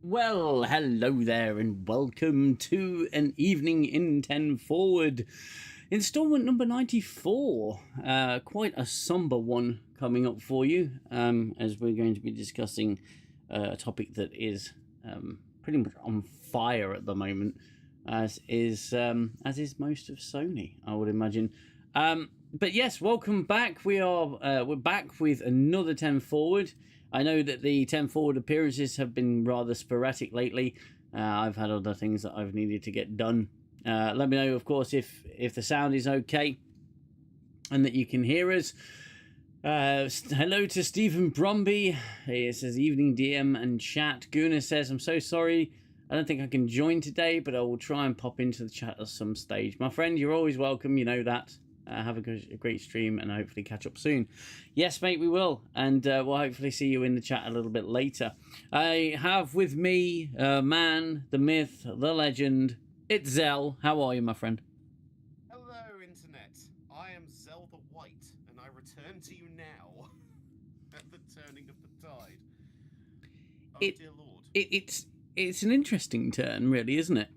Well, hello there, and welcome to an evening in 10 forward. Installment number 94. Quite a somber one coming up for you, as we're going to be discussing a topic that is pretty much on fire at the moment, as is most of Sony, I would imagine. But yes, welcome back. We're back with another 10 forward. I know that the 10 forward appearances have been rather sporadic lately. I've had other things that I've needed to get done. Let me know, of course, if the sound is okay and that you can hear us. Hello to Stephen Bromby. He says, evening DM and chat. Guna says, I'm so sorry. I don't think I can join today, but I will try and pop into the chat at some stage. My friend, you're always welcome. You know that. Have a great stream and hopefully catch up soon. Yes, mate, we will. And we'll hopefully see you in the chat a little bit later. I have with me man, the myth, the legend. It's Xell. How are you, my friend? Hello, Internet. I am Xell the White, and I return to you now at the turning of the tide. Oh, dear Lord. It's an interesting turn, really, isn't it?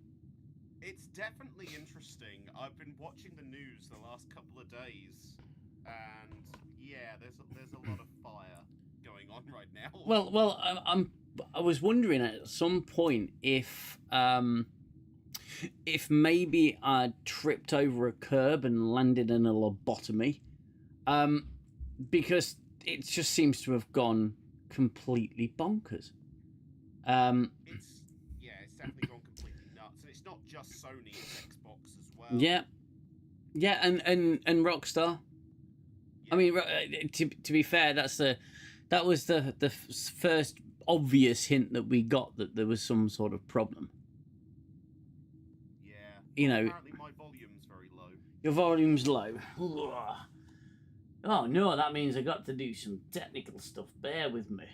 It's definitely interesting. I've been watching the news the last couple of days, and yeah, there's a lot of fire going on right now. Well, I was wondering at some point if maybe I tripped over a curb and landed in a lobotomy, because it just seems to have gone completely bonkers. It's definitely gone completely nuts, and it's not just Sony, it's Xbox as well. Yeah, and Rockstar. Yeah. I mean, to be fair, that was the first obvious hint that we got that there was some sort of problem. Yeah. You know. Apparently, my volume's very low. Your volume's low. Oh no, that means I got to do some technical stuff. Bear with me.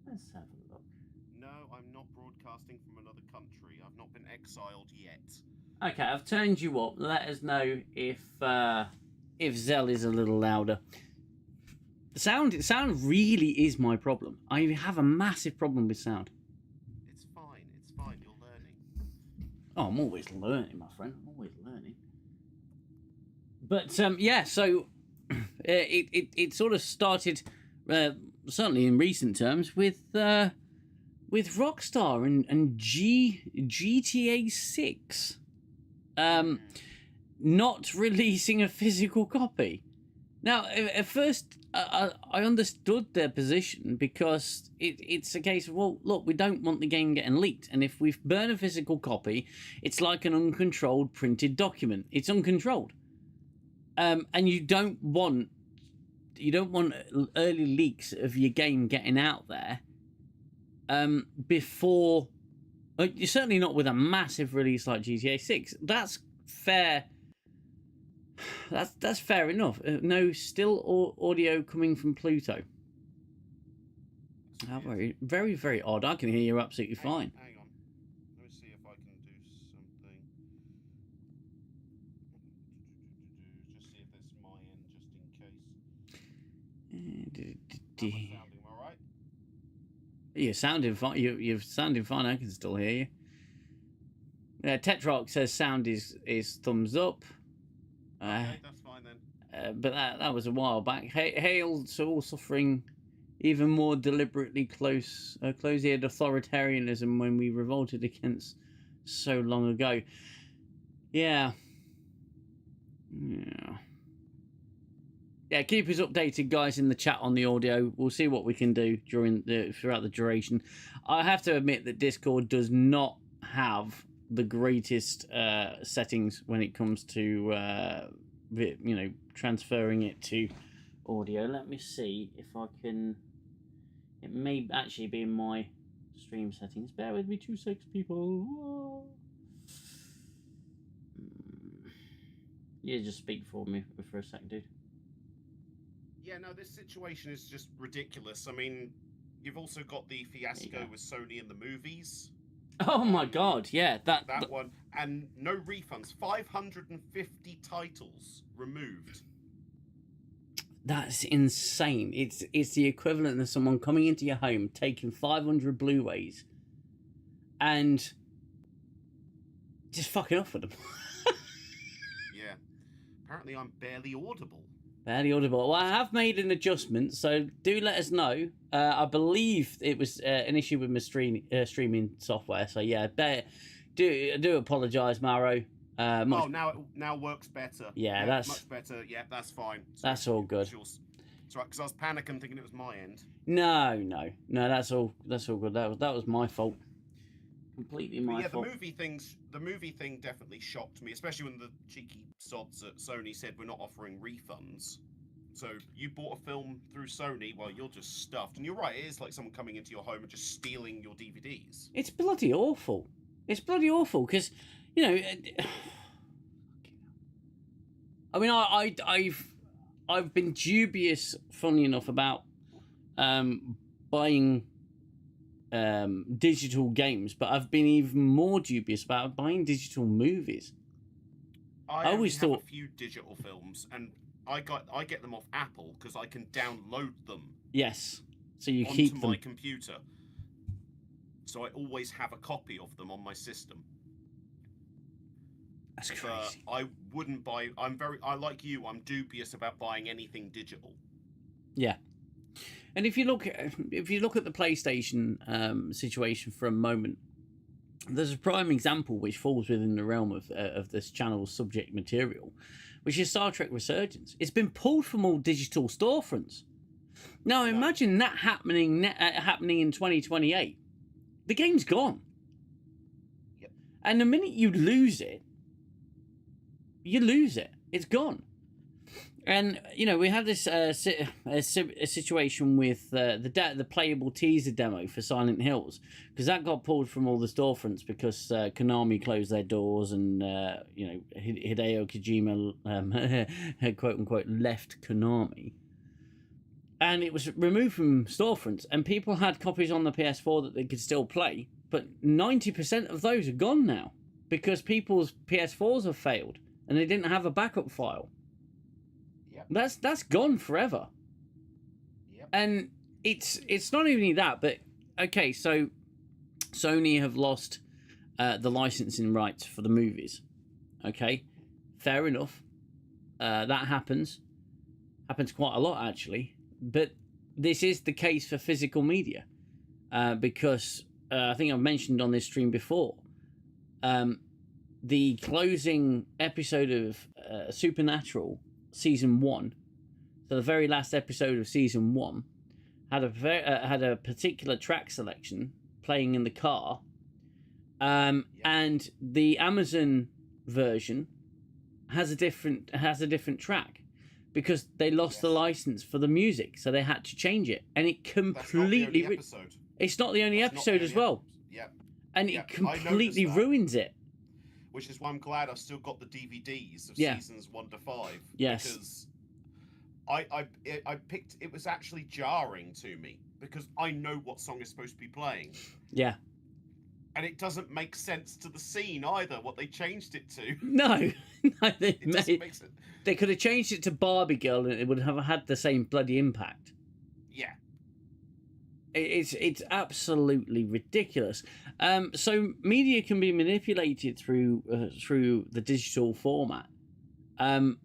Let's have a look. No, I'm not broadcasting from another country. I've not been exiled yet. Okay, I've turned you up. Let us know if Xell is a little louder. Sound really is my problem. I have a massive problem with sound. It's fine. You're learning. Oh, I'm always learning, my friend. I'm always learning. But yeah, so it sort of started, certainly in recent terms, with Rockstar and GTA 6 not releasing a physical copy. Now, at first, I understood their position because it's a case of, well, look, we don't want the game getting leaked, and if we burn a physical copy, it's like an uncontrolled printed document. It's uncontrolled, and you don't want early leaks of your game getting out there. Before, you're certainly not with a massive release like GTA 6. That's fair. That's fair enough. No still audio coming from Pluto. How very, very, very odd. I can hear you absolutely fine. Hang on. Let me see if I can do something. Just see if it's my end, just in case. Am I sounding all right? You're sounding fine. You're sounding fine. I can still hear you. Tetrox says sound is thumbs up. Okay, that's fine then. But that was a while back. Hale's all suffering even more deliberately close-eared authoritarianism when we revolted against so long ago. Yeah, keep us updated, guys, in the chat on the audio. We'll see what we can do throughout the duration. I have to admit that Discord does not have the greatest settings when it comes to transferring it to audio. Let me see if I can. It may actually be in my stream settings. Bear with me 2 seconds, people. Whoa. Yeah, just speak for me for a sec, dude. Yeah, no, this situation is just ridiculous. I mean, you've also got the fiasco with Sony and the movies. Oh my god, yeah, that one, and no refunds. 550 titles removed. That's insane. It's the equivalent of someone coming into your home, taking 500 Blu-rays, and just fucking off with them. Yeah. Apparently, I'm barely audible. Barely audible. Well, I have made an adjustment, so do let us know. I believe it was an issue with my streaming software. So yeah, do apologise, Maro. Now works better. Yeah, that's much better. Yeah, that's fine. So that's all good. It's right, because I was panicking, thinking it was my end. No. That's all good. That was my fault. Completely my fault. The movie thing definitely shocked me, especially when the cheeky sods at Sony said we're not offering refunds. So you bought a film through Sony, well, you're just stuffed. And you're right, it is like someone coming into your home and just stealing your DVDs. It's bloody awful. It's bloody awful because, you know, I mean, I've been dubious, funny enough, about buying digital games, but I've been even more dubious about buying digital movies. I always thought a few digital films, and I get them off Apple because I can download them. Yes, so you keep them onto my computer. So I always have a copy of them on my system. That's crazy. But I wouldn't buy. I like you. I'm dubious about buying anything digital. Yeah. And if you look at the PlayStation situation for a moment, there's a prime example which falls within the realm of this channel's subject material, which is Star Trek Resurgence. It's been pulled from all digital storefronts. Now imagine that happening in 2028. The game's gone. Yep. And the minute you lose it, you lose it. It's gone. And you know, we had this a situation with the playable teaser demo for Silent Hills, because that got pulled from all the storefronts because Konami closed their doors, and you know, Hideo Kojima quote unquote left Konami, and it was removed from storefronts, and people had copies on the PS4 that they could still play, but 90% of those are gone now because people's PS4s have failed and they didn't have a backup file. That's gone forever. Yep. And it's not only that, but okay, so Sony have lost the licensing rights for the movies. Okay, fair enough. That happens quite a lot actually. But this is the case for physical media, because I think I've mentioned on this stream before. The closing episode of Supernatural season 1, so the very last episode of season 1, had a particular track selection playing in the car, and the Amazon version has a different track because they lost the license for the music, so they had to change it, and it completely. It's not the only episode as well. Yeah, and it completely ruins it. Which is why I'm glad I've still got the DVDs of seasons 1 to 5. Yes. Because I picked. It was actually jarring to me because I know what song is supposed to be playing. Yeah. And it doesn't make sense to the scene either. What they changed it to. No, they could have changed it to Barbie Girl, and it would have had the same bloody impact. Yeah. It's absolutely ridiculous. So media can be manipulated through the digital format, and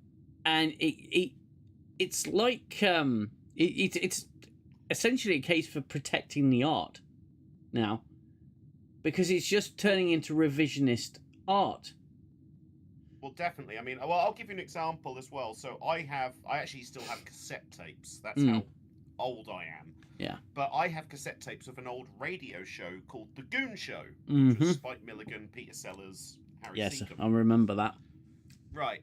it's like it's essentially a case for protecting the art now, because it's just turning into revisionist art. Well, definitely. I mean, I'll give you an example as well. So I actually still have cassette tapes. That's how old I am. Yeah. But I have cassette tapes of an old radio show called The Goon Show. Mm-hmm. Which was Spike Milligan, Peter Sellers, Harry Seacombe. Yes, I remember that. Right.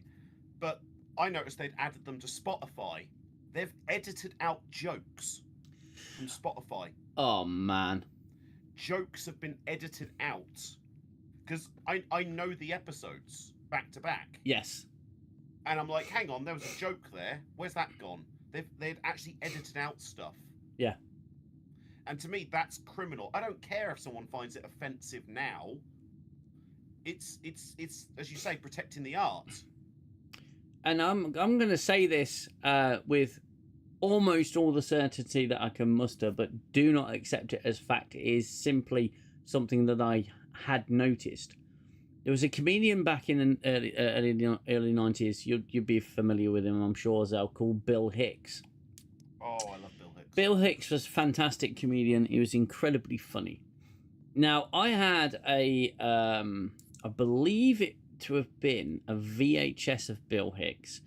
But I noticed they'd added them to Spotify. They've edited out jokes from Spotify. Oh, man. Jokes have been edited out. Because I know the episodes back to back. Yes. And I'm like, hang on, there was a joke there. Where's that gone? They'd actually edited out stuff. Yeah. And to me, that's criminal. I don't care if someone finds it offensive now. It's as you say, protecting the art. And I'm going to say this with almost all the certainty that I can muster, but do not accept it as fact. It is simply something that I had noticed. There was a comedian back in the early 90s. You'd be familiar with him, I'm sure, Xell, called Bill Hicks. Oh, I love Bill Hicks. Bill Hicks was a fantastic comedian. He was incredibly funny. Now, I had I believe it to have been a VHS of Bill Hicks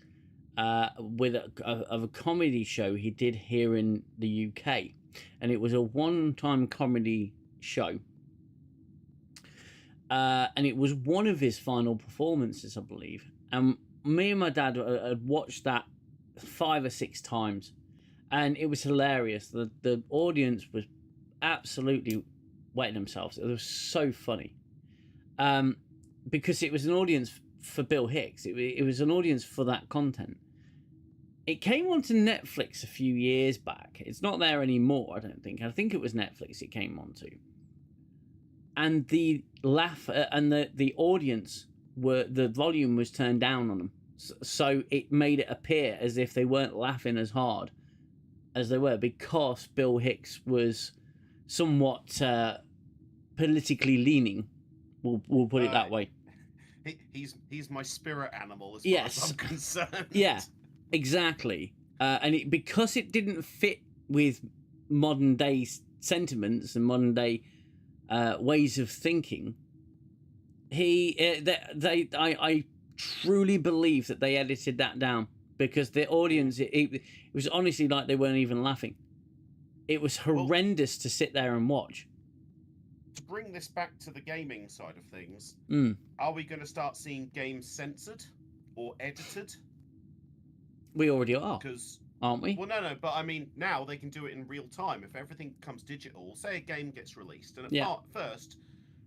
with a comedy show he did here in the UK. And it was a one-time comedy show. And it was one of his final performances, I believe. And me and my dad had watched that 5 or 6 times. And it was hilarious. The audience was absolutely wetting themselves. It was so funny. Because it was an audience for Bill Hicks. It was an audience for that content. It came onto Netflix a few years back. It's not there anymore, I don't think. I think it was Netflix it came onto. And the laugh and the audience the volume was turned down on them. So it made it appear as if they weren't laughing as hard as they were, because Bill Hicks was somewhat politically leaning. We'll put it that way. He's my spirit animal as far as I'm concerned. Yeah, exactly. And because it didn't fit with modern day sentiments and modern day ways of thinking, I truly believe that they edited that down, because the audience, it was honestly like they weren't even laughing. It was horrendous to sit there and watch. To bring this back to the gaming side of things, are we going to start seeing games censored or edited? We already are, aren't we? Well, no, but I mean, now they can do it in real time. If everything becomes digital, say a game gets released, and at first,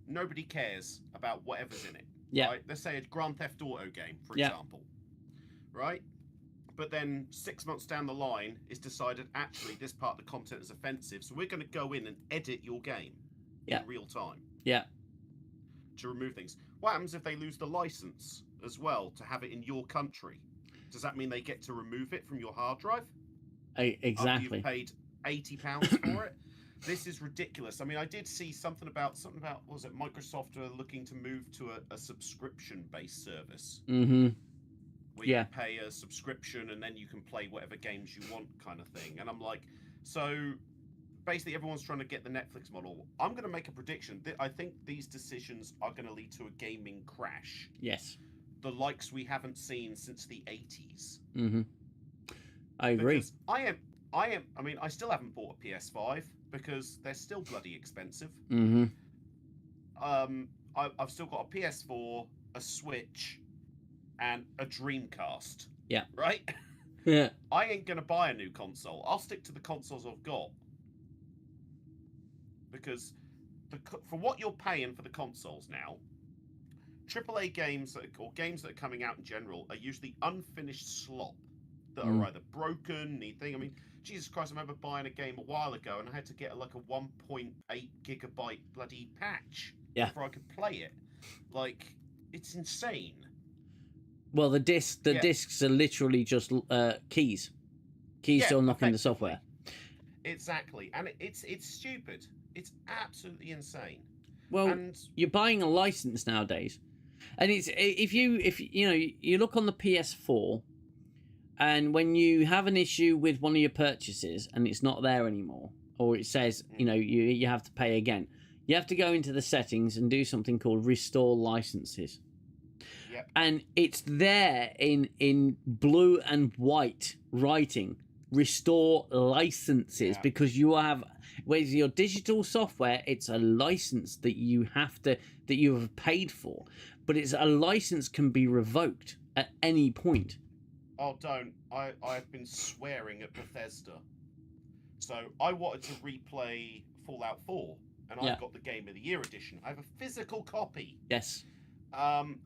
nobody cares about whatever's in it. Yeah. Right? Let's say a Grand Theft Auto game, for example. Right? But then 6 months down the line, it's decided, actually, this part of the content is offensive, so we're going to go in and edit your game in real time. Yeah. To remove things. What happens if they lose the license as well to have it in your country? Does that mean they get to remove it from your hard drive? Exactly. After you've paid £80 for it? This is ridiculous. I mean, I did see something about was it Microsoft are looking to move to a subscription-based service. Mm-hmm. Where you pay a subscription and then you can play whatever games you want, kind of thing. And I'm like, so basically everyone's trying to get the Netflix model. I'm going to make a prediction. I think these decisions are going to lead to a gaming crash. Yes. The likes we haven't seen since the 80s. Mm-hmm. I agree. Because I mean, I still haven't bought a PS5 because they're still bloody expensive. Mm-hmm. I've still got a PS4, a Switch, and a Dreamcast. Yeah. Right? Yeah. I ain't going to buy a new console. I'll stick to the consoles I've got. Because for what you're paying for the consoles now, AAA games or games that are coming out in general are usually unfinished slop that are either broken, need thing. I mean, Jesus Christ, I remember buying a game a while ago and I had to get like a 1.8 gigabyte bloody patch before I could play it. Like, it's insane. Well, the discs are literally just keys to unlocking the software. Exactly, and it's stupid. It's absolutely insane. Well, you're buying a license nowadays, and it's if you look on the PS4, and when you have an issue with one of your purchases and it's not there anymore, or it says you have to pay again, you have to go into the settings and do something called restore licenses. Yep. And it's there in blue and white writing, restore licenses, because you have, with your digital software, it's a license that you have paid for, but it's a license can be revoked at any point. Oh, don't. I've been swearing at Bethesda. So I wanted to replay Fallout 4, and I've got the Game of the Year edition. I have a physical copy. Yes.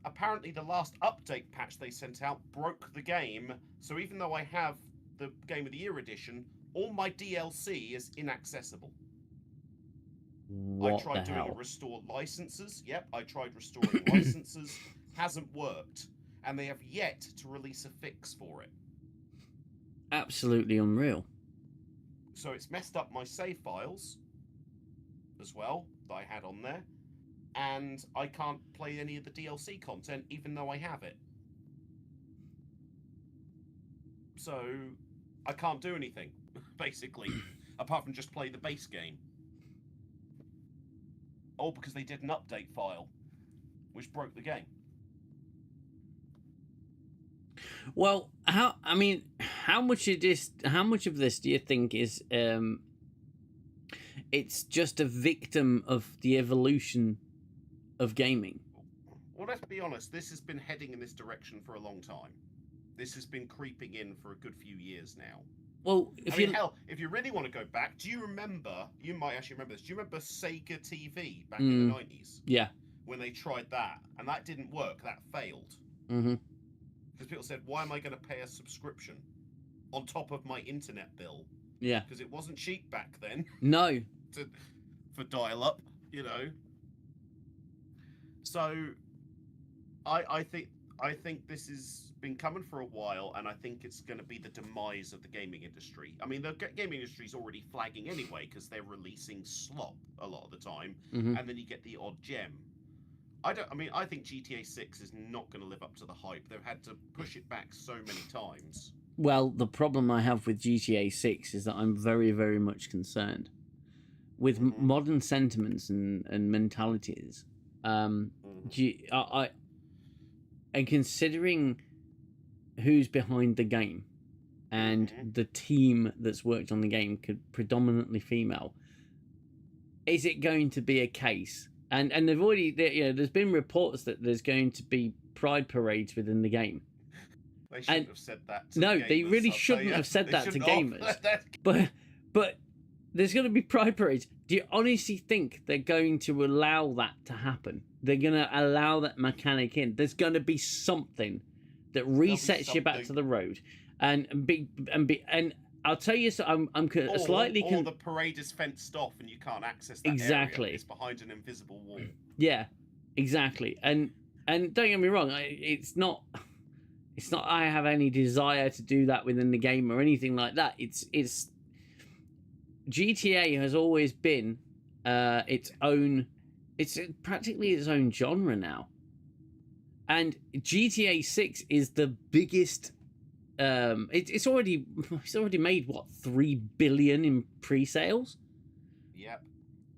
Apparently the last update patch they sent out broke the game, so even though I have the Game of the Year edition, all my DLC is inaccessible. I tried doing a restore licenses. Yep, I tried restoring licenses. Hasn't worked. And they have yet to release a fix for it. absolutely unreal. So it's messed up my save files as well that I had on there, and I can't play any of the DLC content even though I have it. So I can't do anything, basically, apart from just play the base game. All because they did an update file, which broke the game. Well, how much of this do you think is it's just a victim of the evolution of gaming? Well, let's be honest, this has been heading in this direction for a long time. This has been creeping in for a good few years now. Well, if you really want to go back, do you remember, you might actually remember this, do you remember Sega TV back in the 90s? Yeah. When they tried that, and that didn't work, that failed. Mm-hmm. Because people said, why am I going to pay a subscription on top of my internet bill? Yeah. Because it wasn't cheap back then. No. For dial-up, you know. So, I think this has been coming for a while, and I think it's going to be the demise of the gaming industry. I mean, the gaming industry is already flagging anyway, because they're releasing slop a lot of the time, and then you get the odd gem. I think GTA 6 is not going to live up to the hype. They've had to push it back so many times. Well, the problem I have with GTA 6 is that I'm very, very much concerned with modern sentiments and mentalities. And considering who's behind the game and the team that's worked on the game, predominantly female, is it going to be a case? And they've already, there's been reports that there's going to be pride parades within the game. They shouldn't have said that to no, gamers, they really shouldn't have said that to gamers. But there's going to be pride parades. Do you honestly think they're going to allow that to happen? They're going to allow that mechanic in? There's going to be something that resets you back to the road, and I'll tell you, so I'm slightly. Or the parade is fenced off and you can't access that area. It's behind an invisible wall. Yeah, exactly. And don't get me wrong, it's not. I have any desire to do that within the game or anything like that. It's GTA has always been its own. It's practically its own genre now. And GTA 6 is the biggest. It's already made what, $3 billion in pre-sales. Yep.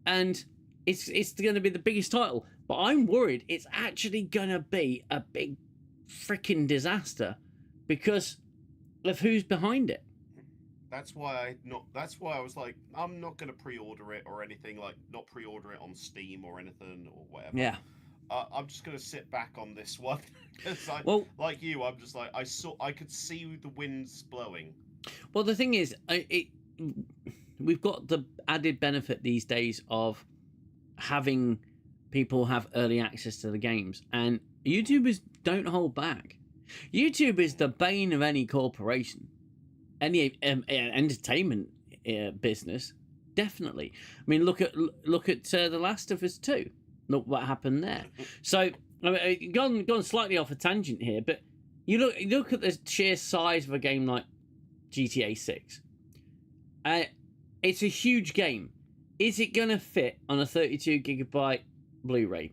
And it's going to be the biggest title, but I'm worried it's actually going to be a big freaking disaster because of who's behind it. That's why I was like, I'm not going to pre-order it or anything, like not pre-order it on Steam or anything or whatever. Yeah. I'm just going to sit back on this one. Like you, I'm just like, I could see the winds blowing. Well, the thing is, we've got the added benefit these days of having people have early access to the games, and YouTubers don't hold back. YouTube is the bane of any corporation, any entertainment business. Definitely. I mean, look at The Last of Us 2. Look what happened there. So, I mean, gone slightly off a tangent here, but you look at the sheer size of a game like GTA 6. It's a huge game. Is it going to fit on a 32 gigabyte Blu-ray?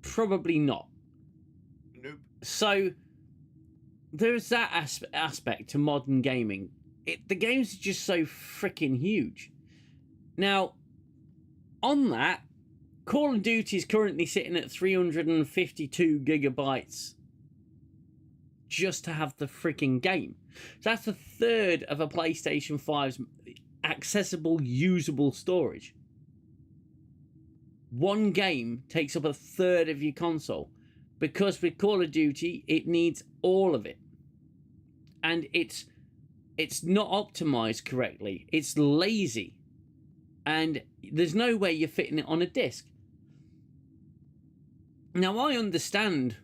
Probably not. Nope. So there's that aspect to modern gaming. The games are just so freaking huge. Now, on that, Call of Duty is currently sitting at 352 gigabytes just to have the freaking game. So that's a third of a PlayStation 5's accessible, usable storage. One game takes up a third of your console. Because with Call of Duty, it needs all of it. And it's not optimized correctly. It's lazy. And there's no way you're fitting it on a disc. Now, I understand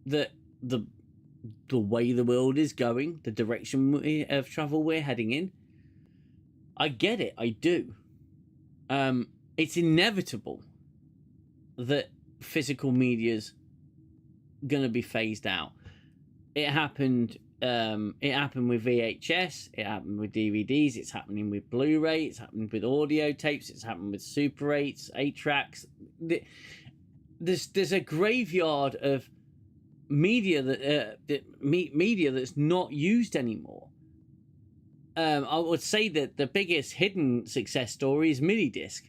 that the way the world is going, the direction of travel we're heading in, I get it, I do. It's inevitable that physical media's going to be phased out. It happened It happened with VHS. It happened with DVDs. It's happening with Blu-ray. It's happening with audio tapes. It's happened with Super 8s, 8-tracks. There's a graveyard of media media that's not used anymore. I would say that the biggest hidden success story is minidisc,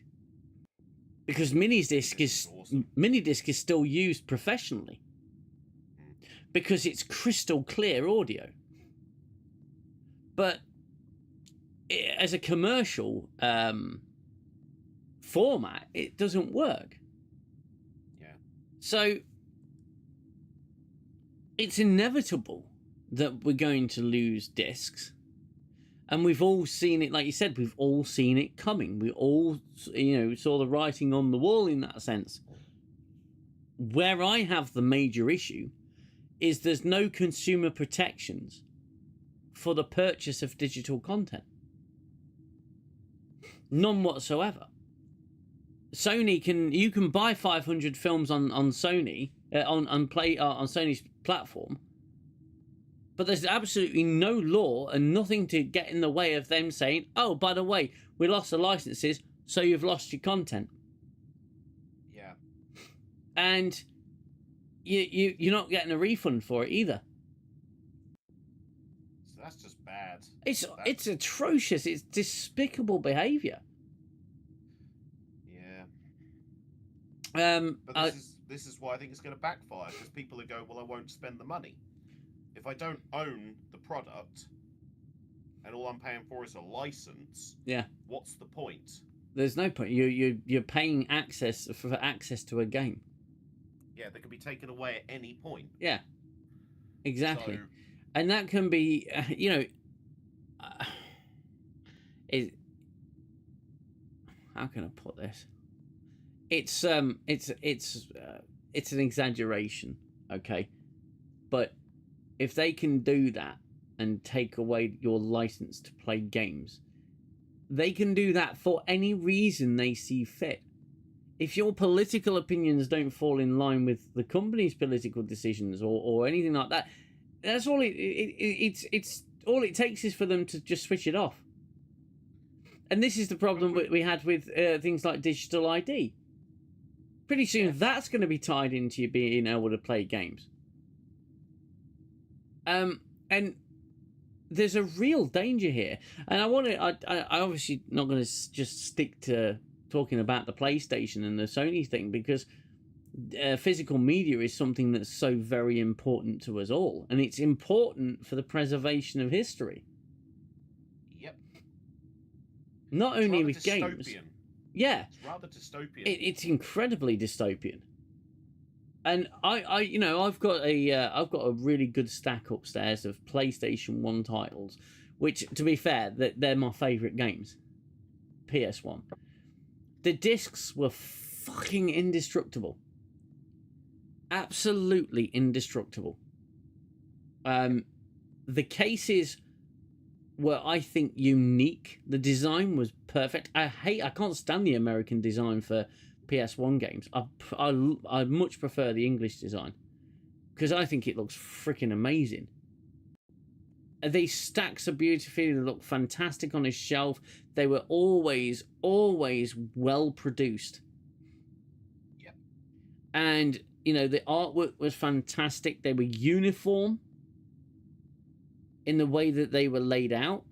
because minidisc is still used professionally because it's crystal clear audio. But as a commercial format, it doesn't work. Yeah. So it's inevitable that we're going to lose discs. And we've all seen it, like you said, we've all seen it coming. We all, saw the writing on the wall in that sense. Where I have the major issue is there's no consumer protections for the purchase of digital content. None whatsoever. You can buy 500 films on Sony, on Sony's platform, but there's absolutely no law and nothing to get in the way of them saying, oh, by the way, we lost the licenses, so you've lost your content. Yeah. And you're not getting a refund for it either. So that's just bad. It's atrocious. It's despicable behaviour. Yeah. But this is why I think it's going to backfire, because people will go, well, I won't spend the money. If I don't own the product and all I'm paying for is a license, yeah, what's the point? There's no point. You're paying access for access to a game. Yeah, that can be taken away at any point. Yeah, exactly. So, and that can be, how can I put this? It's an exaggeration, okay, but if they can do that and take away your license to play games, they can do that for any reason they see fit. If your political opinions don't fall in line with the company's political decisions or anything like that, that's all it's all it takes is for them to just switch it off. And this is the problem we had with things like digital ID. Pretty soon that's going to be tied into you being able to play games. And there's a real danger here. And I obviously not going to just stick to talking about the PlayStation and the Sony thing, because physical media is something that's so very important to us all. And it's important for the preservation of history. Yep. Not only with games. Yeah. It's rather dystopian. It's incredibly dystopian. And I've got a really good stack upstairs of PlayStation 1 titles, which, to be fair, they're my favourite games. PS1. The discs were fucking indestructible. Absolutely indestructible. The cases were, I think, unique. The design was perfect. I can't stand the American design for PS1 games. I much prefer the English design, because I think it looks freaking amazing. These stacks are beautifully, they look fantastic on a shelf. They were always well produced. Yep. And the artwork was fantastic. They were uniform in the way that they were laid out.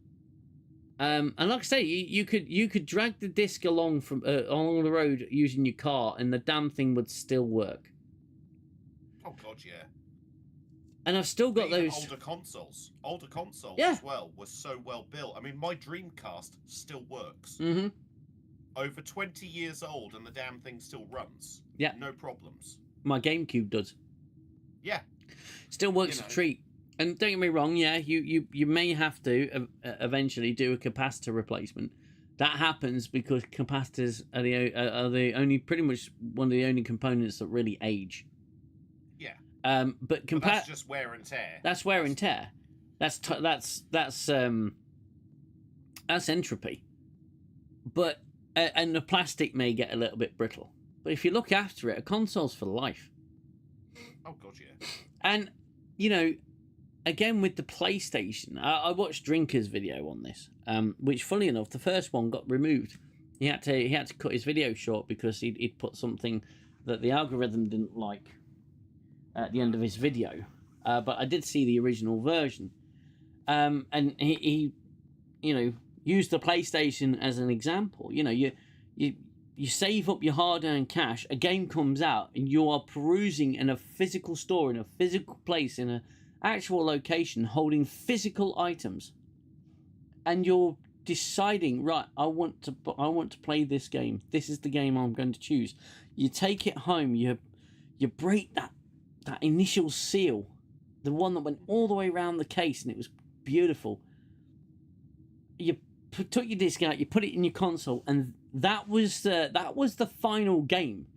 And like I say, you could drag the disc along along the road using your car, and the damn thing would still work. Oh god, yeah. And I've still got those older consoles Yeah. as well were so well built. I mean, my Dreamcast still works. Mm-hmm. Over 20 years old, and the damn thing still runs. Yeah, no problems. My GameCube does. Yeah, still works a treat. And don't get me wrong, yeah, you may have to eventually do a capacitor replacement. That happens because capacitors are the only, pretty much one of the only components that really age. Yeah. But that's just wear and tear. That's wear and tear. That's entropy. But and the plastic may get a little bit brittle. But if you look after it, a console's for life. Oh god, yeah. And again with the PlayStation, I watched Drinker's video on this, which, funny enough, the first one got removed. He had to cut his video short because he'd put something that the algorithm didn't like at the end of his video. But I did see the original version, and he used the PlayStation as an example. You save up your hard-earned cash, a game comes out, and you are perusing in a physical store, in a physical place, in an actual location, holding physical items, and you're deciding, right, I want to play this game. This is the game I'm going to choose. You take it home. You break that initial seal, the one that went all the way around the case, and it was beautiful. You took your disc out, you put it in your console, and that was the final game.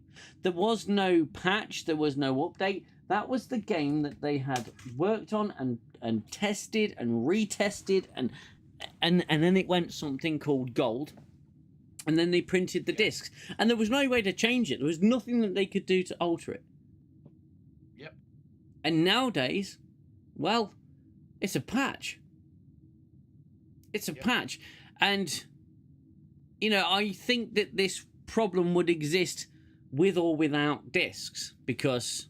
There was no patch, there was no update. That was the game that they had worked on and tested and retested, and then it went something called Gold, and then they printed the discs, and there was no way to change it. There was nothing that they could do to alter it. Yep. And nowadays, well, it's a patch. It's a patch. And, I think that this problem would exist with or without discs, because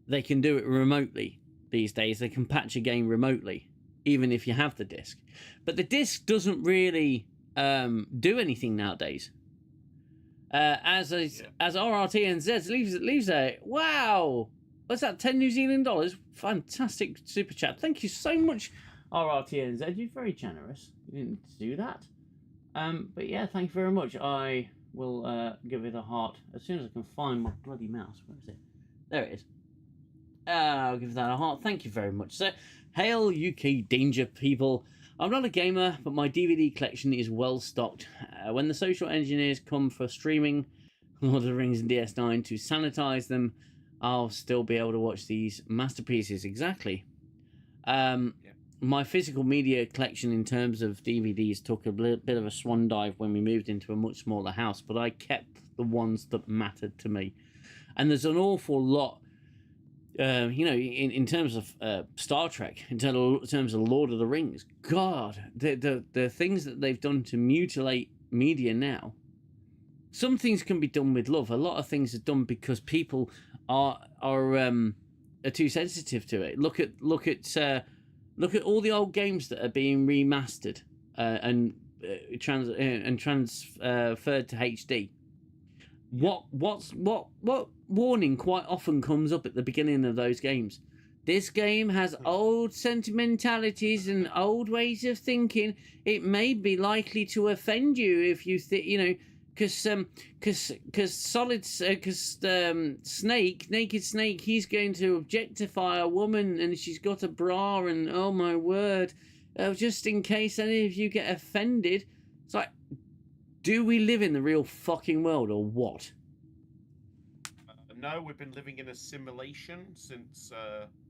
they can do it remotely these days. They can patch a game remotely, even if you have the disc. But the disc doesn't really do anything nowadays. As RRTNZ leaves a, wow, what's that, 10 New Zealand dollars? Fantastic super chat. Thank you so much, RRTNZ. You're very generous. You didn't need to do that. But yeah, thank you very much. I will give it a heart as soon as I can find my bloody mouse. Where is it? There it is. I'll give that a heart. Thank you very much, sir. Hail, UK danger people. I'm not a gamer, but my DVD collection is well stocked. When the social engineers come for streaming Lord of the Rings and DS9 to sanitize them, I'll still be able to watch these masterpieces. Exactly. My physical media collection in terms of DVDs took a bit of a swan dive when we moved into a much smaller house, but I kept the ones that mattered to me. And there's an awful lot, in terms of Star Trek, in terms of Lord of the Rings. God, the things that they've done to mutilate media now. Some things can be done with love. A lot of things are done because people are too sensitive to it. Look at all the old games that are being remastered and transferred to HD. What warning quite often comes up at the beginning of those games? This game has old sentimentalities and old ways of thinking. It may be likely to offend you if you because Naked Snake, he's going to objectify a woman and she's got a bra, and oh my word, just in case any of you get offended. It's like, do we live in the real fucking world or what? No, we've been living in a simulation since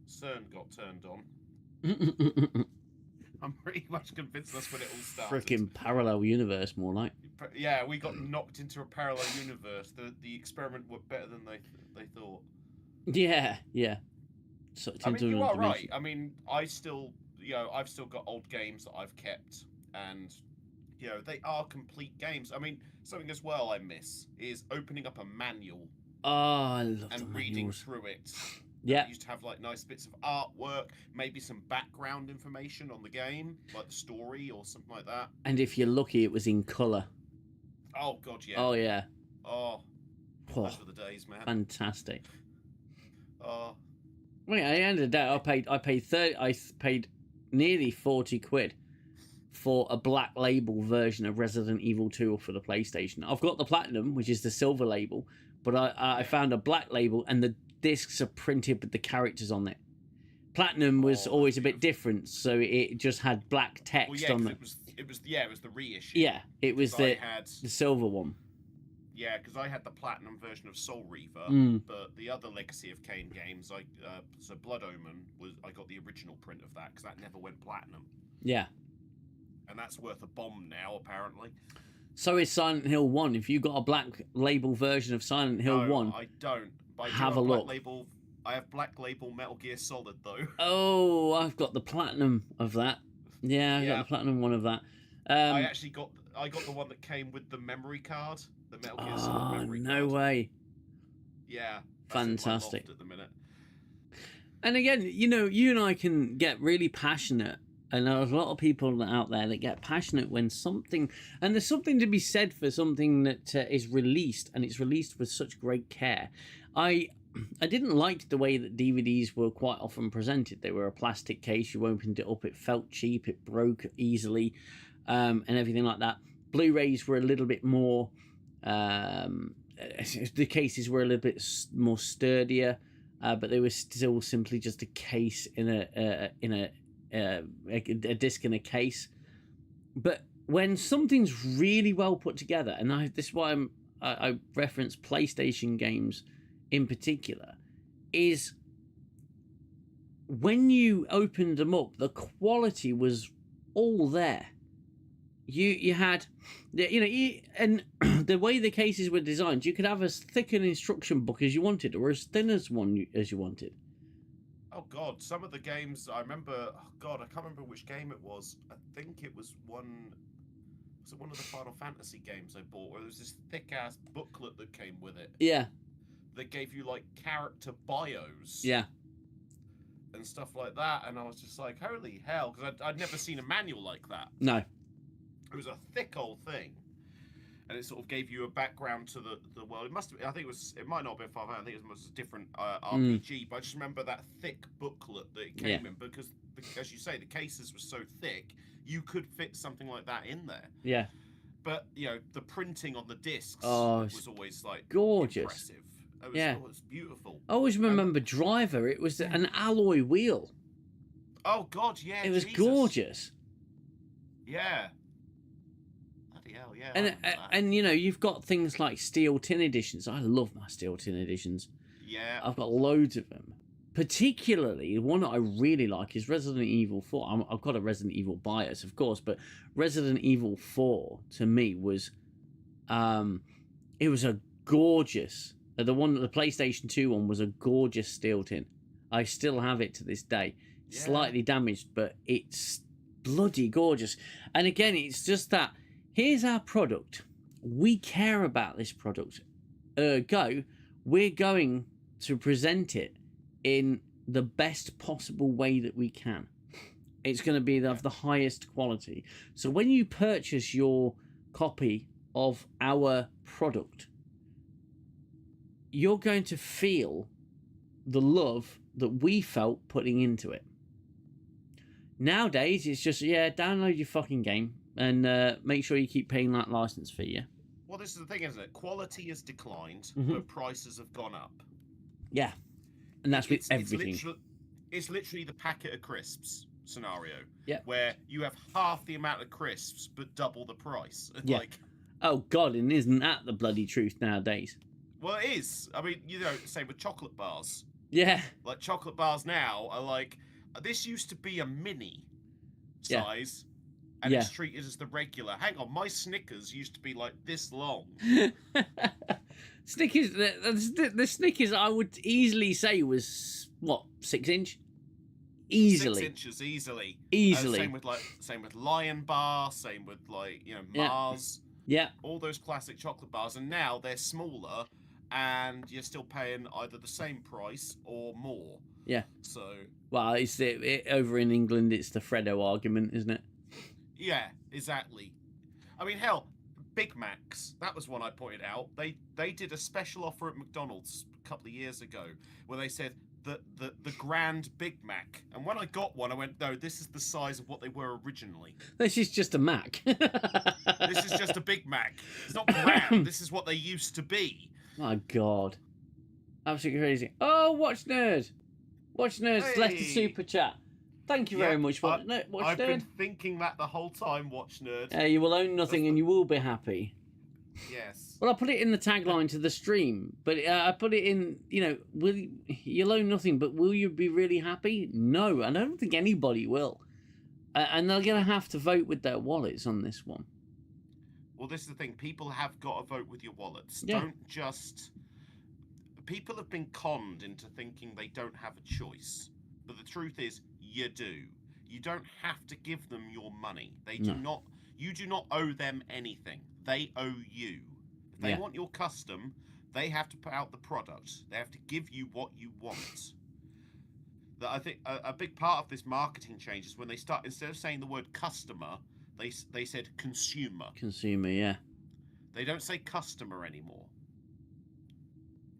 CERN got turned on. I'm pretty much convinced that's when it all started. Freaking parallel universe, more like. Yeah, we got knocked into a parallel universe. The experiment worked better than they thought. Yeah. I mean, you are right. I mean, I've still got old games that I've kept, and they are complete games. I mean, something as well I miss is opening up a manual. Oh, I love and reading through it. Yeah. It used to have like nice bits of artwork, maybe some background information on the game, like the story or something like that. And if you're lucky, it was in colour. Oh god, yeah. Oh yeah. Oh. Those were the days, man. Fantastic. Oh. Well, at the end of the day, I paid nearly 40 quid for a black label version of Resident Evil 2 for the PlayStation. I've got the platinum, which is the silver label, but I found a black label, and the discs are printed with the characters on it. Platinum was always a bit different, so it just had black text on it. It was the reissue. Yeah, it was the silver one. Yeah, because I had the platinum version of Soul Reaver, but the other Legacy of Kain games, so Blood Omen I got the original print of that because that never went platinum. Yeah, and that's worth a bomb now, apparently. So is Silent Hill 1. If you got a black label version of Silent Hill 1, I don't. Have a look. I have Black Label Metal Gear Solid though. Oh, I've got the platinum of that. Yeah, I got Yeah. the platinum one of that. I got the one that came with the memory card, the Metal Gear Solid memory no card. way. Yeah, that's in my Fantastic. loft at the minute. And again, you and I can get really passionate, and there's a lot of people out there that get passionate when something, and there's something to be said for something that is released, and it's released with such great care. I didn't like the way that DVDs were quite often presented. They were a plastic case. You opened it up, it felt cheap, it broke easily, and everything like that. Blu-rays were a little bit more. The cases were a little bit more sturdier. But they were still simply just a case in a disc in a case. But when something's really well put together, and this is why I reference PlayStation games in particular, is when you opened them up, the quality was all there. You had, and the way the cases were designed, you could have as thick an instruction book as you wanted, or as thin as one as you wanted. Oh God, some of the games I remember. Oh God, I can't remember which game it was. I think it was one. Was it one of the Final Fantasy games I bought, where there was this thick ass booklet that came with it? Yeah. That gave you like character bios. Yeah. And stuff like that, and I was just like, holy hell, because I'd never seen a manual like that. No. It was a thick old thing, and it sort of gave you a background to the world. It must have. I think it might not have been Final Fantasy. I think it was a different RPG. But I just remember that thick booklet that it came in because, as you say, the cases were so thick, you could fit something like that in there. Yeah. But the printing on the discs was always like gorgeous. Impressive. It was beautiful. I always remember Driver. It was an alloy wheel. Oh God, yeah. It was gorgeous. Yeah. Hell, yeah. And you've got things like steel tin editions. I love my steel tin editions. Yeah. I've got loads of them. Particularly, the one that I really like is Resident Evil 4. I've got a Resident Evil bias, of course, but Resident Evil 4 to me was, it was a gorgeous. The PlayStation 2 one was a gorgeous steel tin. I still have it to this day. Yeah. Slightly damaged, but it's bloody gorgeous. And again, it's just that. Here's our product. We care about this product. Ergo, we're going to present it in the best possible way that we can. It's going to be of the highest quality. So when you purchase your copy of our product, you're going to feel the love that we felt putting into it. Nowadays, it's just, download your fucking game. And make sure you keep paying that license fee, yeah? Well, this is the thing, isn't it? Quality has declined, but prices have gone up. Yeah. And that's with everything. It's literally the packet of crisps scenario. Yeah. Where you have half the amount of crisps, but double the price. Yeah. Like, oh, God, and isn't that the bloody truth nowadays? Well, it is. I mean, same with chocolate bars. Yeah. Like, chocolate bars now are like, this used to be a mini size. And it's treated as the regular. Hang on, my Snickers used to be like this long. Snickers, the Snickers, I would easily say was what, 6 inch? Easily. 6 inches, easily. Same with Lion Bar. Same with Mars. Yeah. All those classic chocolate bars, and now they're smaller, and you're still paying either the same price or more. Yeah. So. Well, it's over in England. It's the Freddo argument, isn't it? Yeah, exactly. I mean, hell, Big Macs. That was one I pointed out. They did a special offer at McDonald's a couple of years ago where they said the Grand Big Mac. And when I got one, I went, no, this is the size of what they were originally. This is just a Mac. This is just a Big Mac. It's not grand. This is what they used to be. My God. Absolutely crazy. Oh, Watch Nerd. Watch Nerd's left a super chat. Thank you very much, Watch Nerd. I've been thinking that the whole time, Watch Nerd. You will own nothing and you will be happy. Yes. Well, I put it in the tagline to the stream, but I put it in, you'll own nothing, but will you be really happy? No, I don't think anybody will. And they're going to have to vote with their wallets on this one. Well, this is the thing. People have got to vote with your wallets. Yeah. Don't just people have been conned into thinking they don't have a choice. But the truth is, you do. You don't have to give them your money. They do not. You do not owe them anything. They owe you. If they want your custom, they have to put out the product. They have to give you what you want. That I think a big part of this marketing change is when they start, instead of saying the word customer, they said consumer. Consumer, yeah. They don't say customer anymore.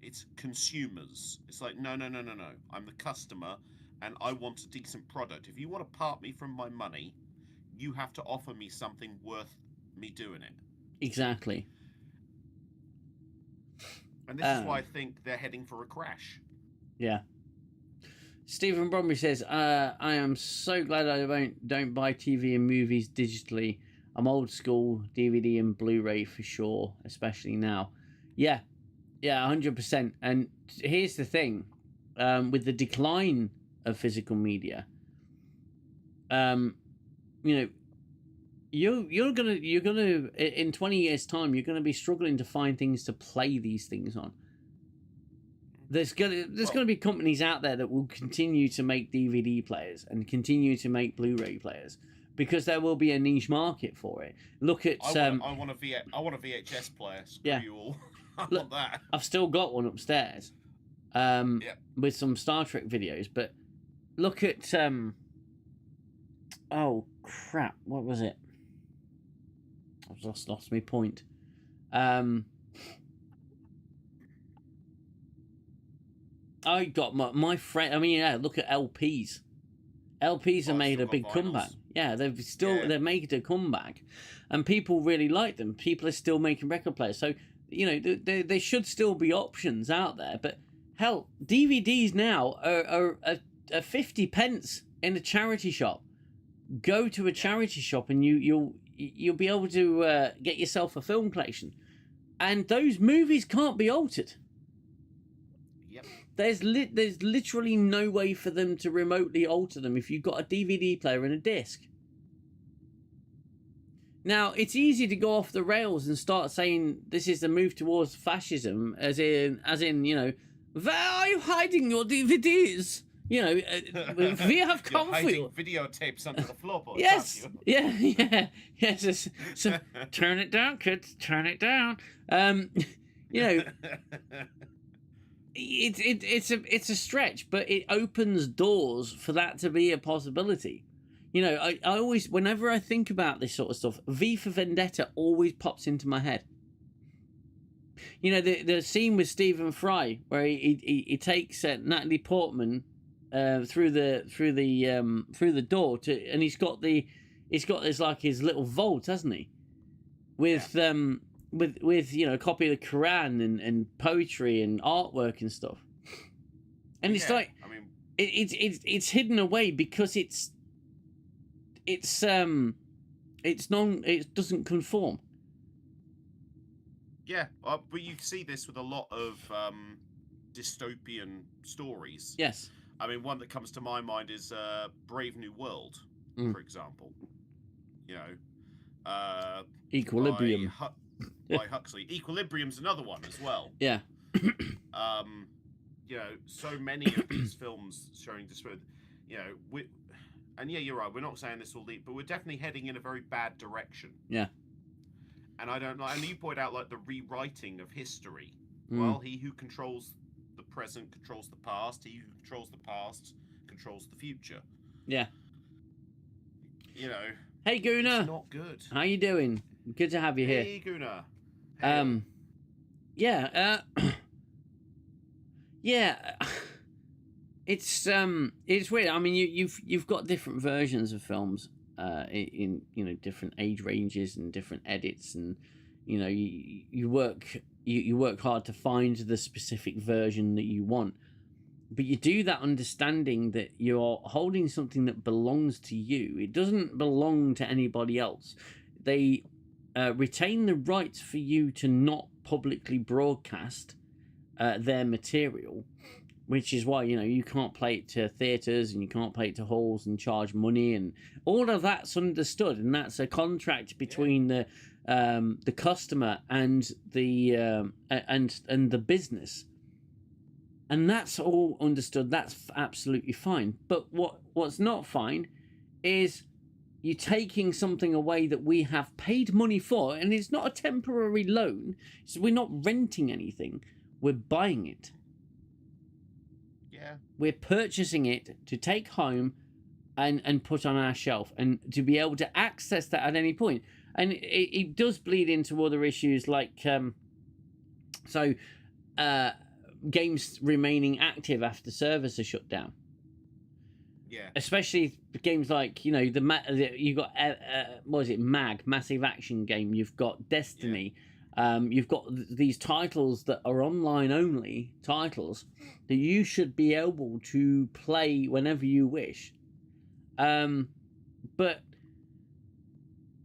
It's consumers. It's like, no. I'm the customer, and I want a decent product. If you want to part me from my money, you have to offer me something worth me doing it. Exactly. And this is why I think they're heading for a crash. Yeah. Stephen Bromley says, I am so glad I don't buy TV and movies digitally. I'm old school, DVD and Blu-ray for sure, especially now. Yeah, 100%. And here's the thing, with the decline of physical media, you're gonna in 20 years' time, you're gonna be struggling to find things to play these things on. There's gonna be companies out there that will continue to make DVD players and continue to make Blu-ray players because there will be a niche market for it. Look at I want a VHS player. Screw you all. I want that. I've still got one upstairs, with some Star Trek videos. But look at oh crap, what was it? I've just lost my point. I got my friend. I mean, yeah. Look at LPs. LPs have made a big comeback. Yeah, they've made a comeback, and people really like them. People are still making record players. So there should still be options out there. But hell, DVDs now are 50 pence in a charity shop. Go to a charity shop and you'll be able to get yourself a film collection, and those movies can't be altered. There's literally no way for them to remotely alter them if you've got a DVD player and a disc. Now, it's easy to go off the rails and start saying this is the move towards fascism, as in, where are you hiding your DVDs? We have come for you. Videotapes under the floorboard. Yes, yes. So turn it down, kids. Turn it down. It's a stretch, but it opens doors for that to be a possibility. I always, whenever I think about this sort of stuff, V for Vendetta always pops into my head. The scene with Stephen Fry where he takes Natalie Portman through the door and he's got this like his little vault, hasn't he? With a copy of the Quran and poetry and artwork and stuff. And it's like, I mean, it's hidden away because it doesn't conform. Yeah, but you see this with a lot of dystopian stories. Yes. I mean, one that comes to my mind is Brave New World, for example. Equilibrium. By Huxley. Equilibrium's another one as well. Yeah. So many of these films showing despair. You're right. We're not saying this will lead, but we're definitely heading in a very bad direction. Yeah. And I don't like. And you point out like the rewriting of history. Well, he who controls the present controls the past. He who controls the past controls the future. Yeah. Hey Guna. It's not good. How you doing? Good to have you here. Hey Guna. It's weird. I mean, you've got different versions of films in different age ranges and different edits, and you work hard to find the specific version that you want, but you do that understanding that you're holding something that belongs to you. It doesn't belong to anybody else. They retain the rights for you to not publicly broadcast their material, which is why you can't play it to theaters and you can't play it to halls and charge money, and all of that's understood, and that's a contract between the customer and the business. And that's all understood. That's absolutely fine. But what's not fine is you taking something away that we have paid money for, and it's not a temporary loan. So we're not renting anything. We're buying it. Yeah. We're purchasing it to take home and put on our shelf, and to be able to access that at any point. And it does bleed into other issues like games remaining active after servers are shut down. Yeah. Especially games like, you know, you've got what is it, Massive Action Game. You've got Destiny. Yeah. You've got these titles that are online only titles that you should be able to play whenever you wish. But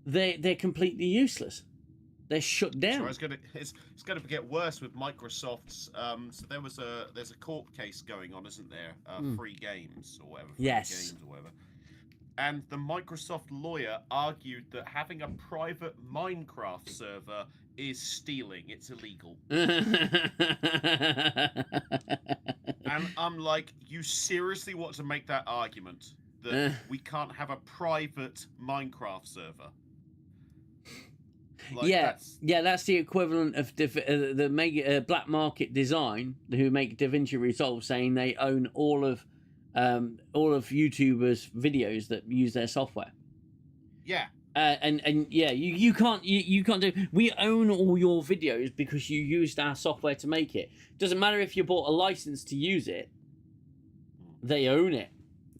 they're completely useless. They're shut down. So it's going to get worse with Microsoft's. So there's a court case going on, isn't there? Free games or whatever. Yes. Games or whatever. And the Microsoft lawyer argued that having a private Minecraft server is stealing. It's illegal. And I'm like, you seriously want to make that argument that we can't have a private Minecraft server? Like, that's the equivalent of the black market design who make DaVinci Resolve, saying they own all of YouTubers' videos that use their software. Yeah. You can't do. We own all your videos because you used our software to make it. Doesn't matter if you bought a license to use it. They own it.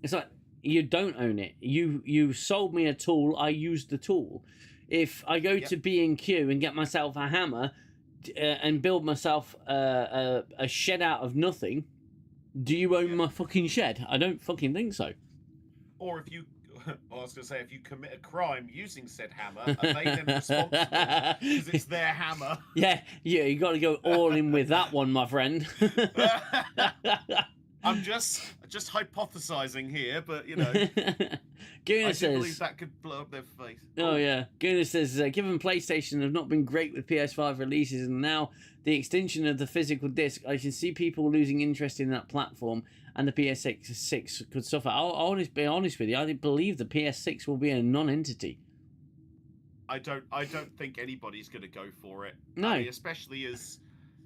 It's like, you don't own it. You sold me a tool. I used the tool. If I go to B&Q and get myself a hammer and build myself a shed out of nothing, do you own my fucking shed? I don't fucking think so. Or if you, I was going to say, if you commit a crime using said hammer, are they then responsible because it's their hammer? Yeah, you got to go all in with that one, my friend. I'm just hypothesizing here, but you know, Guna I says, do believe that could blow up their face. Oh yeah, Guna says, given PlayStation have not been great with PS5 releases, and now the extension of the physical disc, I can see people losing interest in that platform, and the PS6 could suffer. I'll be honest with you, I believe the PS6 will be a non-entity. I don't think anybody's going to go for it. No, I mean, especially as,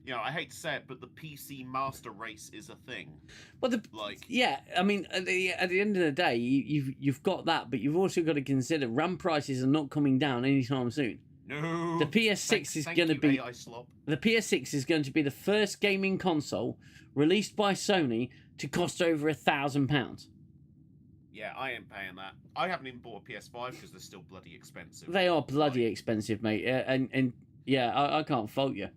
you know, I hate to say it, but the PC master race is a thing. Well, I mean, at the end of the day, you've got that, but you've also got to consider RAM prices are not coming down anytime soon. No. The PS6 is going to be AI slop. The PS6 is going to be the first gaming console released by Sony to cost over £1,000. Yeah, I ain't paying that. I haven't even bought a PS5 because they're still bloody expensive. They are bloody expensive, mate. And I can't fault you.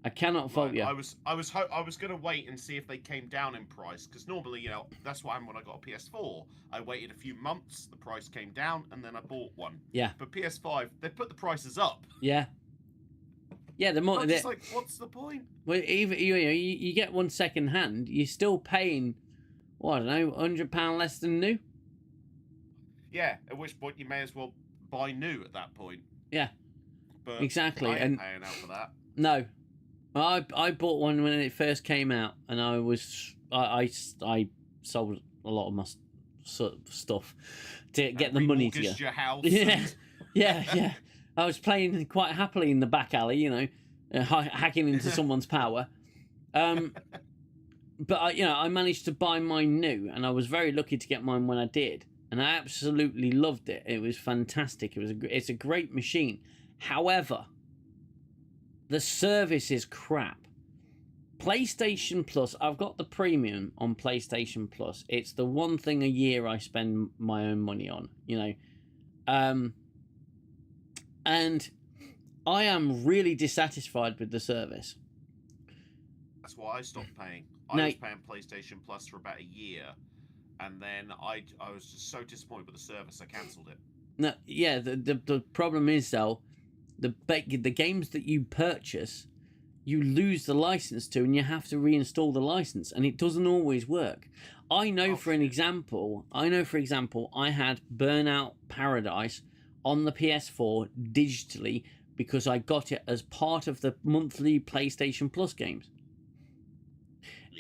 I cannot fault you. I was gonna wait and see if they came down in price, because normally, you know, that's what happened when I got a PS4. I waited a few months, the price came down, and then I bought one. Yeah. But PS5, they put the prices up. Yeah. Yeah, the more. It's like, what's the point? Well, even you get one second hand, you're still paying, I don't know, £100 less than new. Yeah. At which point you may as well buy new at that point. Yeah. But exactly. I ain't paying out for that. No. I bought one when it first came out, and I sold a lot of my stuff to get the money to your house. Yeah. I was playing quite happily in the back alley, you know, hacking into someone's power. But I managed to buy mine new, and I was very lucky to get mine when I did, and I absolutely loved it. It was fantastic. It's a great machine. However, the service is crap. PlayStation Plus, I've got the premium on PlayStation Plus. It's the one thing a year I spend my own money on, you know. And I am really dissatisfied with the service. That's why I stopped paying. I was paying PlayStation Plus for about a year, and then I was just so disappointed with the service, I cancelled it. No, yeah, the problem is, though, the games that you purchase, you lose the license to, and you have to reinstall the license, and it doesn't always work. I know, for example, I had Burnout Paradise on the PS4 digitally because I got it as part of the monthly PlayStation Plus games.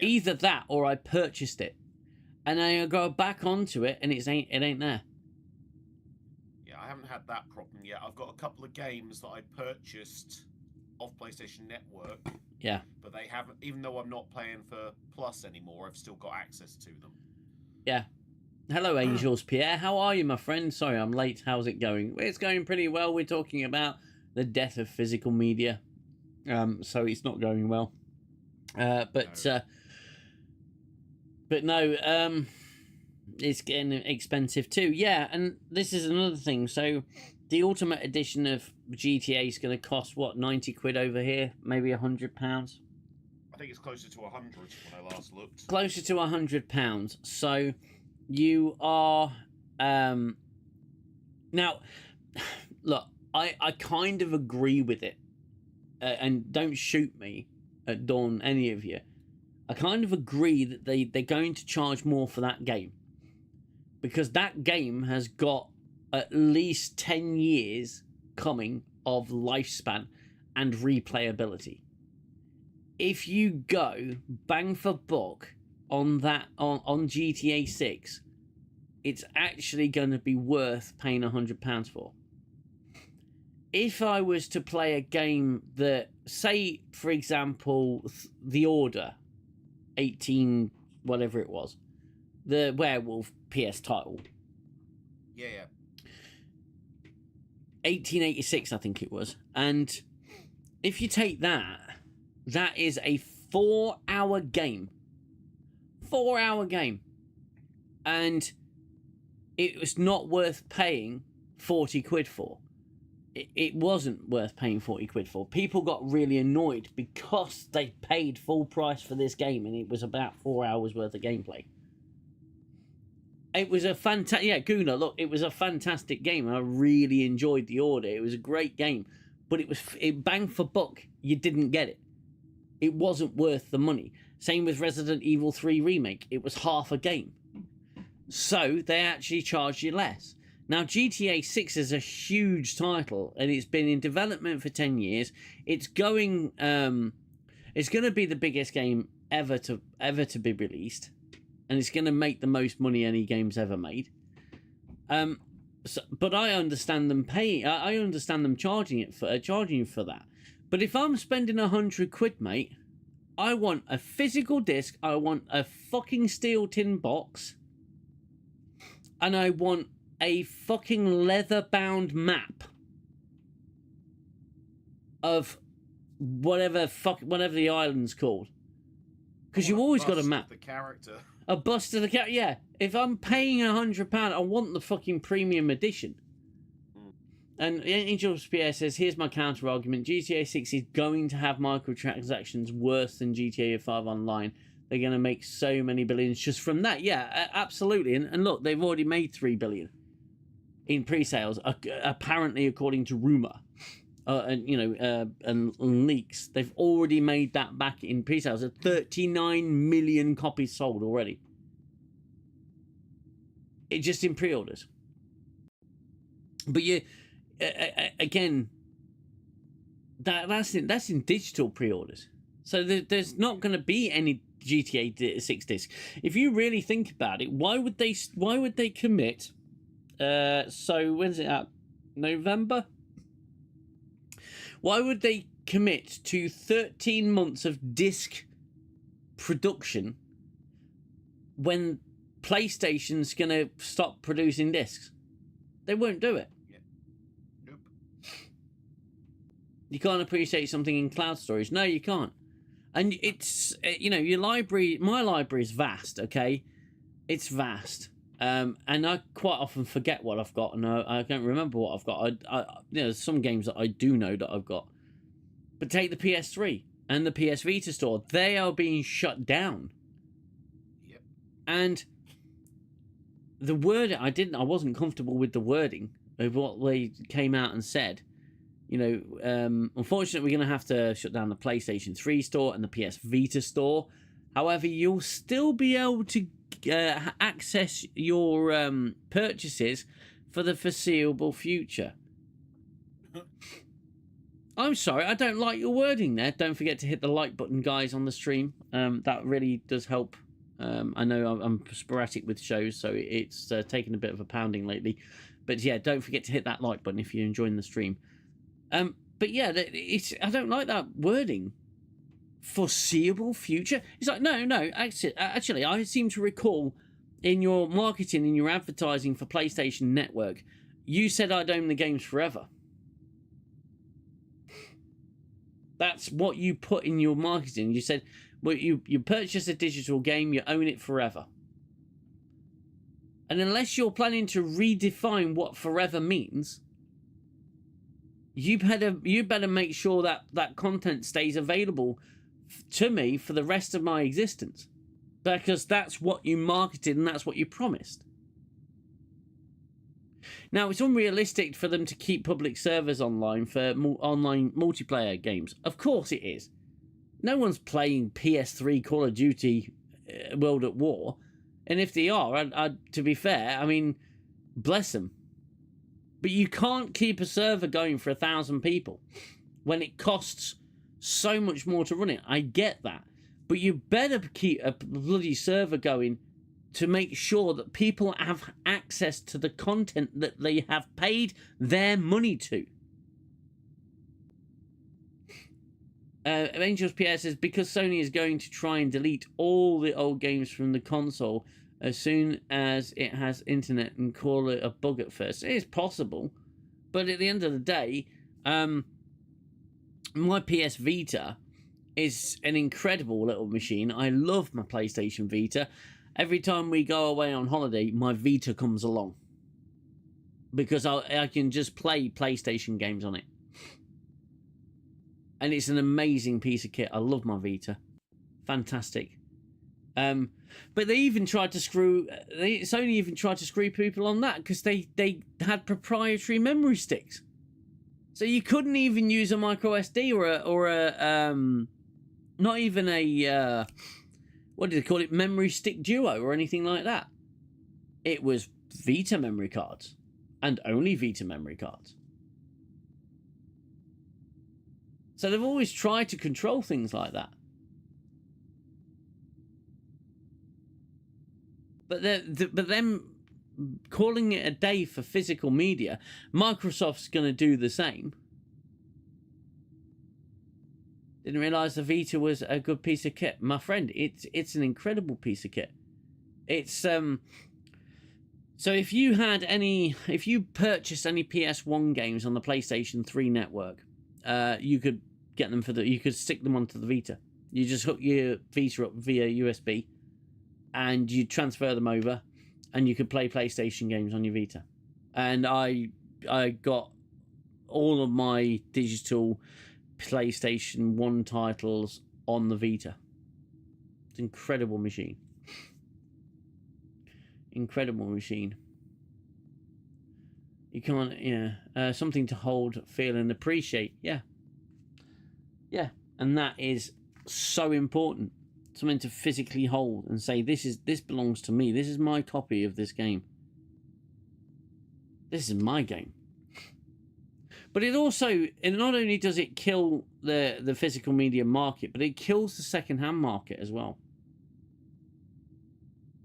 Yeah. Either that or I purchased it, and I go back onto it and it ain't there. Yeah, I haven't had that problem yet. I've got a couple of games that I purchased off PlayStation Network. Yeah. But they haven't, even though I'm not playing for Plus anymore, I've still got access to them. Yeah. Hello, Angels Pierre. How are you, my friend? Sorry, I'm late. How's it going? It's going pretty well. We're talking about the death of physical media. So it's not going well. But no, it's getting expensive too. Yeah, and this is another thing. So the Ultimate Edition of GTA is going to cost, what, 90 quid over here? Maybe £100? I think it's closer to 100 when I last looked. Closer to £100. So you are... Now, look, I kind of agree with it. And don't shoot me at Dawn, any of you. I kind of agree that they're going to charge more for that game. Because that game has got at least 10 years coming of lifespan and replayability. If you go bang for buck on that on GTA 6, it's actually going to be worth paying £100 for. If I was to play a game that, say, for example, The Order 18, whatever it was, the Werewolf PS title. Yeah. 1886, I think it was. And if you take that, that is a 4-hour game. 4-hour game. And it was not worth paying 40 quid for. It wasn't worth paying 40 quid for. People got really annoyed because they paid full price for this game and it was about 4 hours worth of gameplay. It was a fantastic... Yeah, Guna, look, it was a fantastic game. I really enjoyed The Order. It was a great game. But it bang for buck, you didn't get it. It wasn't worth the money. Same with Resident Evil 3 Remake. It was half a game. So they actually charged you less. Now, GTA 6 is a huge title, and it's been in development for 10 years. It's going to be the biggest game ever to be released, and it's going to make the most money any game's ever made. But I understand them paying. I understand them charging you for that. But if I'm spending 100 quid, mate, I want a physical disc. I want a fucking steel tin box, and I want a fucking leather-bound map of whatever the island's called. Because you've always got a map. The character. A bust of the character, yeah. If I'm paying £100, I want the fucking premium edition. And Angel Pierre says, here's my counter-argument. GTA 6 is going to have microtransactions worse than GTA 5 Online. They're going to make so many billions just from that. Yeah, absolutely. And look, they've already made 3 billion in pre-sales, apparently according to rumor, and leaks. They've already made that back in pre-sales. 39 million copies sold already. It just in pre-orders. But you, again, that's in digital pre-orders. So there's not going to be any GTA 6 disc. If you really think about it, why would they commit? So when's it out? November? Why would they commit to 13 months of disc production when PlayStation's going to stop producing discs? They won't do it. Yeah. Nope. You can't appreciate something in cloud storage. No, you can't. And it's, your library, my library is vast, okay? It's vast. And I quite often forget what I've got, and I don't remember what I've got. There's some games that I do know that I've got. But take the PS3 and the PS Vita store. They are being shut down. Yep. And the word, I wasn't comfortable with the wording of what they came out and said. Unfortunately, we're going to have to shut down the PlayStation 3 store and the PS Vita store. However, you'll still be able to access your purchases for the foreseeable future. I'm sorry, I don't like your wording there. Don't forget to hit the like button, guys, on the stream. That really does help. I know I'm sporadic with shows, so it's taken a bit of a pounding lately. But yeah, don't forget to hit that like button if you're enjoying the stream. But yeah, I don't like that wording. Foreseeable future? It's like, no. Actually, I seem to recall in your marketing, in your advertising for PlayStation Network, you said I'd own the games forever. That's what you put in your marketing. You said, well, you purchase a digital game, you own it forever. And unless you're planning to redefine what forever means, you better make sure that that content stays available to me for the rest of my existence, because that's what you marketed and that's what you promised. Now, it's unrealistic for them to keep public servers online for online multiplayer games. Of course it is. No one's playing PS3 Call of Duty World at War. And if they are, to be fair, I mean, bless them. But you can't keep a server going for 1,000 people when it costs so much more to run it. I get that. But you better keep a bloody server going to make sure that people have access to the content that they have paid their money to. Angels PS says, because Sony is going to try and delete all the old games from the console as soon as it has internet and call it a bug at first. It is possible, but at the end of the day, my PS Vita is an incredible little machine. I love my PlayStation Vita. Every time we go away on holiday, my Vita comes along because I can just play PlayStation games on it. And it's an amazing piece of kit. I love my Vita. Fantastic. But they even tried to screw... Sony even tried to screw people on that because they had proprietary memory sticks. So you couldn't even use a micro SD or a not even a... what did they call it? Memory stick duo or anything like that. It was Vita memory cards. And only Vita memory cards. So they've always tried to control things like that. But them calling it a day for physical media, Microsoft's going to do the same. Didn't realise the Vita was a good piece of kit. My friend, it's an incredible piece of kit. It's so if you purchased any PS1 games on the PlayStation 3 network, you could get them you could stick them onto the Vita. You just hook your Vita up via USB and you transfer them over and you could play PlayStation games on your Vita. And I got all of my digital PlayStation 1 titles on the Vita. It's an incredible machine. Incredible machine. You can't, something to hold, feel, and appreciate. Yeah. And that is so important. Something to physically hold and say, this belongs to me. This is my copy of this game. This is my game. But it not only does it kill the physical media market, but it kills the second-hand market as well.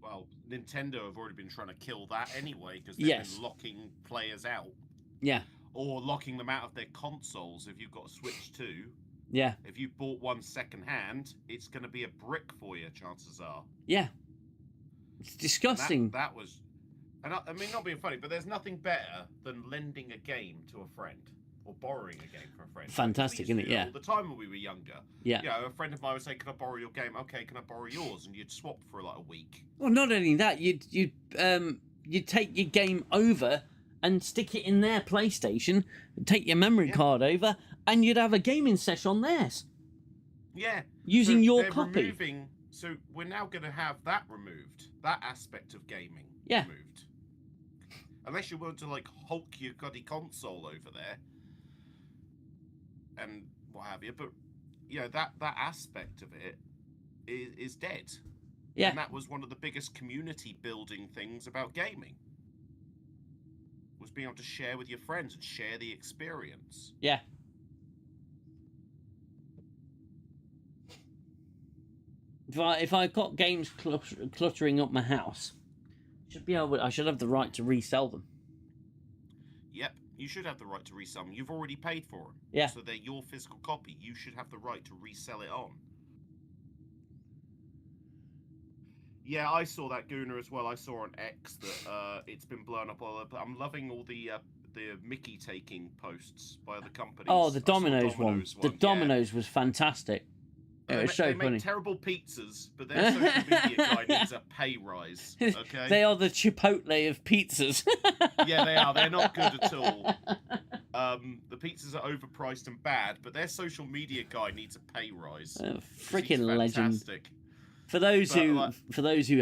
Well, Nintendo have already been trying to kill that anyway, because they've been locking players out. Yeah. Or locking them out of their consoles if you've got a Switch 2. Yeah. If you bought one second-hand, it's going to be a brick for you, chances are. Yeah. It's disgusting. That was... And I mean, not being funny, but there's nothing better than lending a game to a friend. Or borrowing a game from a friend. Fantastic, isn't it? Yeah. All the time when we were younger. Yeah. You know, a friend of mine would say, "Can I borrow your game?" "Okay, can I borrow yours?" And you'd swap for like a week. Well, not only that, you'd take your game over and stick it in their PlayStation, take your memory card over, and you'd have a gaming session on theirs. Yeah. Using your copy. So we're now going to have that removed. That aspect of gaming removed. Unless you want to like hulk your bloody console over there. And what have you, but you know that aspect of it is dead. Yeah, and that was one of the biggest community building things about gaming. Was being able to share with your friends and share the experience. Yeah, if I got games cluttering up my house, I should have the right to resell them. Yep, you should have the right to resell them. You've already paid for them. Yeah. So they're your physical copy. You should have the right to resell it on. Yeah, I saw that Gooner as well. I saw on X that it's been blown up all over. I'm loving all the Mickey taking posts by other companies. Oh, the Domino's one. The Domino's was fantastic. It was so funny. They make terrible pizzas, but their social media guy needs a pay rise. Okay, they are the Chipotle of pizzas. Yeah, they are. They're not good at all. The pizzas are overpriced and bad, but their social media guy needs a pay rise. Freaking legend. For those who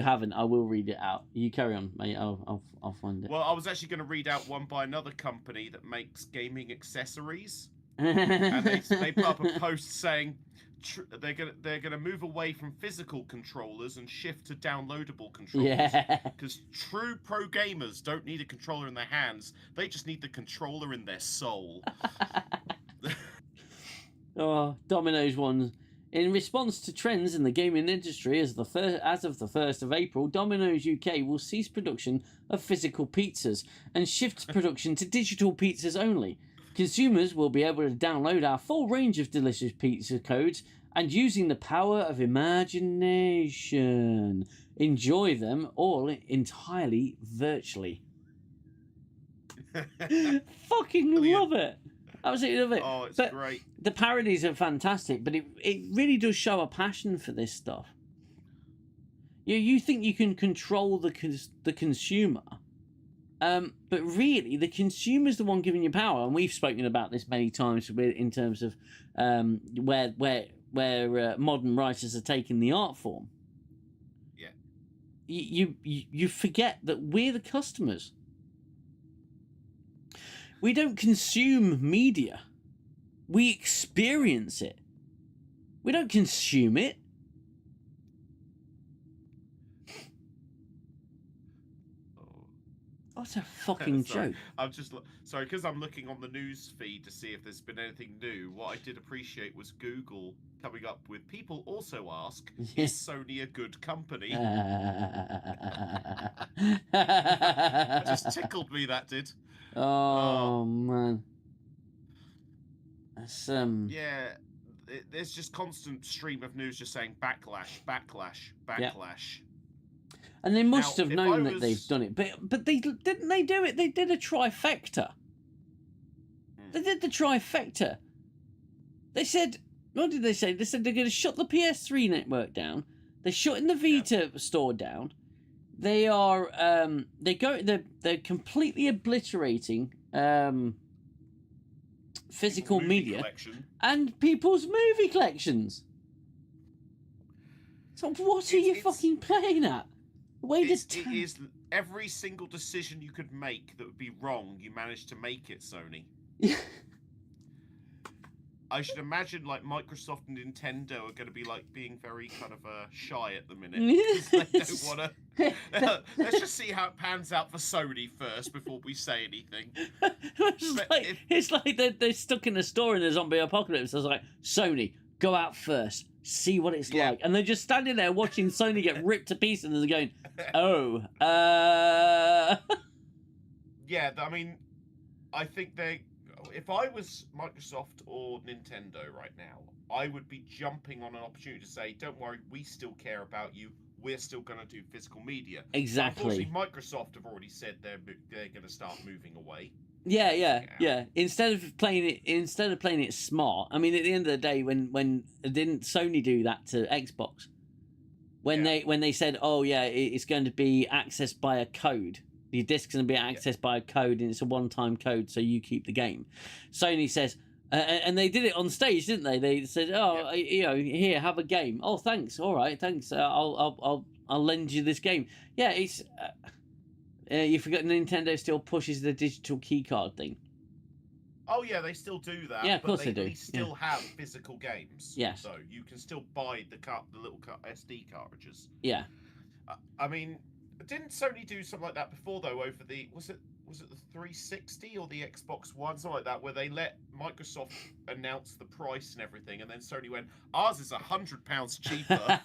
haven't, I will read it out. You carry on, mate. I'll find it. Well, I was actually going to read out one by another company that makes gaming accessories, and they put up a post saying they're gonna move away from physical controllers and shift to downloadable controllers. Yeah. Because true pro gamers don't need a controller in their hands; they just need the controller in their soul. Oh, Domino's one. In response to trends in the gaming industry, as of the 1st of April, Domino's UK will cease production of physical pizzas and shift production to digital pizzas only. Consumers will be able to download our full range of delicious pizza codes and, using the power of imagination, enjoy them all entirely virtually. Fucking love it. Absolutely love it. Oh, it's great. The parodies are fantastic, but it really does show a passion for this stuff. You think you can control the consumer, but really the consumer's the one giving you power. And we've spoken about this many times in terms of where modern writers are taking the art form. Yeah. You forget that we're the customers. We don't consume media. We experience it. We don't consume it. What a fucking joke. I'm just sorry, because I'm looking on the news feed to see if there's been anything new. What I did appreciate was Google coming up with, people also ask, is Sony a good company? It just tickled me, that did. Oh man. That's yeah, there's just constant stream of news just saying backlash. Yep. And they must have known that they've done it, but they didn't. They do it. They did a trifecta. They did the trifecta. They said, what did they say? They said they're going to shut the PS3 network down. They're shutting the Vita store down. They are they're completely obliterating physical media collection. And people's movie collections. So what are you fucking playing at? It is every single decision you could make that would be wrong, you managed to make it, Sony. I should imagine like Microsoft and Nintendo are going to be like being very kind of shy at the minute. They don't want to. Let's just see how it pans out for Sony first before we say anything. It's like they're stuck in a store in a zombie apocalypse. It's like, Sony, go out first, see what it's like, and they're just standing there watching Sony get ripped to pieces, and they're going, "Oh, yeah." I mean, I think if I was Microsoft or Nintendo right now, I would be jumping on an opportunity to say, don't worry, we still care about you. We're still going to do physical media. Exactly. Unfortunately, Microsoft have already said they're going to start moving away. Yeah. Instead of playing it smart, I mean, at the end of the day, when didn't Sony do that to Xbox? When they said, oh yeah, it's going to be accessed by a code. The disc's going to be accessed by a code, and it's a one-time code, so you keep the game. Sony says, and they did it on stage, didn't they? They said, here, have a game. Oh, thanks. All right, thanks. I'll lend you this game. Yeah, it's. You forgot Nintendo still pushes the digital keycard thing. Oh yeah, they still do that. Yeah, of course they do. They still have physical games. Yes. So you can still buy the little SD cartridges. Yeah. I mean, didn't Sony do something like that before though? Was it was it the 360 or the Xbox One, something like that, where they let Microsoft announce the price and everything, and then Sony went, ours is £100 cheaper.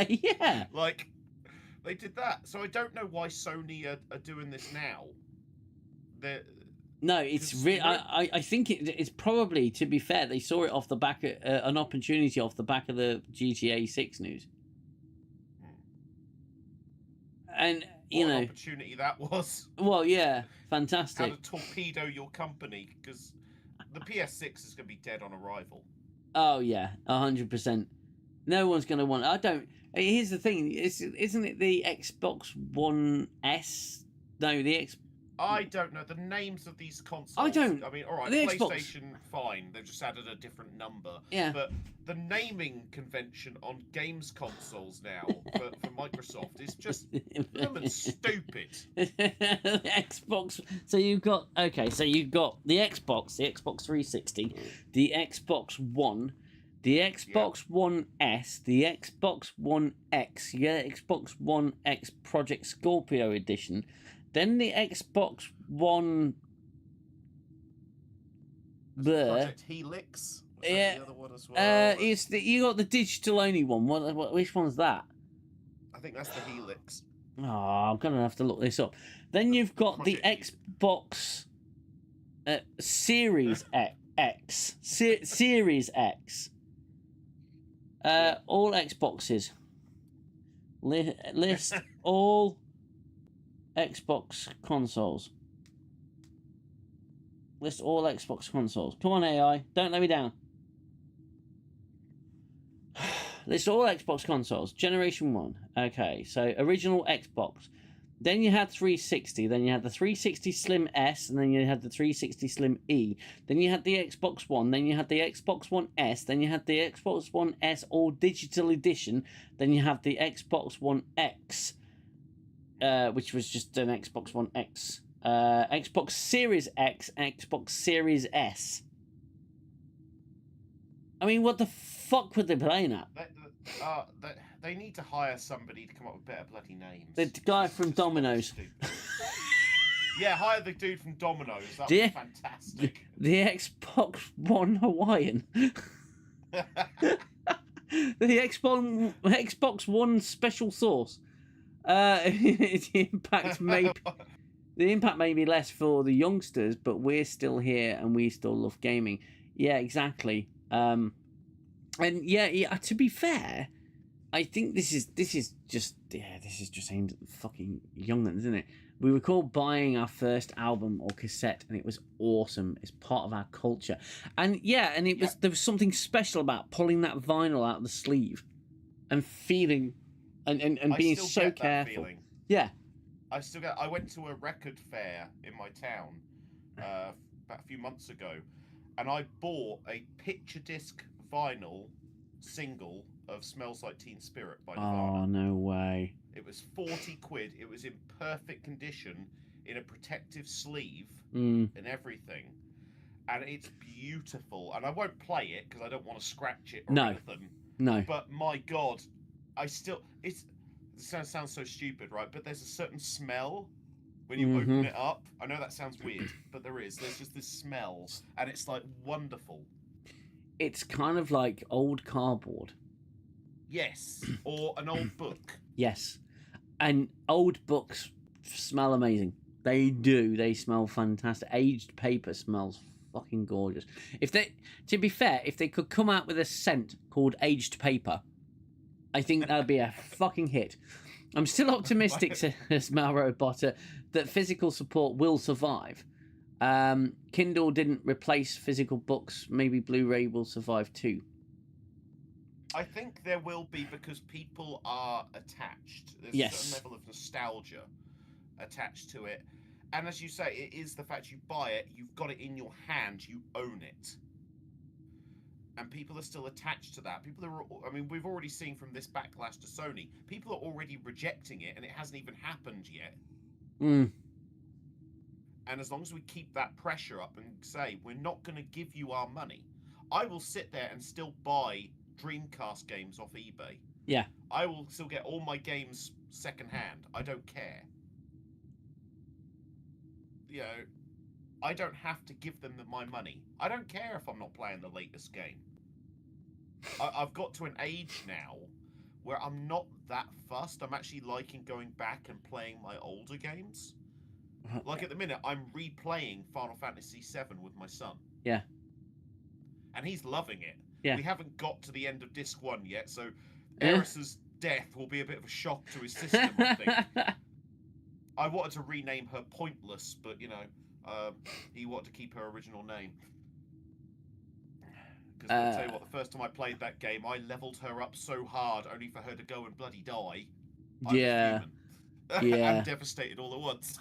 Yeah. Like, they did that. So I don't know why Sony are doing this now. No, it's really. I think it's probably, to be fair, they saw it off the back of an opportunity off the back of the GTA 6 news, and what an opportunity that was. Well, yeah, fantastic. How to torpedo your company, because the PS6 is going to be dead on arrival. Oh yeah, 100%. No one's going to want. I don't. Here's the thing: isn't it the Xbox One S? No, I don't know the names of these consoles. I don't. I mean, all right, the PlayStation, fine. They've just added a different number. Yeah. But the naming convention on games consoles now for Microsoft is just stupid. Xbox. So you've got the Xbox, the Xbox 360, the Xbox One, the Xbox One S, the Xbox One X, Xbox One X Project Scorpio Edition. Then the Xbox One. Project Helix. Yeah. The other one as well? You got the digital only one. Which one's that? I think that's the Helix. Oh, I'm gonna have to look this up. Then you've got Project the Xbox Series X. Series X. All Xboxes. List all Xbox consoles. List all Xbox consoles. Come on, AI. Don't let me down. List all Xbox consoles. Generation 1. Okay, so original Xbox. Then you had 360. Then you had the 360 Slim S. And then you had the 360 Slim E. Then you had the Xbox One. Then you had the Xbox One S. Then you had the Xbox One S All Digital Edition. Then you have the Xbox One X. Which was just an Xbox One X. Xbox Series X, Xbox Series S. I mean, what the fuck were they playing at? They need to hire somebody to come up with better bloody names. The guy from Domino's. Yeah, hire the dude from Domino's. That was fantastic. The Xbox One Hawaiian. The Xbox One Special Sauce. The impact may be less for the youngsters, but we're still here and we still love gaming. Yeah, exactly. And yeah. To be fair, I think this is just aimed at the fucking young'uns, isn't it? We recall buying our first album or cassette, and it was awesome. It's part of our culture, and there was something special about pulling that vinyl out of the sleeve, and feeling. And being so careful. Yeah. I went to a record fair in my town about a few months ago, and I bought a picture disc vinyl single of Smells Like Teen Spirit by Nirvana. Oh, no way. It was 40 quid. It was in perfect condition, in a protective sleeve and everything. And it's beautiful. And I won't play it because I don't want to scratch it or anything. No. But my God, it sounds so stupid, right? But there's a certain smell when you open it up. I know that sounds weird, but there's just this smell, and it's like wonderful. It's kind of like old cardboard. Yes, or an old book. Yes, and old books smell amazing. They do. They smell fantastic. Aged paper smells fucking gorgeous. To be fair, if they could come out with a scent called aged paper, I think that'd be a fucking hit. I'm still optimistic, says Malrobot, that physical support will survive. Kindle didn't replace physical books. Maybe Blu-ray will survive too. I think there will be, because people are attached. There's a certain level of nostalgia attached to it. And as you say, it is the fact you buy it, you've got it in your hand, you own it. And people are still attached to that. We've already seen from this backlash to Sony, people are already rejecting it, and it hasn't even happened yet. And as long as we keep that pressure up and say, we're not going to give you our money, I will sit there and still buy Dreamcast games off eBay. Yeah. I will still get all my games secondhand. I don't care. you know, I don't have to give them my money. I don't care if I'm not playing the latest game. I've got to an age now where I'm not that fussed. I'm actually liking going back and playing my older games. Like at the minute, I'm replaying Final Fantasy VII with my son. Yeah. And he's loving it. Yeah. We haven't got to the end of Disc 1 yet, so Eris's death will be a bit of a shock to his system, I think. I wanted to rename her Pointless, but, you know, he wanted to keep her original name. Because I'll tell you what, the first time I played that game, I leveled her up so hard, only for her to go and bloody die. Yeah. I'm devastated all at once.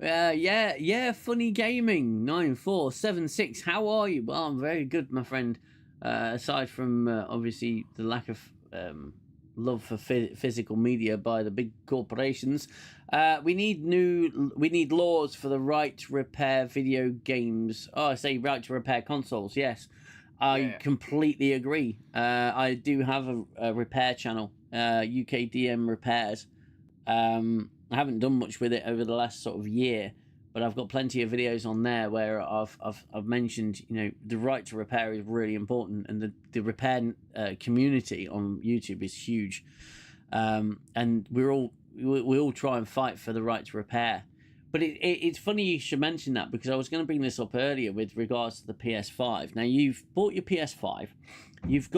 Yeah, Funny Gaming 9476. How are you? Well, I'm very good, my friend. Aside from obviously the lack of love for physical media by the big corporations, we need laws for the right to repair video games. Oh, I say right to repair consoles. Yes, I completely agree. I do have a repair channel, UKDM Repairs. I haven't done much with it over the last sort of year, but I've got plenty of videos on there where I've mentioned, you know, the right to repair is really important, and the repair community on YouTube is huge, and we all try and fight for the right to repair. But it's funny you should mention that, because I was going to bring this up earlier with regards to the PS5. Now, you've bought your PS5, you've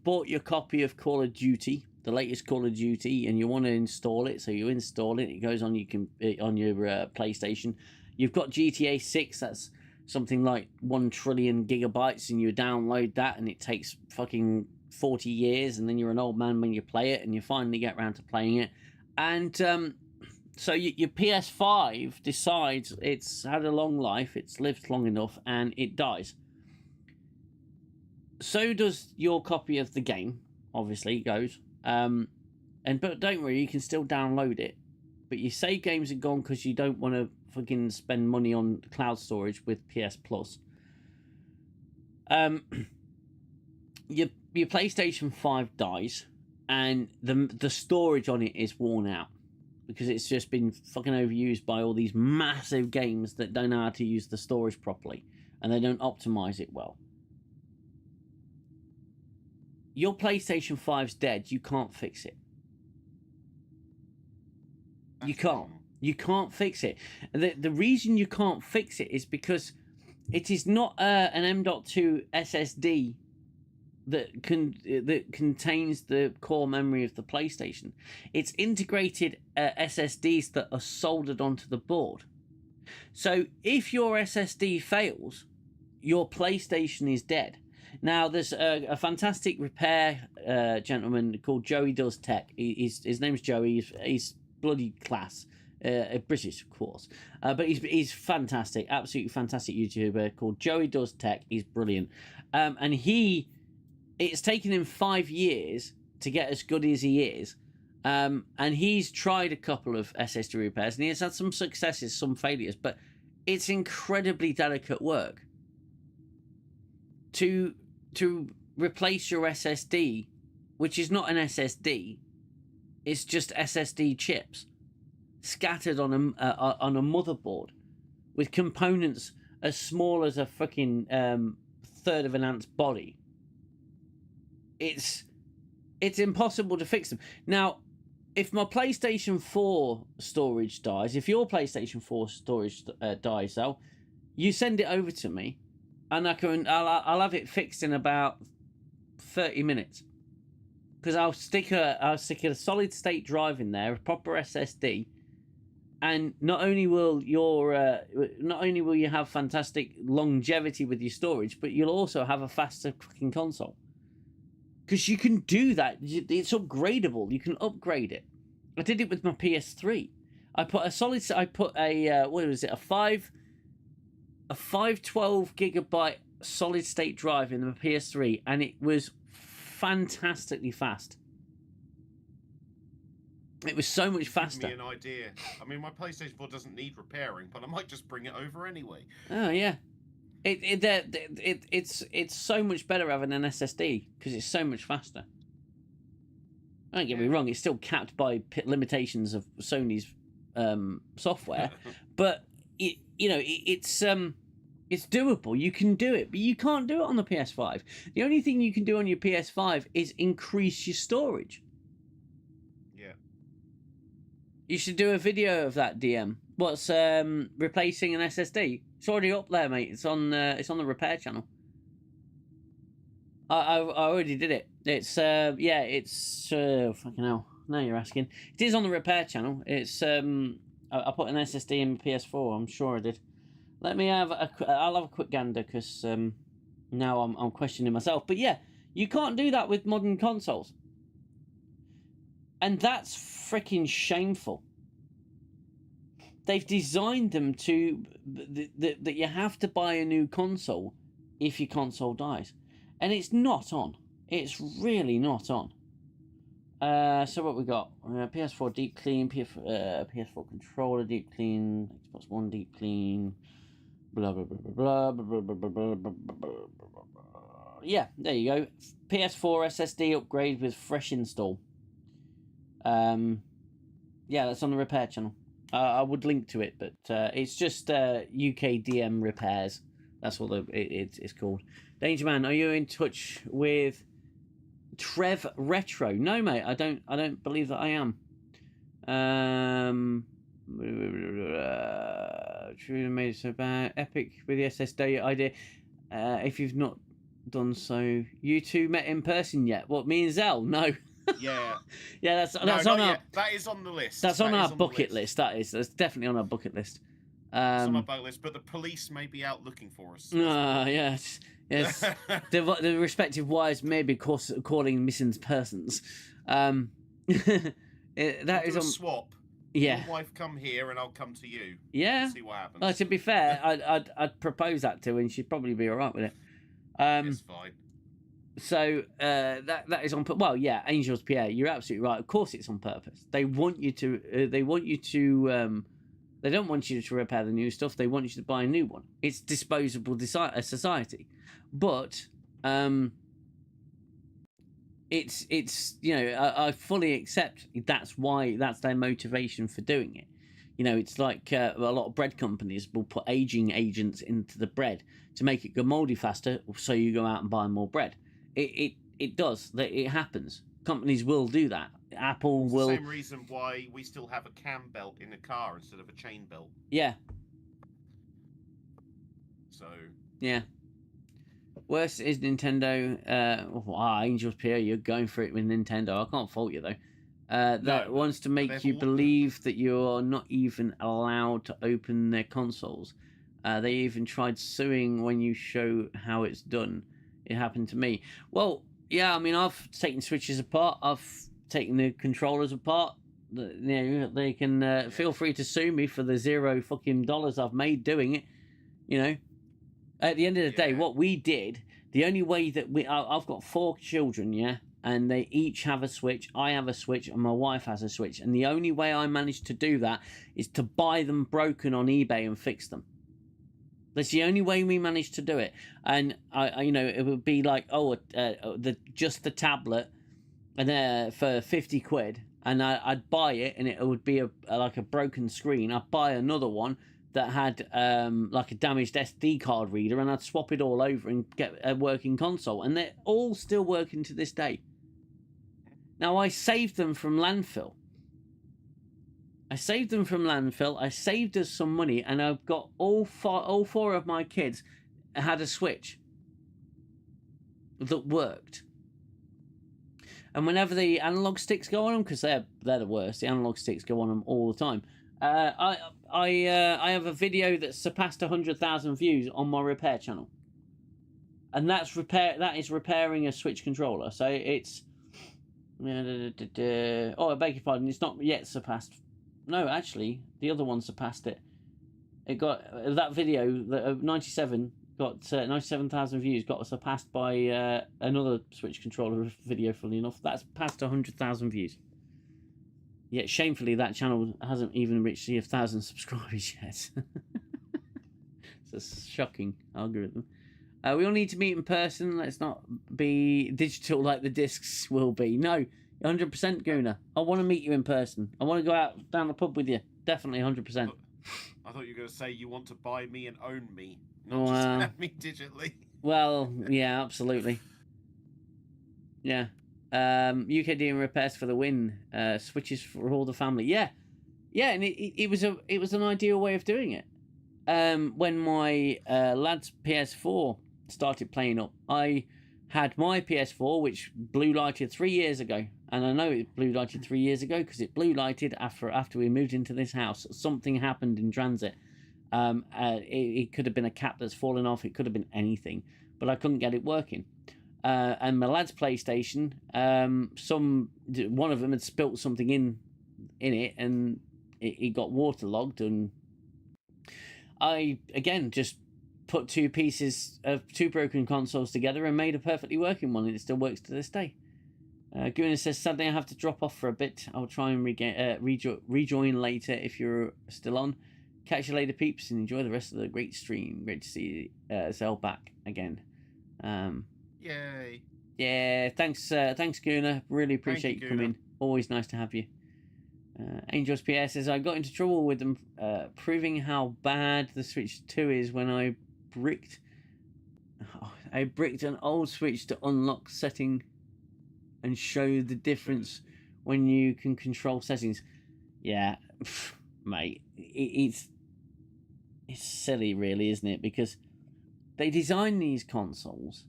bought your copy of Call of Duty, the latest Call of Duty, and you want to install it, so you install it. It goes on your PlayStation. You've got GTA 6. That's something like 1 trillion gigabytes, and you download that, and it takes fucking 40 years, and then you're an old man when you play it, and you finally get around to playing it. And so your PS5 decides it's had a long life, it's lived long enough, and it dies. So does your copy of the game. Obviously, it goes. But don't worry, you can still download it. But your save games are gone because you don't want to fucking spend money on cloud storage with PS Plus. Your PlayStation 5 dies, and the storage on it is worn out, because it's just been fucking overused by all these massive games that don't know how to use the storage properly, and they don't optimize it well. Your PlayStation 5's dead. You can't fix it. You can't. You can't fix it. The reason you can't fix it is because it is not an M.2 SSD that contains the core memory of the PlayStation. It's integrated SSDs that are soldered onto the board. So if your SSD fails, your PlayStation is dead. Now, there's a fantastic repair gentleman called Joey Does Tech. His name's Joey. He's bloody class. British, of course. But he's fantastic. Absolutely fantastic YouTuber called Joey Does Tech. He's brilliant. And it's taken him 5 years to get as good as he is. And he's tried a couple of SSD repairs, and he has had some successes, some failures. But it's incredibly delicate work to replace your SSD, which is not an SSD, it's just SSD chips scattered on a motherboard with components as small as a fucking third of an ant's body. It's impossible to fix them. Now, if my PlayStation 4 storage dies, if your PlayStation 4 storage dies, though, you send it over to me, and I'll have it fixed in about 30 minutes, because I'll stick a solid state drive in there, a proper SSD, and not only will you have fantastic longevity with your storage, but you'll also have a faster fucking console, because you can do that. It's upgradable. You can upgrade it. I did it with my PS3. I put a 512 gigabyte solid state drive in the PS3, and it was fantastically fast. It was so much faster. Give me an idea. I mean, my PlayStation 4 doesn't need repairing, but I might just bring it over anyway. Oh yeah, it's so much better having an SSD because it's so much faster. Don't get me wrong; it's still capped by limitations of Sony's software, but it's doable. You can do it, but you can't do it on the PS5. The only thing you can do on your PS5 is increase your storage. Yeah. You should do a video of that, DM. What's replacing an SSD? It's already up there, mate. It's on the repair channel. I already did it. It's fucking hell. Now you're asking. It is on the repair channel. It's I put an SSD in PS4. I'm sure I did. Let me have I'll have a quick gander because now I'm questioning myself. But yeah, you can't do that with modern consoles, and that's freaking shameful. They've designed them to that you have to buy a new console if your console dies, and it's not on. It's really not on. So what we got? PS4 deep clean, PS4 controller deep clean, Xbox One deep clean, blah blah blah blah blah blah blah blah blah blah. Yeah, there you go. PS4 SSD upgrade with fresh install. Yeah, that's on the repair channel. I would link to it, but it's just UK DM repairs. That's what it's called. Danger Man, are you in touch with Trev Retro? No, mate, I don't believe that I am. True made so bad. Epic with the SSD idea. If you've not done so, you two met in person yet? What, me and Xell? No. Yeah. Yeah, that's on our. That is on the list. That's on our bucket list. That's definitely on our bucket list. It's on my bucket list, but the police may be out looking for us. Yes. The respective wives may be calling missing persons. That is on swap. Yeah. Your wife come here, and I'll come to you. Yeah. See what happens. To be fair, I'd propose that to her, and she'd probably be all right with it. It's fine. So that is on. Well, yeah, Angels PA. You're absolutely right. Of course, it's on purpose. They want you to. They don't want you to repair the new stuff. They want you to buy a new one. It's disposable society, but it's I fully accept that's their motivation for doing it. It's like a lot of bread companies will put aging agents into the bread to make it go mouldy faster, so you go out and buy more bread. It does. It happens. Companies will do that. Apple will. The same reason why we still have a cam belt in a car instead of a chain belt. Yeah. So. Yeah. Worst is Nintendo. Angels Pierre, you're going for it with Nintendo. I can't fault you though. That wants to make you believe that you're not even allowed to open their consoles. They even tried suing when you show how it's done. It happened to me. Well, yeah, I mean, I've taken switches apart. I've taken the controllers apart. They can feel free to sue me for the $0 fucking I've made doing it. At the end of the day, what we did, the only way that I've got 4 children, yeah, and they each have a Switch. I have a Switch, and my wife has a Switch. And the only way I managed to do that is to buy them broken on eBay and fix them. That's the only way we managed to do it. And it would be like, just the tablet, and for 50 quid, and I'd buy it, and it would be like a broken screen. I'd buy another one that had like a damaged SD card reader, and I'd swap it all over and get a working console, and they're all still working to this day. Now, I saved them from landfill. I saved us some money, and I've got all four of my kids had a Switch that worked. And whenever the analog sticks go on them, because they're the worst, the analog sticks go on them all the time. I have a video that surpassed 100,000 views on my repair channel, and that is repairing a Switch controller. So it's I beg your pardon, it's not yet surpassed. No, actually, the other one surpassed it. It got that video that 97 got 97,000 views, got surpassed by another Switch controller video. Funnily enough, that's past 100,000 views. Yet shamefully, that channel hasn't even reached 1,000 subscribers yet. It's a shocking algorithm. We all need to meet in person. Let's not be digital like the discs will be. No, 100%, Guna. I want to meet you in person. I want to go out down the pub with you. Definitely 100%. I thought you were going to say you want to buy me and own me, not Wow. just have me digitally. Well, yeah, absolutely. Yeah. UKD and repairs for the win. Switches for all the family. Yeah. Yeah, and it was an ideal way of doing it. When my lad's PS4 started playing up, I had my PS4, which blue lighted 3 years ago, and I know it blue lighted 3 years ago because it blue lighted after we moved into this house. Something happened in transit. It could have been a cap that's fallen off. It could have been anything, but I couldn't get it working. And my lad's PlayStation, one of them had spilt something in it, and it got waterlogged, and I again just put two pieces of two broken consoles together and made a perfectly working one, and it still works to this day. Guna says, sadly I have to drop off for a bit. I'll try and rejoin later if you're still on. Catch you later, peeps, and enjoy the rest of the great stream. Great to see Xell back again. Yay. Yeah, thanks Guna. Really appreciate you coming. Always nice to have you. Angels PS says, I got into trouble with them proving how bad the Switch 2 is when I bricked an old Switch to unlock setting and show the difference when you can control settings. Yeah, mate, it's silly, really, isn't it? Because they design these consoles,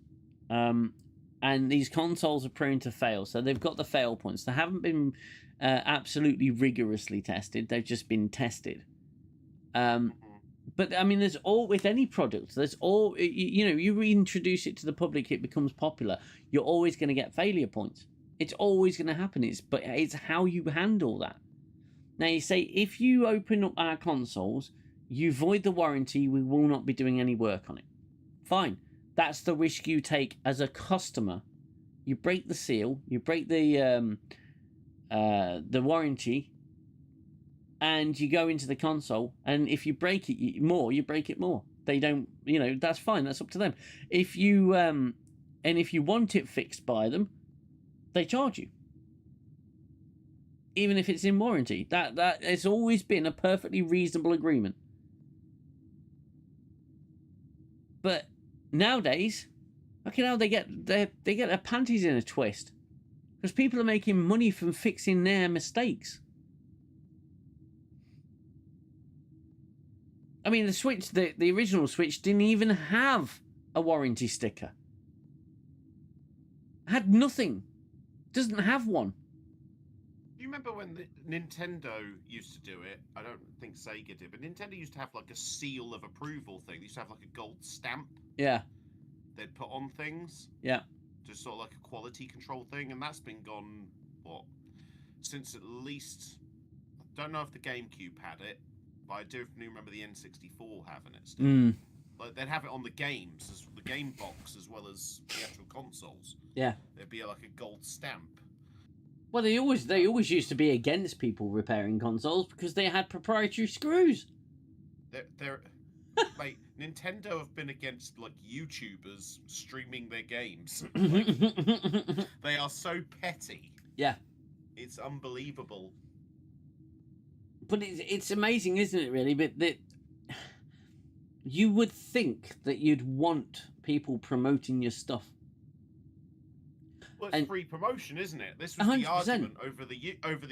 and these consoles are prone to fail. So they've got the fail points. They haven't been absolutely rigorously tested. They've just been tested. But I mean, there's all with any product. There's all you reintroduce it to the public, it becomes popular. You're always going to get failure points. It's always going to happen. But it's how you handle that. Now you say, if you open up our consoles, you void the warranty. We will not be doing any work on it. Fine. That's the risk you take as a customer. You break the seal. You break the warranty, and you go into the console, and if you break it more, you break it more. They don't, that's fine. That's up to them. If you and if you want it fixed by them, they charge you, even if it's in warranty. That has always been a perfectly reasonable agreement. But nowadays, look at how they get their panties in a twist. Because people are making money from fixing their mistakes. I mean, the Switch, the original Switch, didn't even have a warranty sticker. Had nothing. Doesn't have one. Do you remember when Nintendo used to do it? I don't think Sega did, but Nintendo used to have like a seal of approval thing. They used to have like a gold stamp. Yeah. They'd put on things. Yeah. Just sort of like a quality control thing, and that's been gone, since at least, I don't know if the GameCube had it, but I do remember the N64 having it still. Like, they'd have it on the games, the game box, as well as the actual consoles. Yeah. There'd be like a gold stamp. Well, they always used to be against people repairing consoles because they had proprietary screws. They're Mate, Nintendo have been against like YouTubers streaming their games. Like, they are so petty. Yeah, it's unbelievable. But it's amazing, isn't it? Really, but that you would think that you'd want people promoting your stuff. Well, it's free promotion, isn't it? This was 100%. the argument over the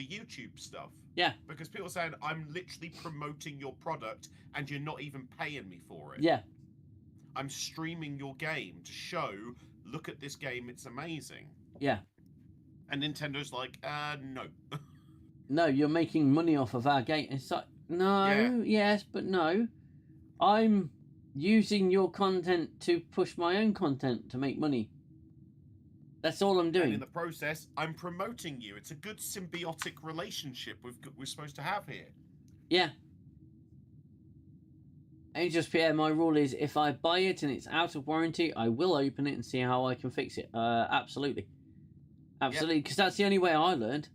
YouTube stuff. Yeah. Because people are saying, I'm literally promoting your product and you're not even paying me for it. Yeah. I'm streaming your game to show, look at this game, it's amazing. Yeah. And Nintendo's like, no. No, you're making money off of our game. It's like, no, yes, but no. I'm using your content to push my own content to make money. That's all I'm doing. And in the process, I'm promoting you. It's a good symbiotic relationship we're supposed to have here. Yeah. Angels Pierre, my rule is if I buy it and it's out of warranty, I will open it and see how I can fix it. Absolutely. Absolutely, because that's the only way I learned,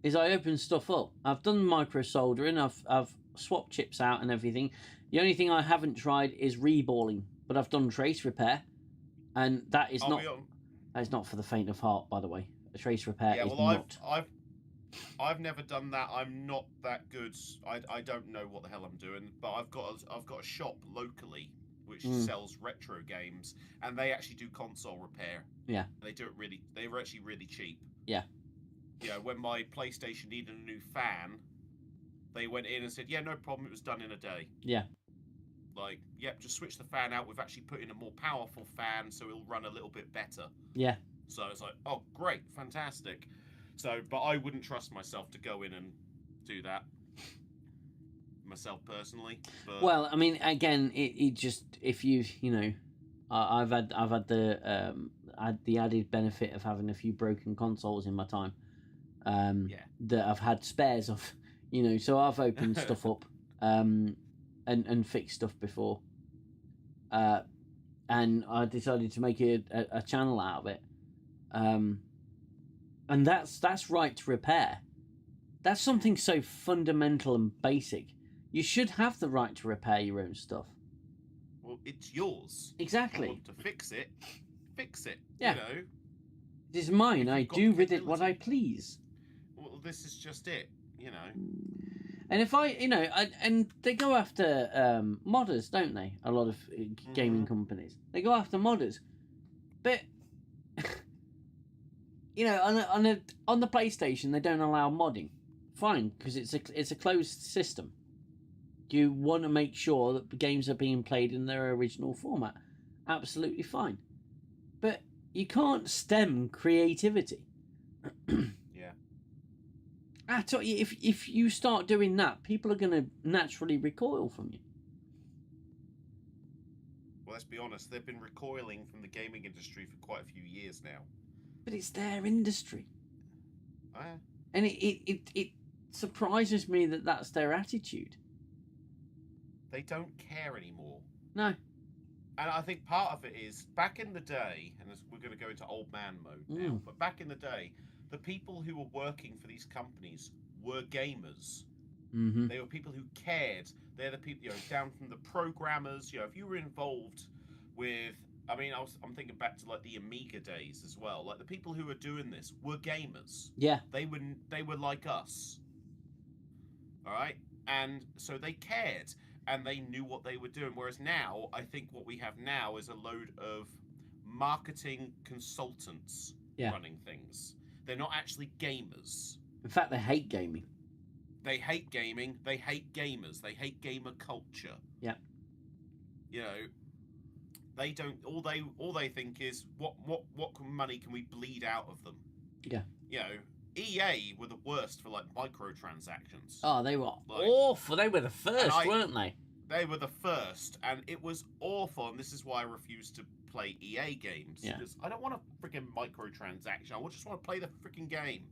is I open stuff up. I've done micro soldering, I've swapped chips out and everything. The only thing I haven't tried is reballing, but I've done trace repair, and that is not for the faint of heart, by the way. A trace repair is well, not. I've never done that. I'm not that good. I don't know what the hell I'm doing. But I've got a shop locally which sells retro games, and they actually do console repair. Yeah. They do it really. They were actually really cheap. Yeah. Yeah. When my PlayStation needed a new fan, they went in and said, "Yeah, no problem. It was done in a day." Yeah. Like, yep, just switch the fan out. We've actually put in a more powerful fan, so it'll run a little bit better. Yeah. So it's like, oh, great, fantastic. So, but I wouldn't trust myself to go in and do that myself personally. But... Well, I mean, again, it just if you know, I've had the added benefit of having a few broken consoles in my time. That I've had spares of, you know, so I've opened stuff up, and fixed stuff before. And I decided to make a channel out of it. And that's right to repair. That's something so fundamental and basic. You should have the right to repair your own stuff. Well, it's yours. Exactly. If you want to fix it, fix it. Yeah. You know? It is mine. I do with it what I please. Well, this is just it, you know. And if I, you know, and they go after modders, don't they? A lot of gaming companies. They go after modders. But... You know, on the PlayStation, they don't allow modding. Fine, because it's a closed system. You want to make sure that the games are being played in their original format. Absolutely fine. But you can't stem creativity. Yeah. If you start doing that, people are going to naturally recoil from you. Well, let's be honest. They've been recoiling from the gaming industry for quite a few years now. But it's their industry. Oh, yeah. And it surprises me that that's their attitude. They don't care anymore. No. And I think part of it is, back in the day, and we're going to go into old man mode now, but back in the day, the people who were working for these companies were gamers. Mm-hmm. They were people who cared. They're the people, you know, down from the programmers. You know, if you were involved with... I mean, I'm thinking back to like the Amiga days as well. Like the people who were doing this were gamers. Yeah. They were like us. All right, and so they cared and they knew what they were doing. Whereas now, I think what we have now is a load of marketing consultants running things. They're not actually gamers. In fact, they hate gaming. They hate gaming. They hate gamers. They hate gamer culture. Yeah. You know. They don't. All they think is what money can we bleed out of them? Yeah. You know, EA were the worst for like microtransactions. Oh, they were awful. They were the first, weren't they? They were the first, and it was awful. And this is why I refuse to play EA games. Yeah. Because I don't want a freaking microtransaction. I just want to play the freaking game.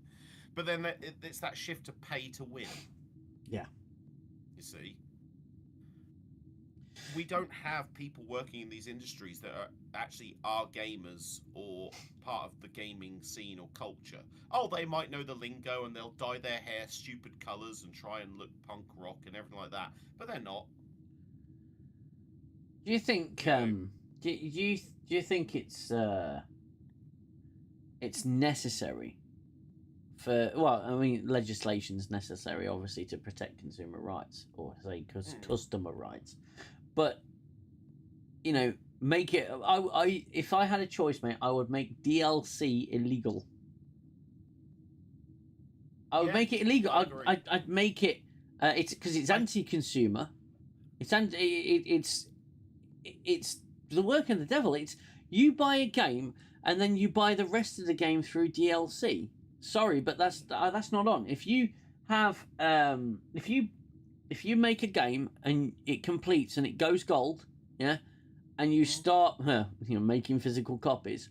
But then it's that shift to pay to win. Yeah. You see. We don't have people working in these industries that are gamers or part of the gaming scene or culture. Oh, they might know the lingo and they'll dye their hair stupid colours and try and look punk rock and everything like that, but they're not. Do you think? Do you think it's necessary for? Well, I mean, legislation's necessary, obviously, to protect consumer rights or say customer rights. But, you know, make it... if I had a choice, mate, I would make DLC illegal. I would make it illegal. I'd make it... it's because it's anti-consumer. It's the work of the devil. It's you buy a game and then you buy the rest of the game through DLC. Sorry, but that's not on. If you have... If you make a game and it completes and it goes gold, yeah, and you start making physical copies,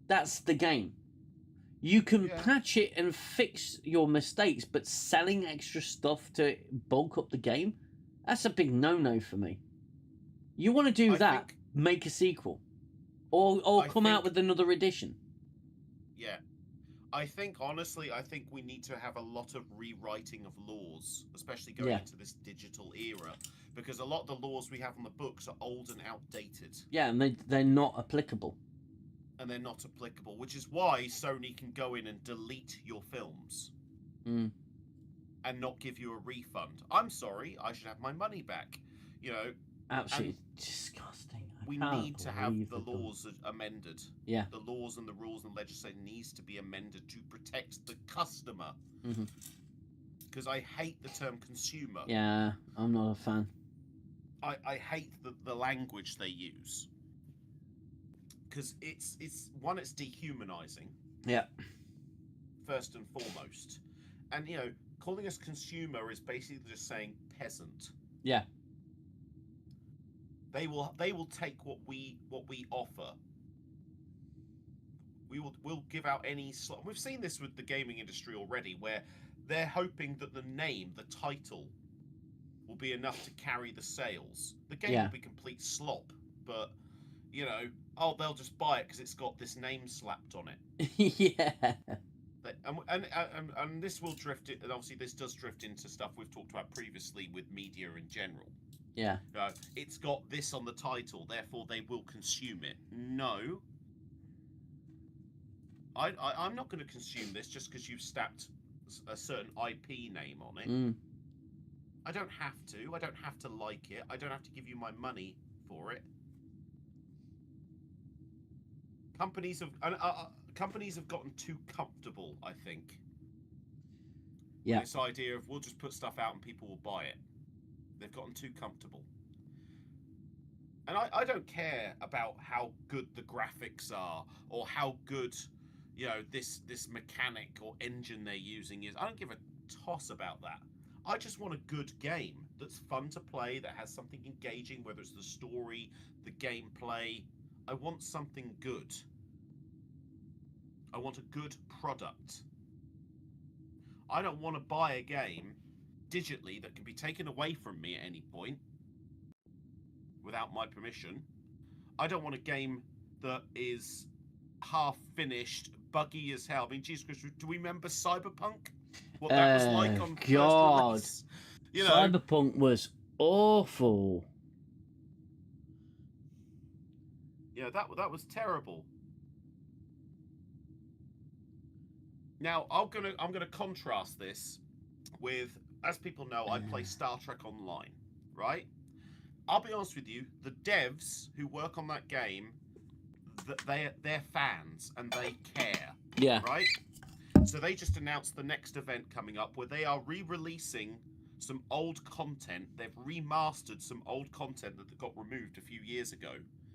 that's the game. You can patch it and fix your mistakes, but selling extra stuff to bulk up the game, that's a big no-no for me. You want to do that, make a sequel. Or come out with another edition. Yeah. I think we need to have a lot of rewriting of laws, especially going into this digital era, because a lot of the laws we have on the books are old and outdated. Yeah, and they're not applicable. and they're not applicable, which is why Sony can go in and delete your films Mm. and not give you a refund. I'm sorry, I should have my money back. You know, Absolutely disgusting. we can't need to have believe the they've done- laws amended. Yeah. The laws and the rules and legislation needs to be amended to protect the customer. Mhm. Because I hate the term consumer. Yeah, I'm not a fan. I hate the language they use. Because it's dehumanizing. Yeah. First and foremost. And you know, calling us consumer is basically just saying peasant. Yeah. They will take what we offer. We'll give out any slot. We've seen this with the gaming industry already, where they're hoping that the name, the title, will be enough to carry the sales. The game will be complete slop, but you know, they'll just buy it because it's got this name slapped on it. Yeah. And this will drift it, and obviously this does drift into stuff we've talked about previously with media in general. Yeah. It's got this on the title, therefore they will consume it. No. I'm not going to consume this just because you've stamped a certain IP name on it. Mm. I don't have to. I don't have to like it. I don't have to give you my money for it. Companies have gotten too comfortable, I think. Yeah. This idea of we'll just put stuff out and people will buy it. They've gotten too comfortable. And I don't care about how good the graphics are or how good, you know, this mechanic or engine they're using is. I don't give a toss about that. I just want a good game that's fun to play, that has something engaging, whether it's the story, the gameplay. I want something good. I want a good product. I don't want to buy a game digitally that can be taken away from me at any point without my permission. I don't want a game that is half finished, buggy as hell. I mean, Jesus Christ, do we remember Cyberpunk? What that was like on God. first release? You know, Cyberpunk was awful. Yeah, that was terrible. Now I'm gonna contrast this with, as people know, I play Star Trek Online, right? I'll be honest with you, the devs who work on that game, they're fans and they care. Yeah. Right? So they just announced the next event coming up where they are re-releasing some old content. They've remastered some old content that got removed a few years ago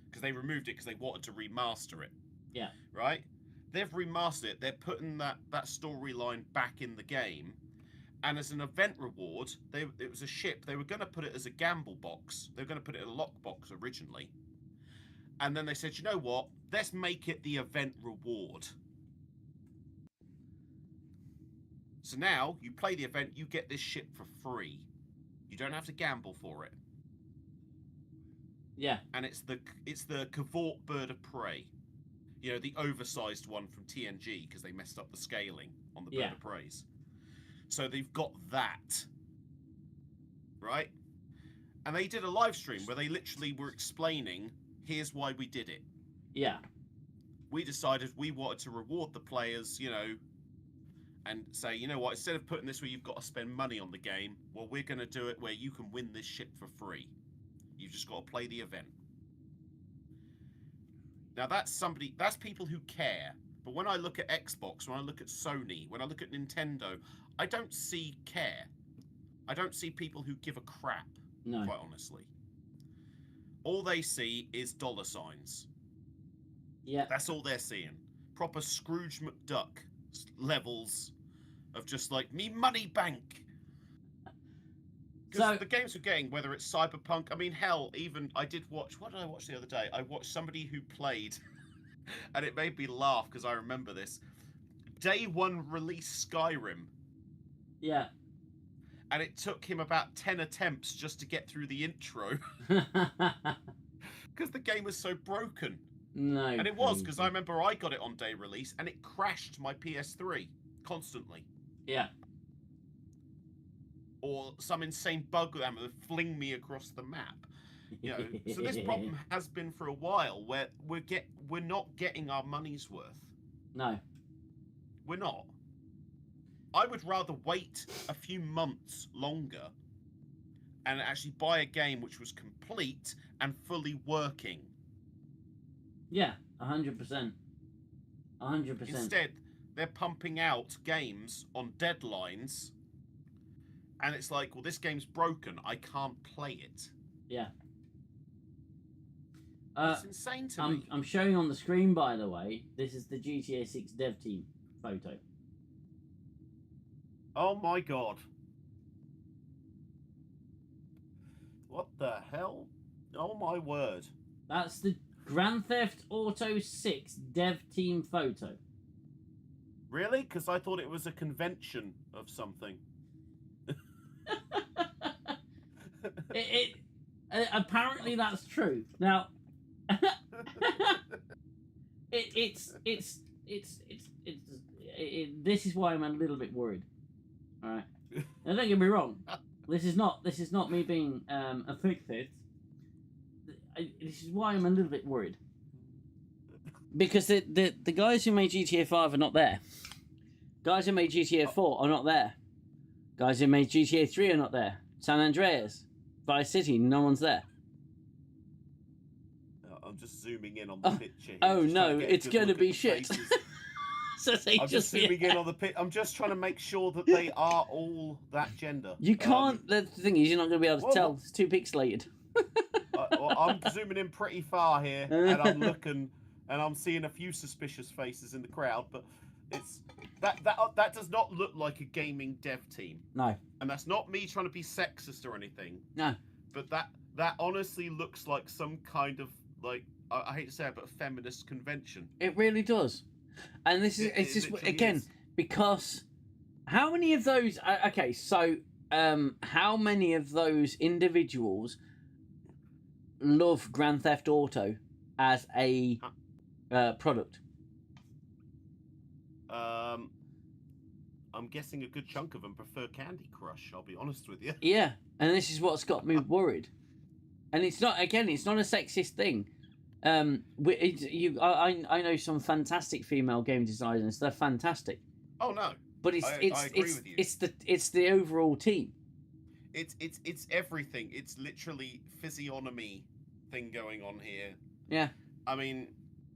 because they removed it because they wanted to remaster it. Yeah. Right? They've remastered it. They're putting that storyline back in the game. And as an event reward, it was a ship. They were going to put it as a gamble box. They were going to put it in a lockbox originally. And then they said, you know what? Let's make it the event reward. So now, you play the event, you get this ship for free. You don't have to gamble for it. Yeah. And it's the Cavort Bird of Prey. You know, the oversized one from TNG, because they messed up the scaling on the Bird of Preys. So they've got that. Right? And they did a live stream where they literally were explaining, here's why we did it. Yeah. We decided we wanted to reward the players, you know, and say, you know what, instead of putting this where you've got to spend money on the game, well, we're going to do it where you can win this ship for free. You've just got to play the event. Now that's people who care. But when I look at Xbox, when I look at Sony, when I look at Nintendo, I don't see care. I don't see people who give a crap, quite honestly. All they see is dollar signs. Yeah. That's all they're seeing. Proper Scrooge McDuck levels of just like, me money bank. Because the games we're getting, whether it's Cyberpunk, I mean, hell, even I did watch, what did I watch the other day? I watched somebody who played, and it made me laugh because I remember this. Day one release Skyrim. Yeah. And it took him about 10 attempts just to get through the intro. Because the game was so broken. No. And it was, because I remember I got it on day release, and it crashed my PS3 constantly. Yeah. Or some insane bug that would fling me across the map. You know, so this problem has been for a while, where we're not getting our money's worth. No. We're not. I would rather wait a few months longer and actually buy a game which was complete and fully working. Yeah, 100%. 100%. Instead, they're pumping out games on deadlines, and it's like, well, this game's broken. I can't play it. Yeah. It's insane to me. I'm showing on the screen, by the way. This is the GTA 6 dev team photo. Oh my god. What the hell? Oh my word. That's the Grand Theft Auto 6 dev team photo. Really? Because I thought it was a convention of something. Apparently that's true. Now, this is why I'm a little bit worried. All right. Now, don't get me wrong. This is not me being a fixist. This is why I'm a little bit worried. Because the guys who made GTA 5 are not there. Guys who made GTA 4 are not there. Guys who made GTA 3 are not there. San Andreas, Vice City, no one's there. I'm just zooming in on the picture. Oh no, it's going to be shit. So I'm just zooming in on the pit. I'm just trying to make sure that they are all that gender. You can't. The thing is, you're not going to be able to tell. It's too pixelated. I'm zooming in pretty far here, and I'm looking, and I'm seeing a few suspicious faces in the crowd. But it's that does not look like a gaming dev team. No. And that's not me trying to be sexist or anything. No. But that honestly looks like some kind of, like, I hate to say it, but a feminist convention. It really does. And this is it's just again because how many of those? Okay, so how many of those individuals love Grand Theft Auto as a product? I'm guessing a good chunk of them prefer Candy Crush. I'll be honest with you. Yeah, and this is what's got me worried. And it's not a sexist thing. I know some fantastic female game designers. They're fantastic. Oh no! But I agree with you. It's the overall team. It's everything. It's literally physiognomy thing going on here. Yeah. I mean,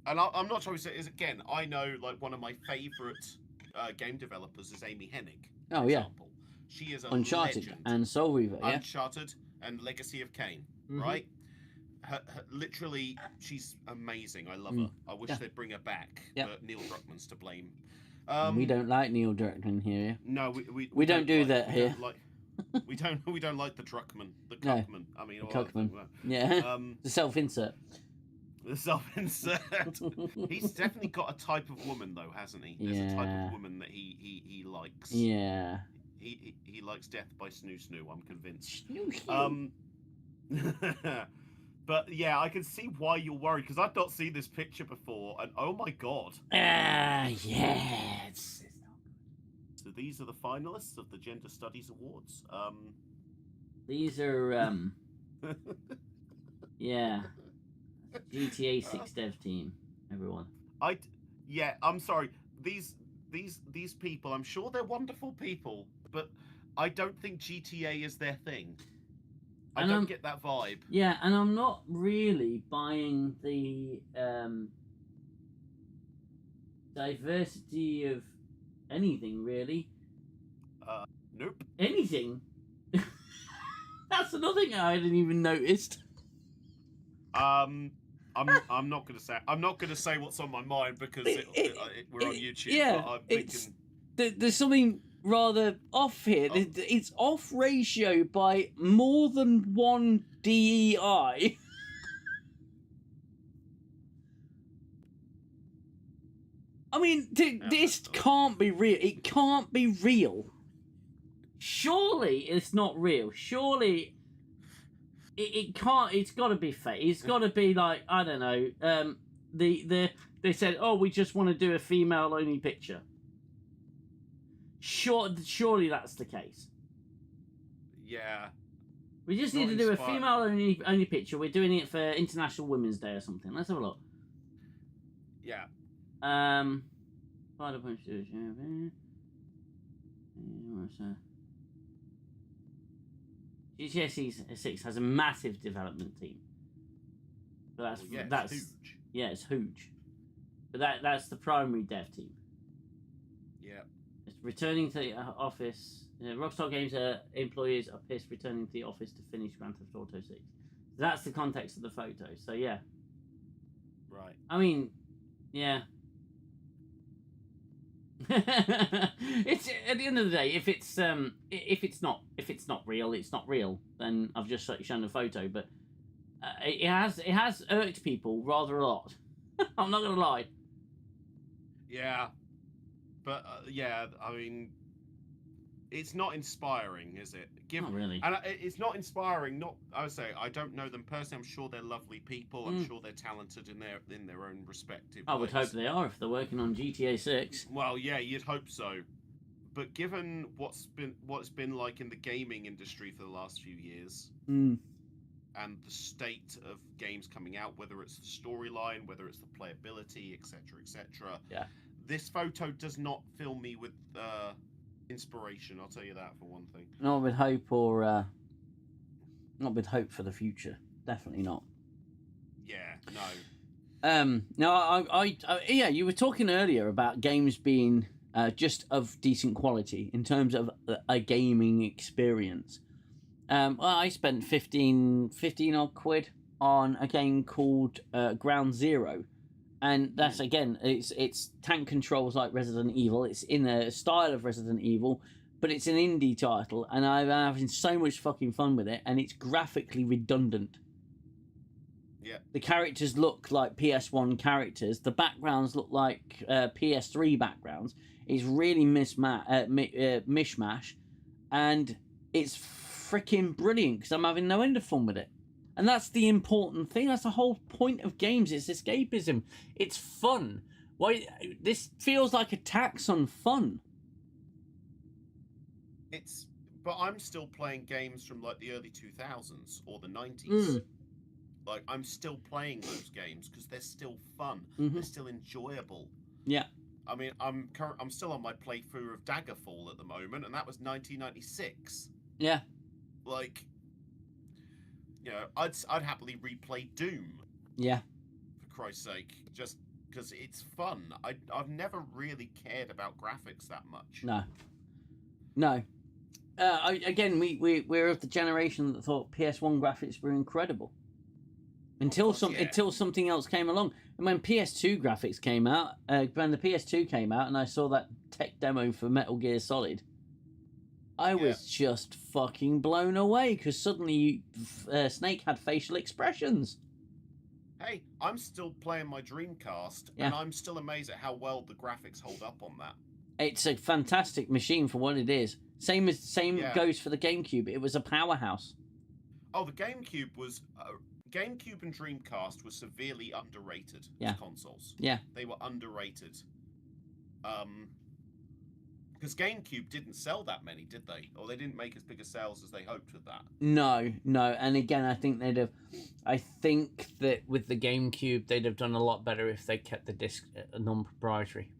and I'm not trying to say is again. I know like one of my favorite game developers is Amy Hennig. Oh yeah. Example. She is a Uncharted legend. and Soul Reaver. Yeah. Uncharted and Legacy of Kain. Mm-hmm. Right. Her, literally, she's amazing. I love her. I wish they'd bring her back, but Neil Druckmann's to blame. We don't like Neil Druckmann here. No, we don't do that here. We don't like the Druckmann, the Cuckman. No, I mean, the Cuckman. Yeah, the self-insert. The self-insert. He's definitely got a type of woman, though, hasn't he? There's a type of woman that he likes. Yeah. He likes death by snoo. I'm convinced. But yeah, I can see why you're worried because I've not seen this picture before, and oh my god. Yeah, it's not good. So these are the finalists of the Gender Studies Awards. These are yeah, GTA 6 dev team, everyone. I'm sorry. These people, I'm sure they're wonderful people, but I don't think GTA is their thing. I don't get that vibe. Yeah, and I'm not really buying the diversity of anything, really. Nope. Anything? That's another thing I hadn't even noticed. I'm not gonna say what's on my mind because we're on YouTube. Yeah, but I'm thinking... there's something rather off here. Oh. It's off ratio by more than one DEI. I mean, this can't be real. It can't be real. Surely it's not real. Surely it can't. It's got to be fake. It's got to be like, I don't know. They said, oh, we just want to do a female only picture. Surely that's the case. Yeah. We just need to do a female only picture. We're doing it for International Women's Day or something. Let's have a look. Yeah. Spider Punch GTA 6 has a massive development team. But that's huge. Yeah, it's huge. But that's the primary dev team. Yeah. It's returning to the office. Rockstar Games employees are pissed returning to the office to finish Grand Theft Auto 6. So that's the context of the photo. So yeah. Right. I mean, yeah. It's at the end of the day, if it's not real, it's not real. Then I've just shown a photo, but it has irked people rather a lot. I'm not gonna lie. Yeah, but yeah, I mean, it's not inspiring, is it? Not really. And it's not inspiring. Not, I would say, I don't know them personally. I'm sure they're lovely people. I'm sure they're talented in their own respective I would ways. hope they are if they're working on GTA 6. Well, yeah, you'd hope so. But given what's been like in the gaming industry for the last few years, and the state of games coming out, whether it's the storyline, whether it's the playability, etc., etc. Yeah. This photo does not fill me with inspiration. I'll tell you that for one thing. Not with hope for the future. Definitely not. Yeah. No. No. Yeah. You were talking earlier about games being just of decent quality in terms of a gaming experience. Well, I spent 15 odd quid on a game called Ground Zero, and that's again, it's tank controls like Resident Evil. It's in the style of Resident Evil, but it's an indie title, and I'm having so much fucking fun with it, and it's graphically redundant. Yeah. The characters look like PS1 characters. The backgrounds look like PS3 backgrounds. It's really mishmash, and it's freaking brilliant because I'm having no end of fun with it. And that's the important thing. That's the whole point of games. It's escapism. It's fun. Why this feels like a tax on fun. But I'm still playing games from like the early 2000s or the 90s. Like I'm still playing those games because they're still fun. They're still enjoyable. Yeah. I mean, I'm still on my playthrough of Daggerfall at the moment, and that was 1996. Yeah. Like, you know, I'd happily replay Doom. Yeah. For Christ's sake, just because it's fun. I've never really cared about graphics that much. No. We're of the generation that thought PS1 graphics were incredible. Until something else came along. And when PS2 graphics came out, when the PS2 came out and I saw that tech demo for Metal Gear Solid, I was just fucking blown away because suddenly Snake had facial expressions. Hey, I'm still playing my Dreamcast, and I'm still amazed at how well the graphics hold up on that. It's a fantastic machine for what it is. Same goes for the GameCube. It was a powerhouse. Oh, the GameCube was... GameCube and Dreamcast were severely underrated as consoles. Yeah. They were underrated. Because GameCube didn't sell that many, did they? Or they didn't make as big a sales as they hoped with that. No. And again, I think that with the GameCube, they'd have done a lot better if they kept the disc non-proprietary.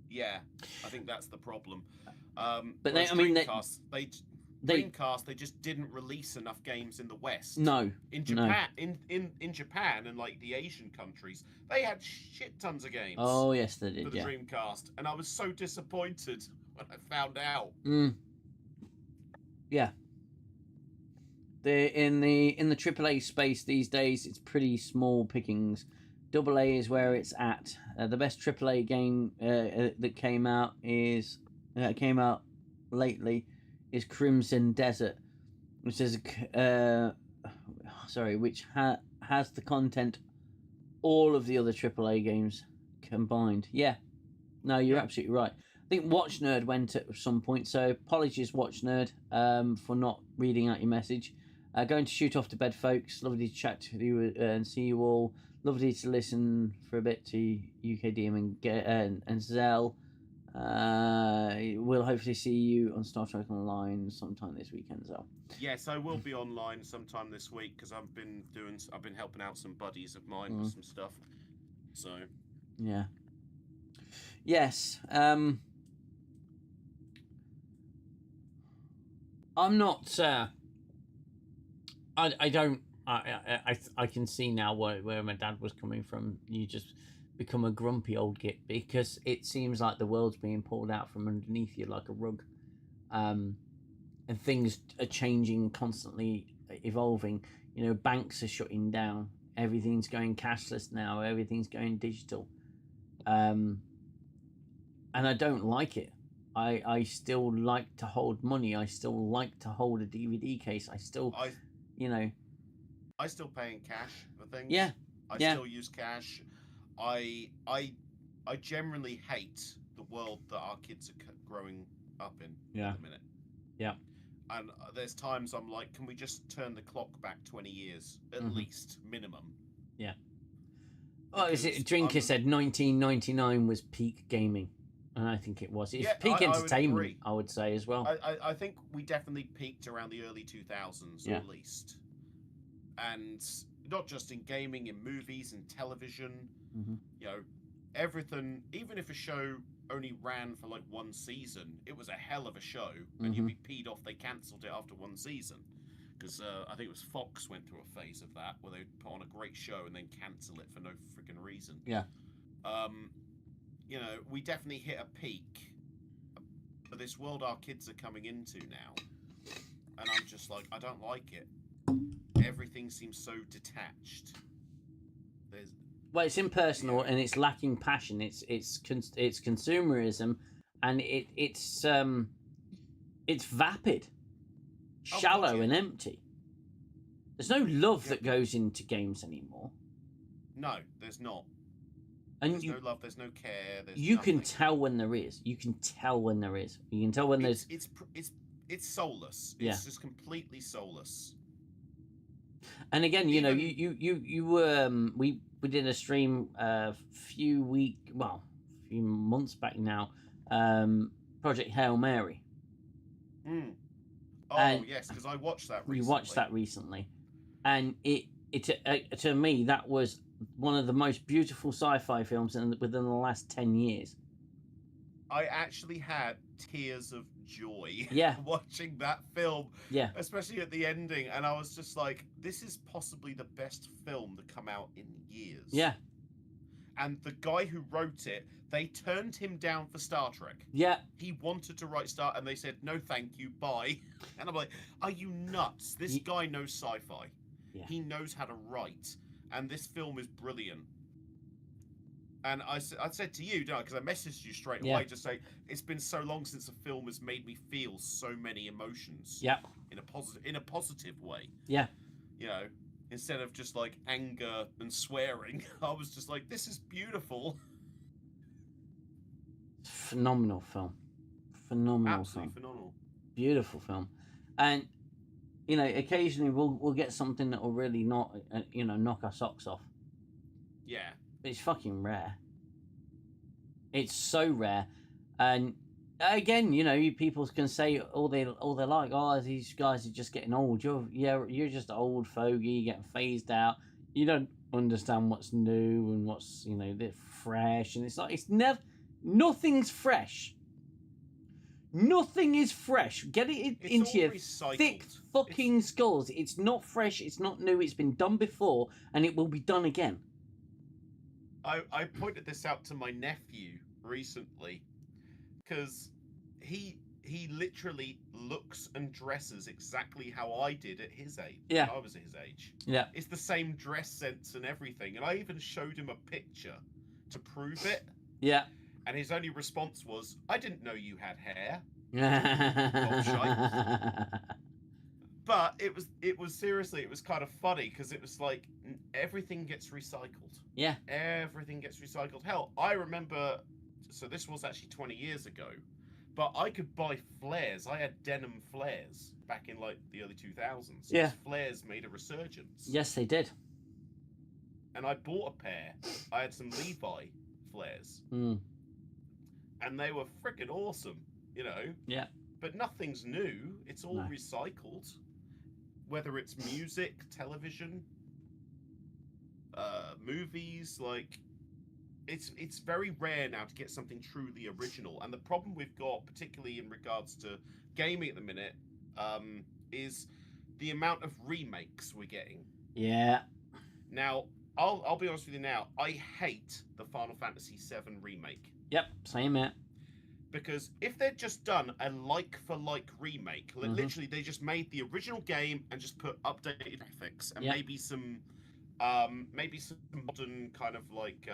Yeah, I think that's the problem. But Dreamcast, they just didn't release enough games in the West. No. In Japan, in Japan and like the Asian countries, they had shit tons of games. Oh yes, they did. For the Dreamcast, and I was so disappointed when I found out. Yeah. In the AAA space these days, it's pretty small pickings. AA is where it's at. The best AAA game that came out lately is Crimson Desert, which is which has the content all of the other AAA games combined. Yeah, no, you're absolutely right. I think Watch Nerd went at some point, so apologies, Watch Nerd, for not reading out your message. Going to shoot off to bed, folks. Lovely to chat to you and see you all. Lovely to listen for a bit to UKDM and Xell. We'll hopefully see you on Star Trek Online sometime this weekend, Xell. Yes, I will be online sometime this week because I've been helping out some buddies of mine with some stuff. So yeah. Yes. I'm not. I don't. I can see now where my dad was coming from. You just become a grumpy old git because it seems like the world's being pulled out from underneath you like a rug, and things are changing, constantly evolving. You know, banks are shutting down. Everything's going cashless now. Everything's going digital, and I don't like it. I still like to hold money. I still like to hold a DVD case. I still, you know, I still pay in cash for things. Yeah. I Yeah. still use cash. I generally hate the world that our kids are growing up in at the minute. Yeah. And there's times I'm like, can we just turn the clock back 20 years at least, minimum? Yeah. Oh, is it? Drinker said 1999 was peak gaming, and I think it was. It's peak entertainment, I would say as well. I think we definitely peaked around the early 2000s, at least. And not just in gaming, in movies and television, you know, everything. Even if a show only ran for like one season, it was a hell of a show, and you'd be peed off they cancelled it after one season. Because I think it was Fox went through a phase of that where they'd put on a great show and then cancel it for no freaking reason. Yeah. You know, we definitely hit a peak for this world our kids are coming into now, and I'm just like, I don't like it. Everything seems so detached. Well, it's impersonal and it's lacking passion. It's consumerism, and it's vapid, shallow, and empty. There's no love that goes into games anymore. No, there's not. And there's no love. There's no care. You can tell when there is. You can tell when there is. You can tell when there's. It's soulless. It's just completely soulless. And again, you know, we did a stream a few months back now. Project Hail Mary. Oh yes, because I watched that recently. You watched that recently, and it to me that was one of the most beautiful sci-fi films within the last 10 years. I actually had tears of joy watching that film, especially at the ending, and I was just like, this is possibly the best film to come out in years. Yeah. And the guy who wrote it, they turned him down for Star Trek. Yeah. He wanted to write Star, and they said, no thank you, bye. And I'm like, are you nuts? This guy knows sci-fi. Yeah. He knows how to write, and this film is brilliant. And I said to you, because I messaged you straight away, just say, it's been so long since a film has made me feel so many emotions. Yeah. In a positive way. Yeah. You know, instead of just like anger and swearing, I was just like, this is beautiful. Phenomenal film. Absolutely phenomenal. Beautiful film. And, you know, occasionally we'll get something that will really knock our socks off. Yeah. It's fucking rare. It's so rare. And again, you know, people can say all they like, oh, these guys are just getting old. You're just an old fogey, you're getting phased out. You don't understand what's new and what's, you know, fresh. And it's like, nothing's fresh. Nothing is fresh. Get it into your thick fucking skulls. It's not fresh, it's not new, it's been done before, and it will be done again. I pointed this out to my nephew recently, because he literally looks and dresses exactly how I did at his age. Yeah. I was at his age. Yeah. It's the same dress sense and everything, and I even showed him a picture to prove it. Yeah. And his only response was, I didn't know you had hair. But it was seriously, it was kind of funny, because it was like, everything gets recycled. Yeah. Everything gets recycled. Hell, I remember, so this was actually 20 years ago, but I could buy flares. I had denim flares back in like the early 2000s. Yeah. Flares made a resurgence. Yes, they did. And I bought a pair. I had some Levi flares. And they were freaking awesome, you know? Yeah. But nothing's new. It's all recycled. Whether it's music, television, movies, like, it's very rare now to get something truly original. And the problem we've got, particularly in regards to gaming at the minute, is the amount of remakes we're getting. Yeah. Now, I'll be honest with you now. I hate the Final Fantasy VII remake. Yep, same here. Because if they'd just done a like-for-like remake, literally they just made the original game and just put updated graphics and maybe some modern kind of like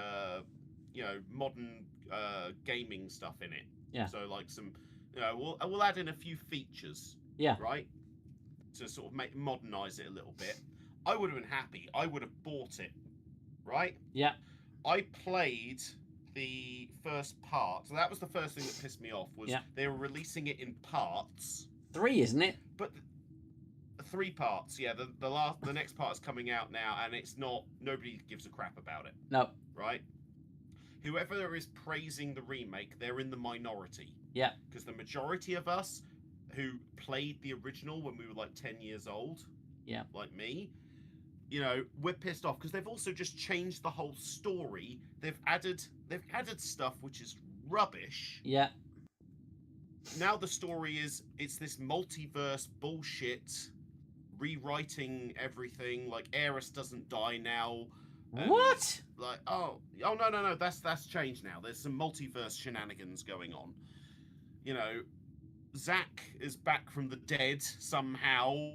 modern gaming stuff in it. Yeah. So like some, we'll add in a few features. Yeah. Right. To sort of modernize it a little bit. I would have been happy. I would have bought it. Right. Yeah. I played the first part, so that was the first thing that pissed me off. Was they were releasing it in parts. 3, isn't it? But 3 parts. Yeah, the next part is coming out now, and it's not. Nobody gives a crap about it. No. Right. Whoever is praising the remake, they're in the minority. Yeah. Because the majority of us who played the original when we were like 10 years old, like me, we're pissed off because they've also just changed the whole story. They've added stuff which is rubbish. Yeah. Now the story is it's this multiverse bullshit, rewriting everything. Like Aerith doesn't die now. What? Like no, that's changed now. There's some multiverse shenanigans going on. Zack is back from the dead somehow,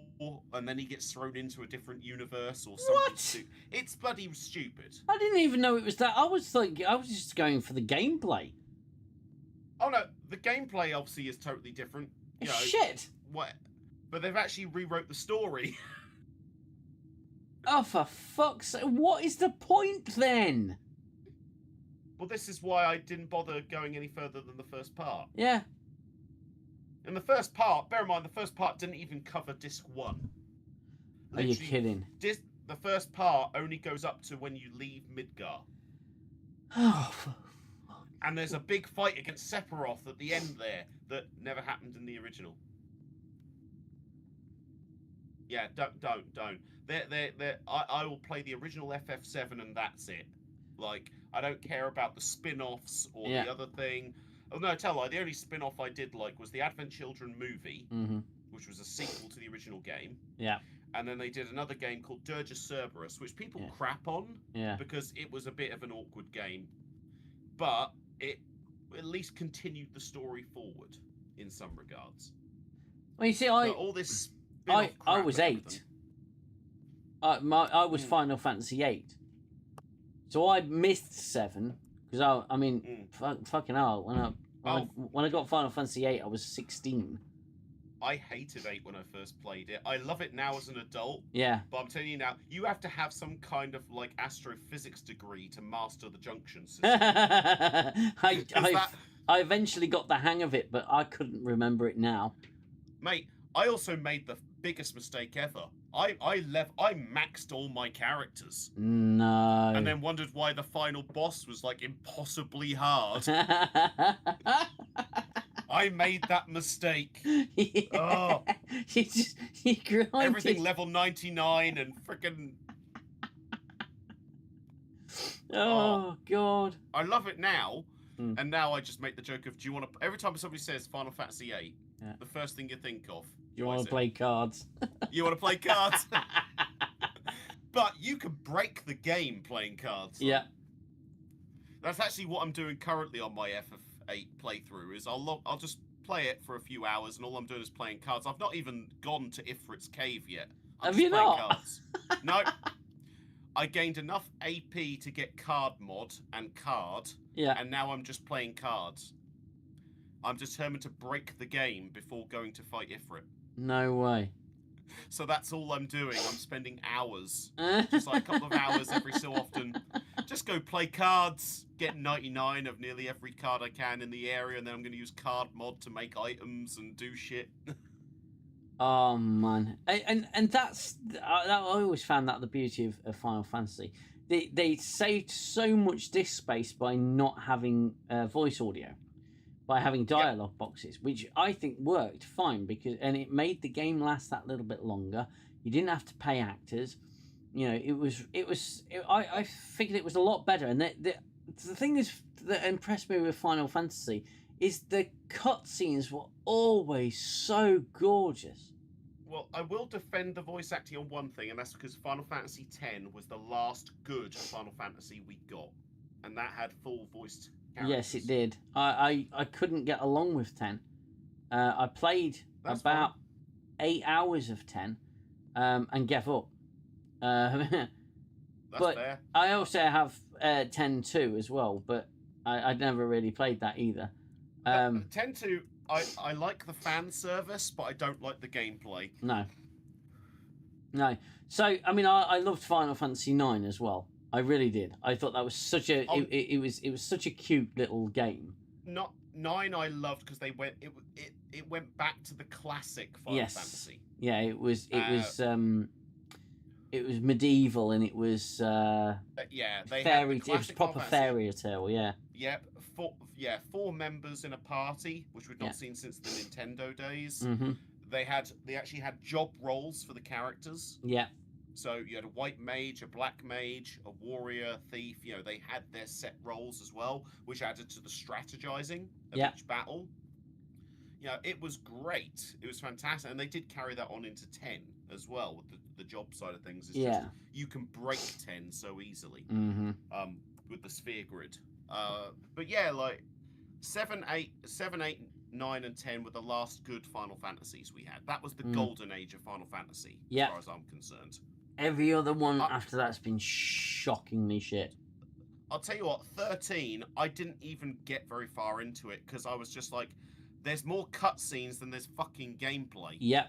and then he gets thrown into a different universe or something. What? It's bloody stupid. I didn't even know it was that. I was just going for the gameplay. Oh no, the gameplay obviously is totally different. Shit. What? But they've actually rewrote the story. Oh, for fuck's sake! What is the point then? Well, this is why I didn't bother going any further than the first part. Yeah. And the first part, bear in mind, the first part didn't even cover disc 1. Are you kidding? The first part only goes up to when you leave Midgar. Oh, and there's a big fight against Sephiroth at the end there that never happened in the original. Yeah, don't. I will play the original FF7 and that's it. Like, I don't care about the spin-offs or the other thing. Oh no, tell lie. The only spin-off I did like was the Advent Children movie, which was a sequel to the original game. Yeah. And then they did another game called Dirge Cerberus, which people crap on because it was a bit of an awkward game, but it at least continued the story forward in some regards. Well, you see, all this. I was 8. I was Final Fantasy 8, so I missed 7 because fucking hell, when I got Final Fantasy 8, I was 16. I hated 8 when I first played it. I love it now as an adult. Yeah. But I'm telling you now, you have to have some kind of like astrophysics degree to master the junction system. I eventually got the hang of it, but I couldn't remember it now. Mate, I also made the biggest mistake ever. I maxed all my characters. No. And then wondered why the final boss was like impossibly hard. I made that mistake. Yeah. Oh. You grinded. Everything level 99 and freaking. Oh God. I love it now. And now I just make the joke of, do you want to? Every time somebody says Final Fantasy VIII, the first thing you think of. You want to play cards? You want to play cards? But you can break the game playing cards. Yeah. That's actually what I'm doing currently on my FF8 playthrough. Is I'll just play it for a few hours, and all I'm doing is playing cards. I've not even gone to Ifrit's cave yet. Have you not? Cards. No. I gained enough AP to get card mod and card. Yeah. And now I'm just playing cards. I'm determined to break the game before going to fight Ifrit. No way. So that's all I'm doing. I'm spending hours, just like a couple of hours every so often. Just go play cards, get 99 of nearly every card I can in the area, and then I'm going to use card mod to make items and do shit. Oh man, and that's I always found that the beauty of Final Fantasy. They saved so much disk space by not having voice audio, by having dialogue boxes, which I think worked fine and it made the game last that little bit longer. You didn't have to pay actors. I figured it was a lot better, and the thing is that impressed me with Final Fantasy is the cutscenes were always so gorgeous. Well, I will defend the voice acting on one thing, and that's because Final Fantasy X was the last good Final Fantasy we got, and that had full voiced characters. Yes, it did. I couldn't get along with 10. I played That's about fine. 8 hours of 10 and gave up. That's but fair. I also have 10 2 as well, but I'd never really played that either. 10-2, I like the fan service, but I don't like the gameplay. No. So I mean, I loved Final Fantasy 9 as well. I really did. I thought that was such a it was such a cute little game. Not 9 I loved because they went it went back to the classic Final Fantasy. Yeah, it was medieval and it was they fairy. had the It was proper Final fairy tale. Yeah. Yep. Four members in a party, which we've not seen since the Nintendo days. Mm-hmm. They actually had job roles for the characters. Yeah. So you had a white mage, a black mage, a warrior, thief. You know, they had their set roles as well, which added to the strategizing of each battle. You know, it was great. It was fantastic, and they did carry that on into 10 as well with the job side of things. It's just, you can break 10 so easily with the sphere grid. But yeah, like 7, 8, 9, and 10 were the last good Final Fantasies we had. That was the golden age of Final Fantasy, as far as I'm concerned. Every other one after that's been shockingly shit. I'll tell you what, 13, I didn't even get very far into it because I was just like, there's more cutscenes than there's fucking gameplay. Yep.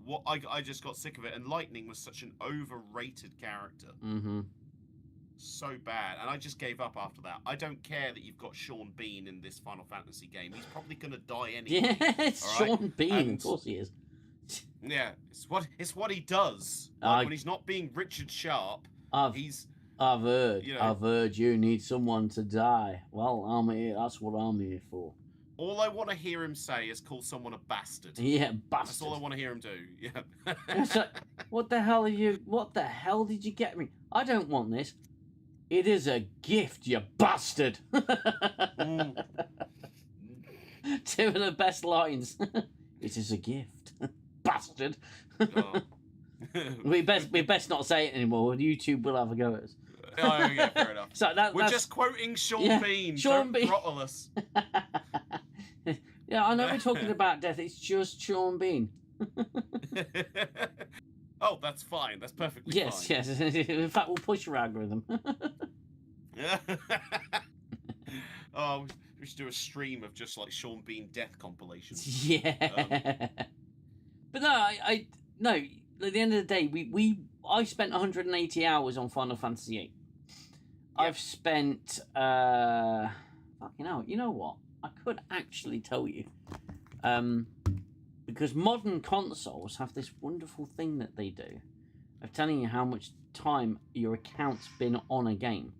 What I just got sick of it, and Lightning was such an overrated character. Mm-hmm. So bad, and I just gave up after that. I don't care that you've got Sean Bean in this Final Fantasy game. He's probably going to die anyway. Yeah, it's Sean Bean, of course he is. Yeah, it's what he does. Like, when he's not being Richard Sharp, I've heard. You know, I've heard you need someone to die. Well, I'm here. That's what I'm here for. All I want to hear him say is call someone a bastard. Yeah, bastard. That's all I want to hear him do. Yeah. It's like, what the hell did you get me? I don't want this. It is a gift, you bastard. Two of the best lines. It is a gift, bastard. Oh. we best not say it anymore. YouTube will have a go at us. Oh, yeah, fair enough. So we're just quoting Sean Bean. Sean Bean. Throttle us. Yeah, I know we're talking about death. It's just Sean Bean. Oh, that's fine. That's perfectly fine. Yes. In fact, we'll push your algorithm. Oh, we should do a stream of just like Sean Bean death compilations. Yeah. But no, I no. At the end of the day, I spent 180 hours on Final Fantasy VIII. Yep. I've spent fucking hell. You know what? I could actually tell you, because modern consoles have this wonderful thing that they do of telling you how much time your account's been on a game.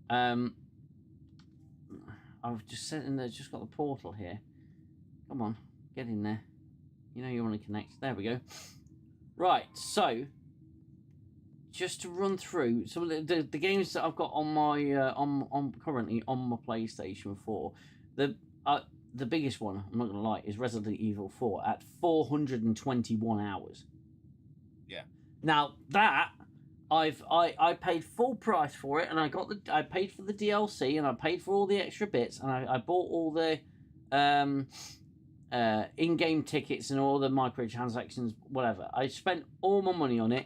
I've just sitting there, just got the portal here. Come on, get in there. You know you want to connect. There we go. Right, so just to run through some of the games that I've got on my currently on my PlayStation 4. The biggest one, I'm not gonna lie, is Resident Evil 4 at 421 hours. Yeah. Now that I paid full price for it, and I paid for the DLC, and I paid for all the extra bits, and I bought all the in-game tickets and all the microtransactions, whatever. I spent all my money on it,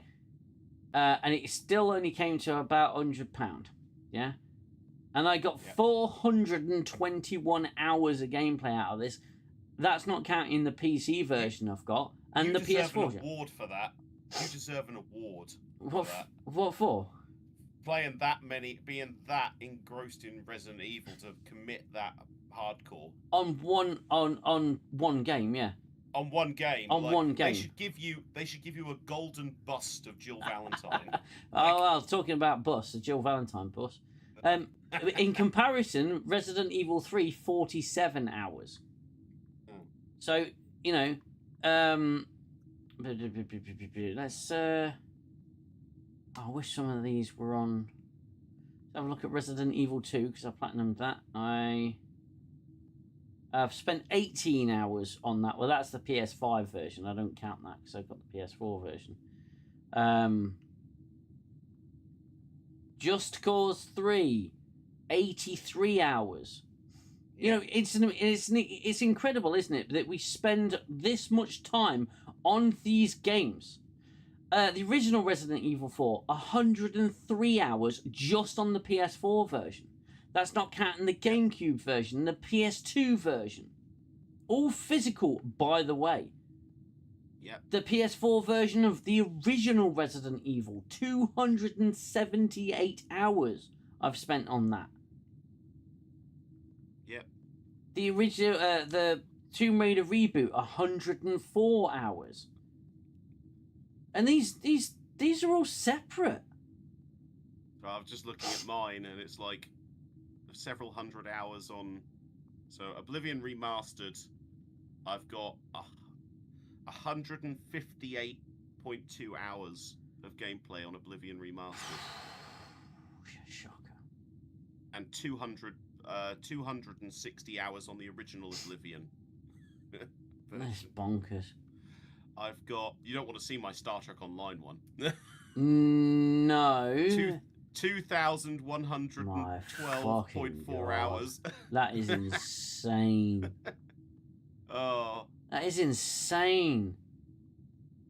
and it still only came to about £100. Yeah. And I got 421 hours of gameplay out of this. That's not counting the PC version I've got and the PS4. You deserve an award for that. You deserve an award for that. What for? Playing that many, being that engrossed in Resident Evil to commit that hardcore. On one game, yeah. On one game. On one game. They should give you a golden bust of Jill Valentine. Well, talking about bust, a Jill Valentine bust. In comparison, Resident Evil 3, 47 hours. So, you know, let's I wish some of these were on. Have a look at Resident Evil 2 because I platinumed that. I've spent 18 hours on that. Well, that's the PS5 version. I don't count that because I've got the PS4 version. Just Cause 3, 83 hours. You know, it's incredible, isn't it, that we spend this much time on these games. The original Resident Evil 4, 103 hours just on the PS4 version. That's not counting the GameCube version, the PS2 version. All physical, by the way. Yep. The PS4 version of the original Resident Evil, 278 hours I've spent on that. Yep. The original, the Tomb Raider reboot, 104 hours. And these are all separate. So I was just looking at mine, and it's like several hundred hours on. So Oblivion Remastered, I've got 158.2 hours of gameplay on Oblivion Remastered. Shocker. And 260 hours on the original Oblivion. That's bonkers. I've got. You don't want to see my Star Trek Online one. No. 2,112.4 hours. That is insane. Oh. That is insane.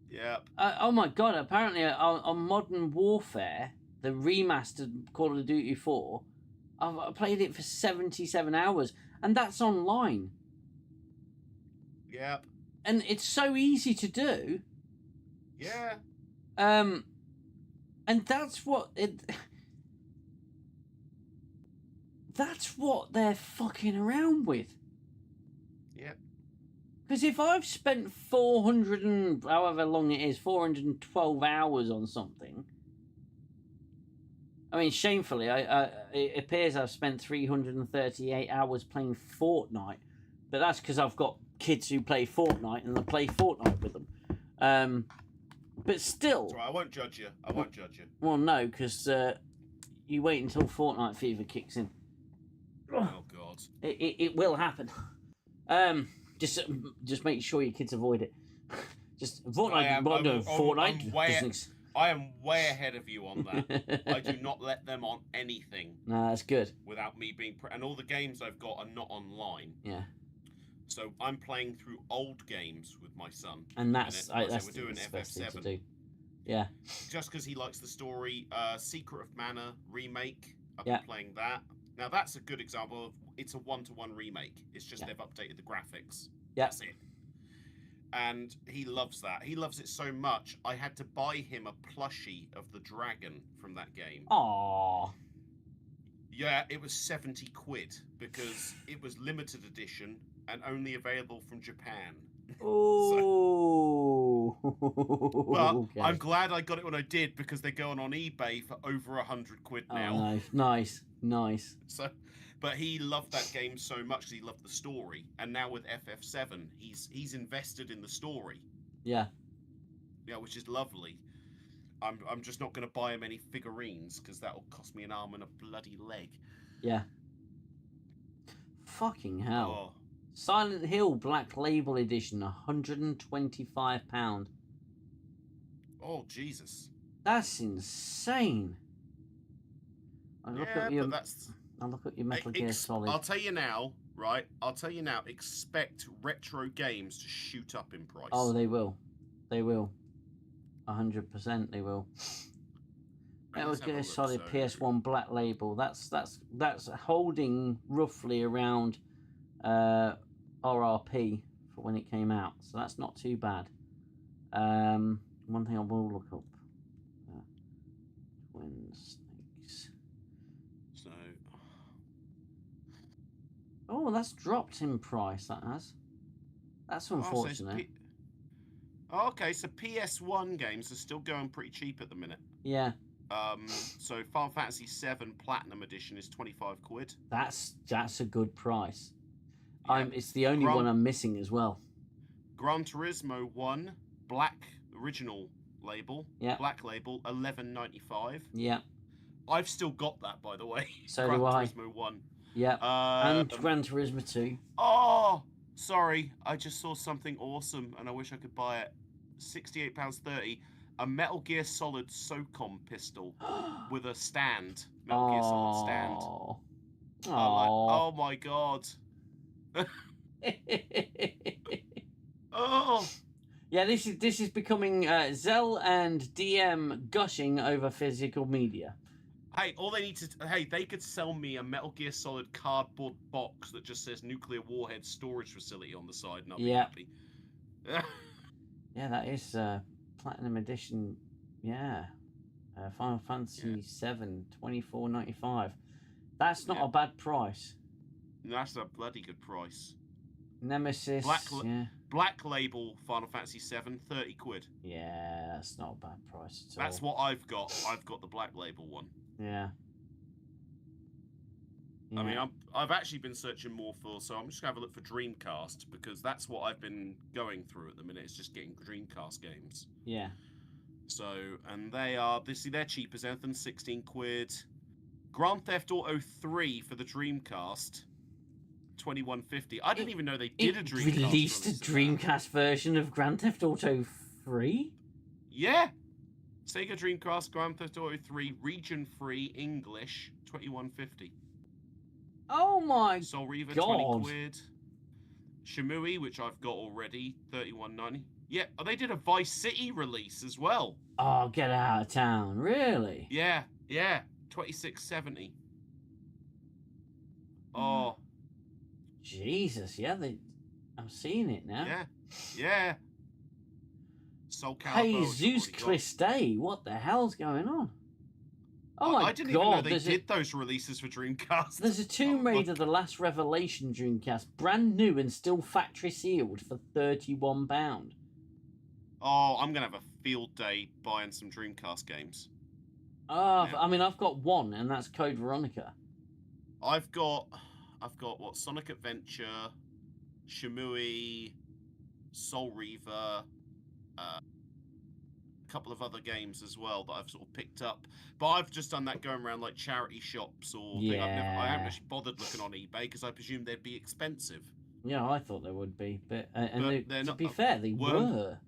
Yep. Oh my god, apparently on Modern Warfare, the remastered Call of Duty 4, I played it for 77 hours, and that's online. Yep. And it's so easy to do. Yeah. And that's what they're fucking around with. Yep. Because if I've spent 400 and however long it is, 412 hours on something, I mean, shamefully, it appears I've spent 338 hours playing Fortnite, but that's because I've got kids who play Fortnite and I play Fortnite with them. But still... That's right, I won't judge you. I won't judge you. Well, no, because you wait until Fortnite fever kicks in. Oh, God. It will happen. Just make sure your kids avoid it. Just Fortnite. I am way ahead of you on that. I do not let them on anything. No, that's good. Without me being... and all the games I've got are not online. Yeah. So I'm playing through old games with my son. And that's we're the doing best thing to FF7. do. Yeah. Just because he likes the story. Secret of Mana remake. I've Yeah. been playing that. Now that's a good example of it's a one-to-one remake. It's just Yeah. they've updated the graphics. Yeah. That's it. And he loves that. He loves it so much. I had to buy him a plushie of the dragon from that game. Aww. Yeah, it was 70 quid because it was limited edition and only available from Japan. Oh. But Okay. I'm glad I got it when I did because they're going on eBay for over 100 quid now. Oh, nice. So, but he loved that game so much because he loved the story, and now with FF7, he's invested in the story. Yeah. Yeah, which is lovely. I'm just not going to buy him any figurines because that'll cost me an arm and a bloody leg. Yeah. Fucking hell. Oh. Silent Hill Black Label Edition, £125. Oh, Jesus. That's insane. I'll look at your Metal Gear Solid. I'll tell you now, right? Expect retro games to shoot up in price. Oh, they will. 100% they will. Metal Gear Solid PS1 Black Label. That's holding roughly around RRP for when it came out, so that's not too bad. One thing I will look up: Twin Snakes. So, oh, that's dropped in price. That's unfortunate. Okay, so PS1 games are still going pretty cheap at the minute. Yeah. So Final Fantasy VII Platinum Edition is 25 quid. That's a good price. Yeah. It's the only one I'm missing as well. Gran Turismo 1 Black original label. Yeah. Black label 11.95. Yeah. I've still got that, by the way. So Gran do I. Turismo 1. Yep. And Gran Turismo 2. Oh, sorry. I just saw something awesome, and I wish I could buy it. £68.30. A Metal Gear Solid SOCOM pistol with a stand. Metal Gear Solid stand. Oh my god. Oh. Yeah, this is becoming Xell and DM gushing over physical media. Hey, all they need to... Hey, they could sell me a Metal Gear Solid cardboard box that just says Nuclear Warhead Storage Facility on the side, and I'll be happy. Yeah, that is Platinum Edition. Yeah. Final Fantasy 7, $24.95. That's not a bad price. That's a bloody good price. Nemesis. Black Label Final Fantasy 7, 30 quid. Yeah, that's not a bad price at all. That's what I've got. I've got the Black Label one. Yeah. I mean, I've actually been searching more for, so I'm just going to have a look for Dreamcast, because that's what I've been going through at the minute. It's just getting Dreamcast games. Yeah. So, and they're cheap as anything, 16 quid. Grand Theft Auto 3 for the Dreamcast, $21.50. I didn't even know they did a Dreamcast. Released a Dreamcast version of Grand Theft Auto 3? Yeah. Sega Dreamcast Grand Theft Auto 3 region free English, $21.50. Oh my Soul Reaver, God. 20 quid. Shimui, which I've got already, $31.90. Yeah, they did a Vice City release as well. Oh, get out of town. Really? Yeah, $26.70. Oh. Jesus, yeah, I'm seeing it now. Yeah. Soul Calibur. Jesus Christ, what the hell's going on? Oh my God. I didn't even know they did those releases for Dreamcast. There's a Tomb Raider The Last Revelation Dreamcast, brand new and still factory sealed for £31. Oh, I'm going to have a field day buying some Dreamcast games. Oh, yeah. I mean, I've got one, and that's Code Veronica. I've got what? Sonic Adventure, Shimui, Soul Reaver, a couple of other games as well that I've sort of picked up. But I've just done that going around like charity shops or thing. I haven't actually bothered looking on eBay because I presumed they'd be expensive. Yeah, I thought they would be, but they're not. To be fair, they were.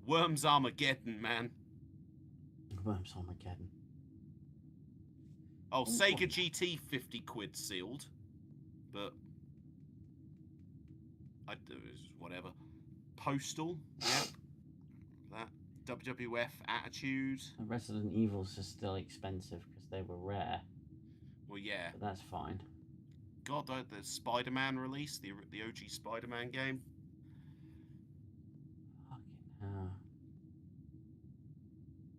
Worms Armageddon, man. Worms Armageddon. Oh, Sega GT 50 quid sealed, but whatever. Postal, yep. That WWF Attitude. Resident Evils are still expensive because they were rare. Well, yeah. But that's fine. God, the Spider-Man release, the OG Spider-Man game. Fucking hell.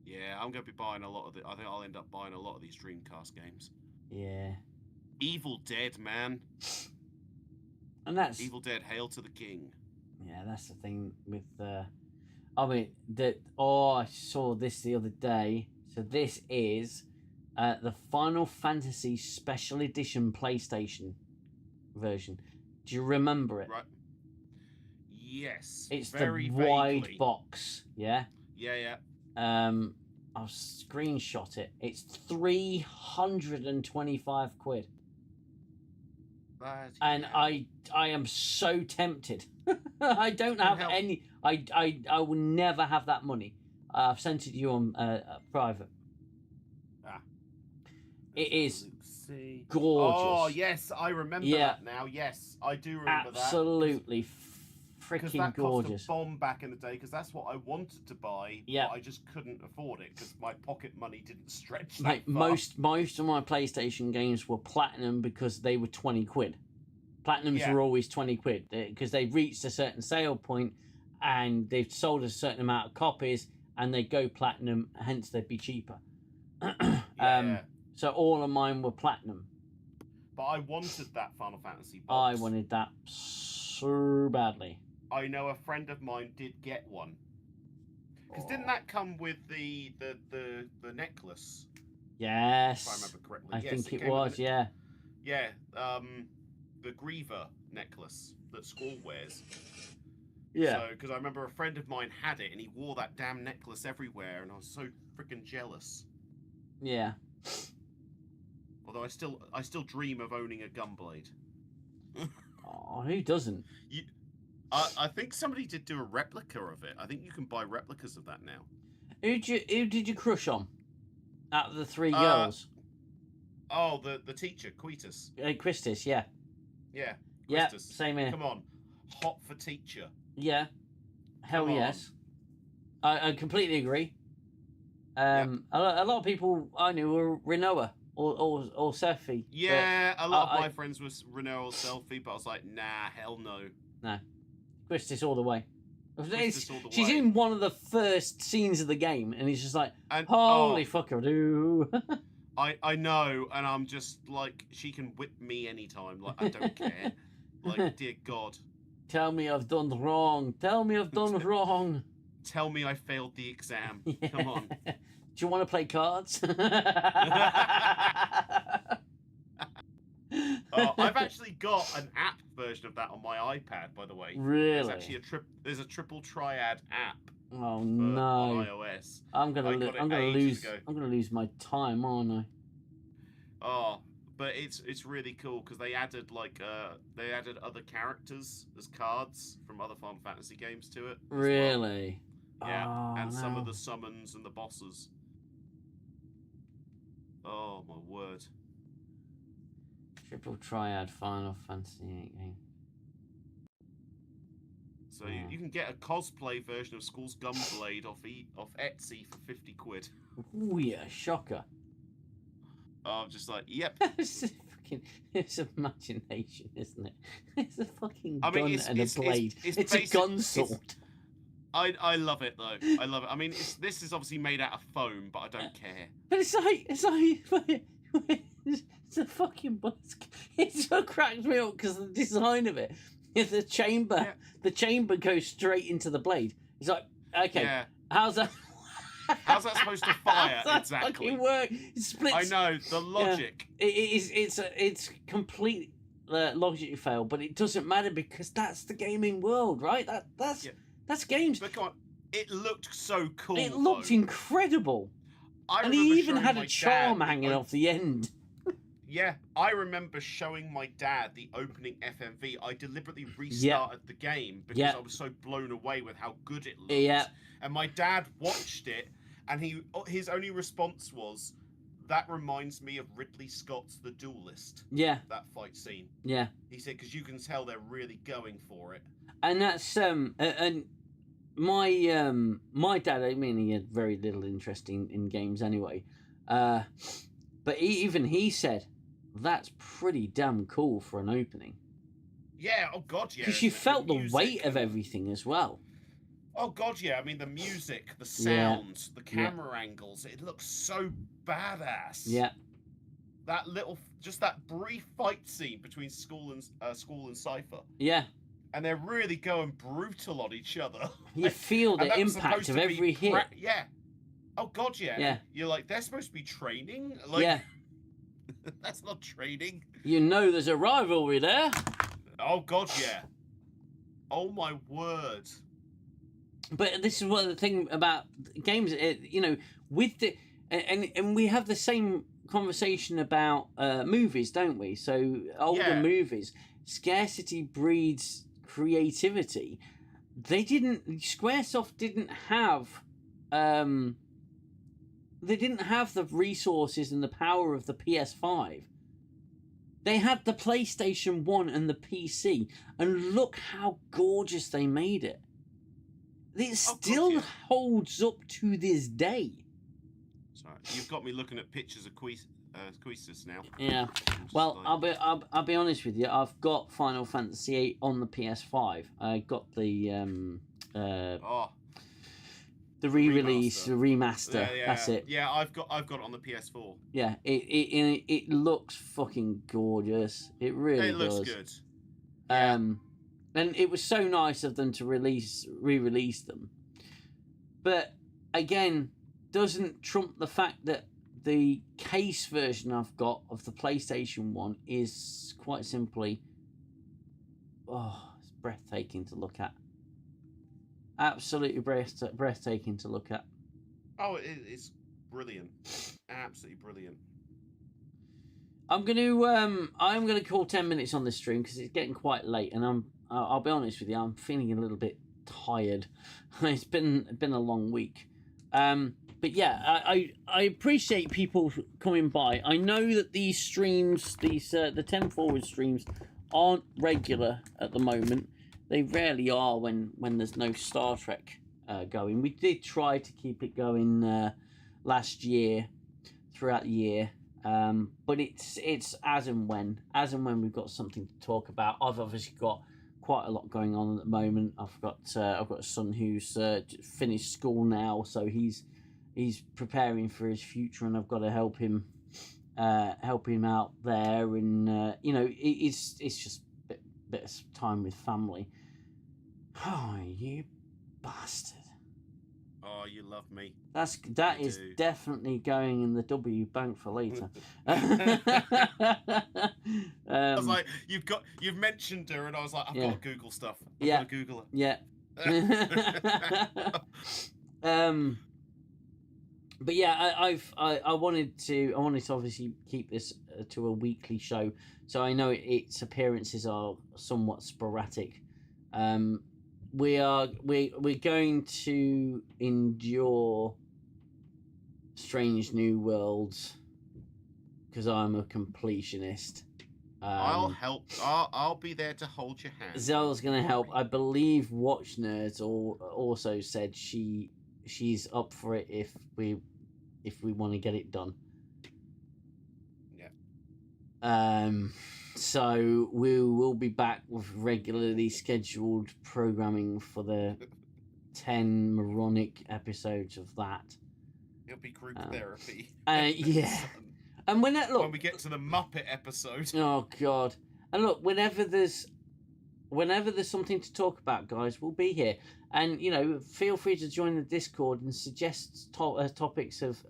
Yeah, I'm going to be buying a lot of I think I'll end up buying a lot of these Dreamcast games. Yeah. Evil Dead, man. And that's... Evil Dead, Hail to the King. Yeah, that's the thing with... I mean, I saw this the other day. So this is the Final Fantasy Special Edition PlayStation version. Do you remember it? Right. Yes. It's very the wide vaguely. box, yeah? Yeah. I'll screenshot it. It's 325 quid. And I am so tempted. I don't have any. I will never have that money. I've sent it to you on private. It is gorgeous. Oh yes, I remember that now. Yes, I do remember that. Absolutely freaking gorgeous. Cost a bomb back in the day because that's what I wanted to buy. Yeah, but I just couldn't afford it because my pocket money didn't stretch that Like far. most of my PlayStation games were platinum because they were 20 quid. Platinums were always 20 quid because they reached a certain sale point and they've sold a certain amount of copies and they go platinum, hence they'd be cheaper. So all of mine were platinum. But I wanted that Final Fantasy box. I wanted that so badly. I know a friend of mine did get one. Because didn't that come with the necklace? Yes. If I remember correctly. I yes, think it was, yeah. Yeah, the Reaver necklace that Squall wears. Yeah. So, because I remember a friend of mine had it and he wore that damn necklace everywhere and I was so freaking jealous. Yeah. Although I still dream of owning a gunblade. Oh, who doesn't? I think somebody did do a replica of it. I think you can buy replicas of that now. Who did you crush on? Out of the three girls? Oh, the teacher, Quietus. Christis, yeah. Yeah. Yeah, Quistis. same here. Come on. Hot for teacher. Yeah. Hell Come on. yes. I completely agree. A lot of people I knew were Renoa or Sephi. Yeah, a lot of my friends were Renoa or Selfie, but I was like, nah, hell no. No. Christis all the way. She's in one of the first scenes of the game, and he's just like, holy fucker-doo. I know, and I'm just like, she can whip me anytime. Like, I don't care. Like, dear God. Tell me I've done wrong. Tell me I've done wrong. Tell me I failed the exam. Yeah. Come on. Do you want to play cards? I've actually got an app version of that on my iPad, by the way. Really? There's actually there's a triple triad app. Oh on no! iOS. I'm gonna lose my time, aren't I? Oh, but it's really cool because they added other characters as cards from other Final Fantasy games to it. Really? Well. Yeah, oh, and no. some of the summons and the bosses. Oh my word! Triple triad Final Fantasy 8 game. So you can get a cosplay version of Skull's Gunblade off Etsy for 50 quid. Ooh yeah, shocker. Oh, I'm just like, yep. It's imagination, isn't it? It's a fucking gun and it's a blade. It's a gun sword. I love it though. I love it. I mean, this is obviously made out of foam, but I don't care. But it's like it's a fucking busk. It's what cracks me up because the design of it. The chamber goes straight into the blade. It's like, okay, how's that? How's that supposed to fire? How's that exactly. Fucking work? It splits. I know the logic. Yeah. It's complete logic fail, but it doesn't matter because that's the gaming world, right? That's games. But come on, it looked so cool. It looked incredible, and he even had a charm hanging off the end. Yeah, I remember showing my dad the opening FMV. I deliberately restarted the game because I was so blown away with how good it looked. Yeah. And my dad watched it, and his only response was, "That reminds me of Ridley Scott's The Duelist." Yeah. That fight scene. Yeah. He said because you can tell they're really going for it. And that's and my dad. I mean, he had very little interest in games anyway. But even he said. That's pretty damn cool for an opening. Yeah, oh god, yeah. Because you felt the weight of everything as well. Oh god, yeah. I mean, the music, the sounds, the camera angles, it looks so badass. Yeah. Just that brief fight scene between Skull and Cypher. Yeah. And they're really going brutal on each other. You feel the impact of every hit. Yeah. Oh god, yeah. Yeah. You're like, they're supposed to be training? Like, yeah. That's not training. You know there's a rivalry there. Oh god, yeah. Oh my word. But this is what the thing about games, with the and we have the same conversation about movies, don't we? So older movies, scarcity breeds creativity. Squaresoft didn't have they didn't have the resources and the power of the PS5. They had the PlayStation 1 and the PC, and look how gorgeous they made it. It still holds up to this day. Sorry, you've got me looking at pictures of Quistis now. Yeah. Well, like... I'll be honest with you. I've got Final Fantasy VIII on the PS5. I got the the re-release, the remaster. Yeah. That's it. Yeah, I've got it on the PS4. Yeah, it looks fucking gorgeous. It really does. It looks good. Yeah. And it was so nice of them to re-release them. But again, doesn't trump the fact that the case version I've got of the PlayStation 1 is quite simply, it's breathtaking to look at. Absolutely breathtaking to look at. Oh, it's brilliant. Absolutely brilliant. I'm gonna call 10 minutes on this stream because it's getting quite late, and I'll be honest with you, I'm feeling a little bit tired. It's been a long week. But yeah, I appreciate people coming by. I know that these streams, the 10 Forward streams, aren't regular at the moment. They rarely are when there's no Star Trek going. We did try to keep it going last year, throughout the year. But it's as and when we've got something to talk about. I've obviously got quite a lot going on at the moment. I've got a son who's finished school now, so he's preparing for his future, and I've got to help him out there, and it's just a bit of time with family. Oh, you bastard! Oh, you love me. That is definitely going in the W bank for later. I was like, you've mentioned her, and I was like, I've got to Google stuff. I've got to Google her. Yeah. But yeah, I wanted to obviously keep this to a weekly show, so I know its appearances are somewhat sporadic. We're going to endure Strange New Worlds because I'm a completionist. I'll help. I'll be there to hold your hand. Xell's going to help. I believe Watch Nerds also said she's up for it if we want to get it done. Yeah. So we will be back with regularly scheduled programming for the 10 moronic episodes of that. It'll be group therapy. Yeah. And when we get to the Muppet episode. Oh God! And look, whenever there's something to talk about, guys, we'll be here. And feel free to join the Discord and suggest topics of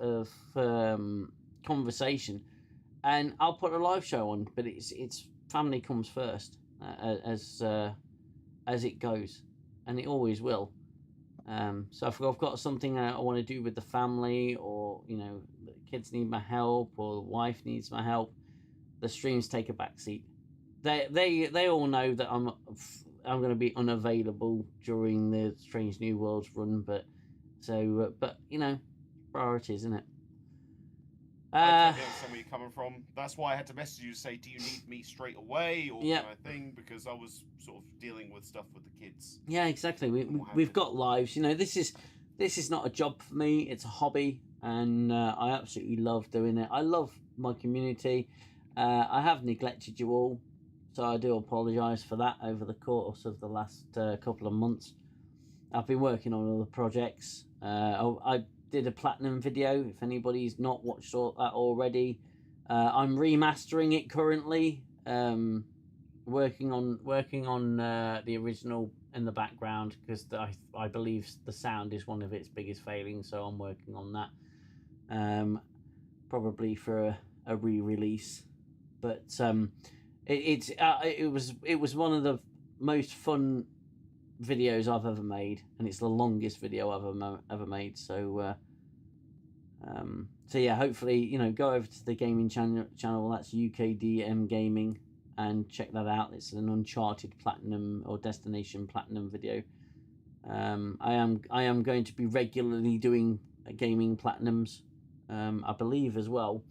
conversation. And I'll put a live show on, but it's family comes first, as it goes, and it always will. So if I've got something I want to do with the family, or the kids need my help, or the wife needs my help, the streams take a back seat. They all know that I'm going to be unavailable during the Strange New Worlds run, but priorities, isn't it? I understand where you're coming from. That's why I had to message you to say, do you need me straight away, or kind of thing, because I was sort of dealing with stuff with the kids. Yeah, exactly. We've got lives. This is not a job for me. It's a hobby, and I absolutely love doing it. I love my community. I have neglected you all, so I do apologise for that over the course of the last couple of months. I've been working on other projects. I did a platinum video. If anybody's not watched all that already, I'm remastering it currently. Working on the original in the background, because I believe the sound is one of its biggest failings. So I'm working on that, probably for a re-release. But it was one of the most fun videos I've ever made, and it's the longest video I've ever made. So yeah, hopefully go over to the gaming channel. That's UKDM Gaming, and check that out. It's an Uncharted Platinum or Destination Platinum video. I am going to be regularly doing gaming platinums. I believe as well.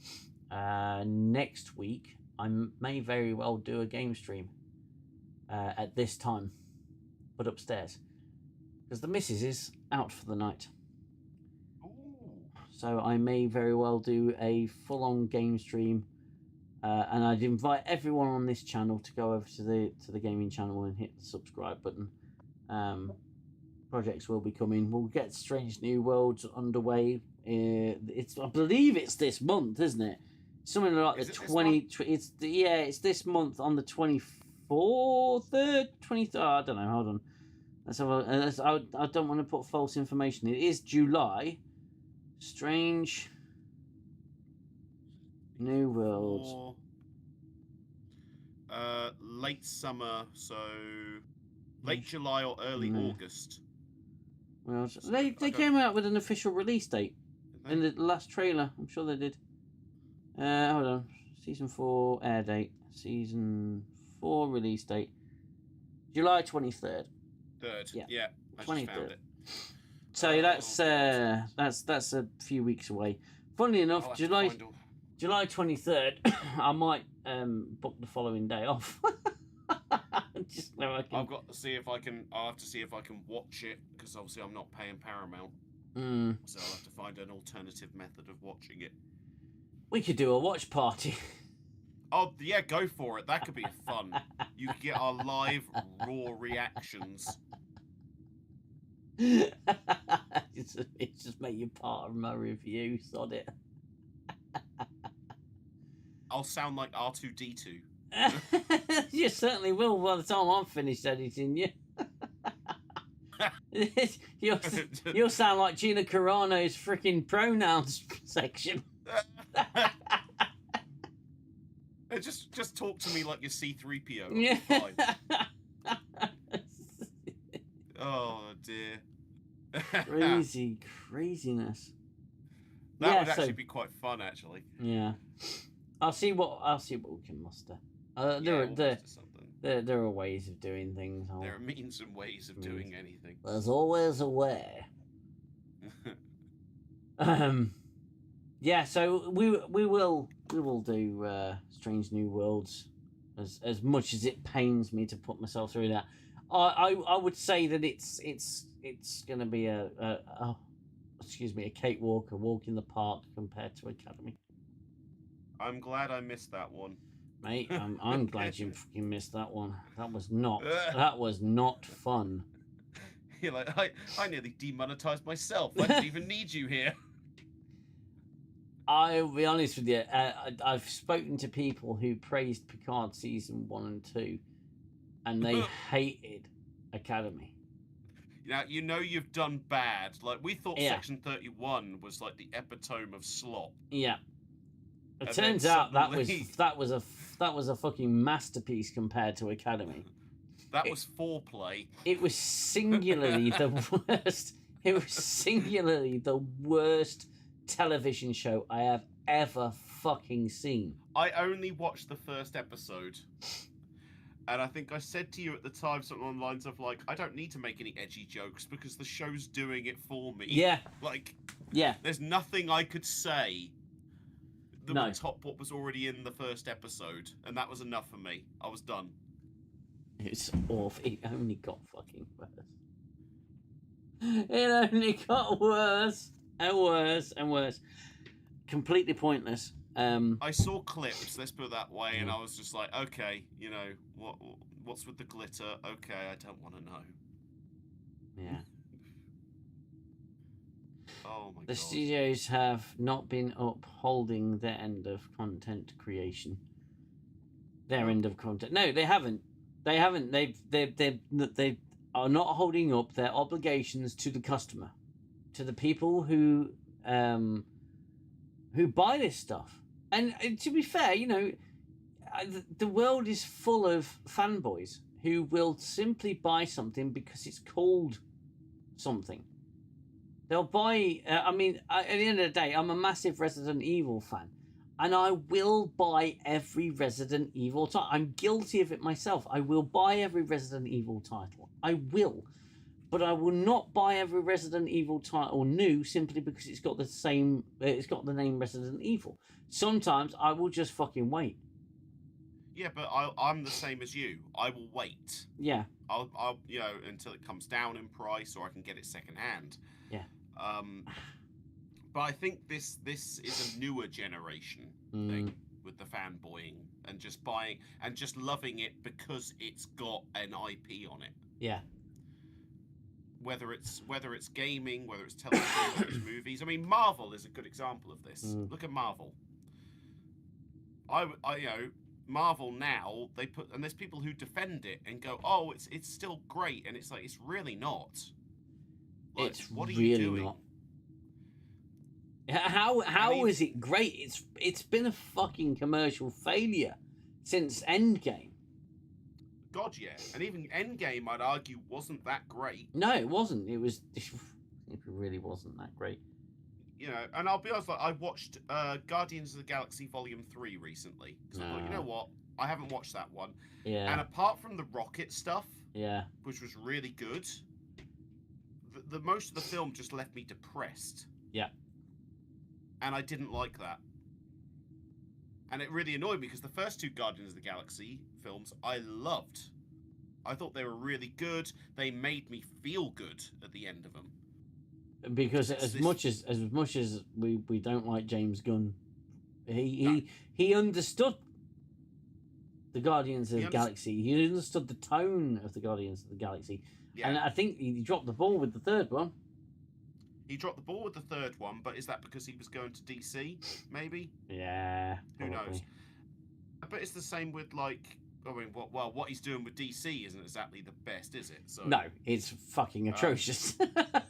Next week I may very well do a game stream at this time, but upstairs, because the missus is out for the night. So I may very well do a full-on game stream, and I'd invite everyone on this channel to go over to the gaming channel and hit the subscribe button. Projects will be coming. We'll get Strange New Worlds underway. I believe it's this month, isn't it? Something like the 20. It's this month on the 24th, 23rd. I don't know. Hold on. I don't want to put false information. It is July. Strange New Worlds. Late summer, so late July or early August. Well, they came out with an official release date in the last trailer. I'm sure they did. Hold on. Season 4 air date. Season 4 release date. July 23rd. Yeah. I just 23rd. found it. So that's a few weeks away. Funnily enough, July 23rd, I might book the following day off. Just so I can. I've got to see if I can. I'll have to see if I can watch it because obviously I'm not paying Paramount. So I'll have to find an alternative method of watching it. We could do a watch party. Oh yeah, go for it. That could be fun. You could get our live raw reactions. It's just make you part of my review, sod it. I'll sound like R2-D2. You certainly will by the time I'm finished editing you. You'll sound like Gina Carano's freaking pronouns section. Just talk to me like you're C-3PO. Yeah. Fine. Oh dear. Craziness. That would actually be quite fun, actually. Yeah. I'll see what we can muster. There are ways of doing things. There are means and ways of doing anything. There's always a way. Yeah, so we will do Strange New Worlds as much as it pains me to put myself through that. I would say that it's going to be a cakewalk, a walk in the park compared to Academy. I'm glad I missed that one, mate. I'm glad you fucking missed that one. That was not fun. You're like, I nearly demonetized myself. I didn't even need you here. I'll be honest with you. I've spoken to people who praised Picard season 1 and 2, and they hated Academy. Now you know you've done bad. Like we thought, Section 31 was like the epitome of slop. Yeah. It turns out that was a fucking masterpiece compared to Academy. That was foreplay. It was singularly the worst. It was singularly the worst television show I have ever fucking seen. I only watched the first episode. And I think I said to you at the time something along the lines of like, I don't need to make any edgy jokes because the show's doing it for me. Yeah. Yeah. There's nothing I could say that would top what was already in the first episode. And that was enough for me. I was done. It's awful. It only got fucking worse. It only got worse and worse and worse. Completely pointless. I saw clips, let's put it that way, and I was just like, okay, you know, what's with the glitter? Okay, I don't want to know. Yeah. Oh my God. The studios have not been upholding their end of content creation. Their end of content. No, they haven't. They haven't. They are not holding up their obligations to the customer, to the people who buy this stuff. And to be fair, you know, the world is full of fanboys who will simply buy something because it's called something. They'll buy... at the end of the day, I'm a massive Resident Evil fan. And I will buy every Resident Evil title. I'm guilty of it myself. I will buy every Resident Evil title. I will. But I will not buy every Resident Evil title new simply because it's got the name Resident Evil. Sometimes I will just fucking wait. Yeah, but I'm the same as you. I will wait. Yeah. I'll until it comes down in price or I can get it secondhand. Yeah. But I think this is a newer generation thing with the fanboying and just buying and just loving it because it's got an IP on it. Yeah. Whether it's gaming, whether it's television, whether it's movies. I mean, Marvel is a good example of this. Look at Marvel. Marvel now there's people who defend it and go, oh, it's still great, and it's like it's really not. Like, what are you doing? Not. How is it great? It's been a fucking commercial failure since Endgame. God, yeah, and even Endgame, I'd argue, wasn't that great. No, it wasn't. It really wasn't that great. you know, and I'll be honest, like, I watched Guardians of the Galaxy Volume 3 recently. Because I thought, you know what? I haven't watched that one. Yeah. And apart from the rocket stuff, Yeah. which was really good, the most of the film just left me depressed. Yeah. And I didn't like that. And it really annoyed me because the first two Guardians of the Galaxy films I loved. I thought they were really good. They made me feel good at the end of them. Because as much as we don't like James Gunn, he understood the Guardians of the Galaxy. He understood the tone of the Guardians of the Galaxy. Yeah. And I think he dropped the ball with the third one. He dropped the ball with the third one, but is that because he was going to DC, maybe? Yeah. Who knows? But it's the same with, like, I mean, what he's doing with DC isn't exactly the best, is it? So, no, it's fucking atrocious.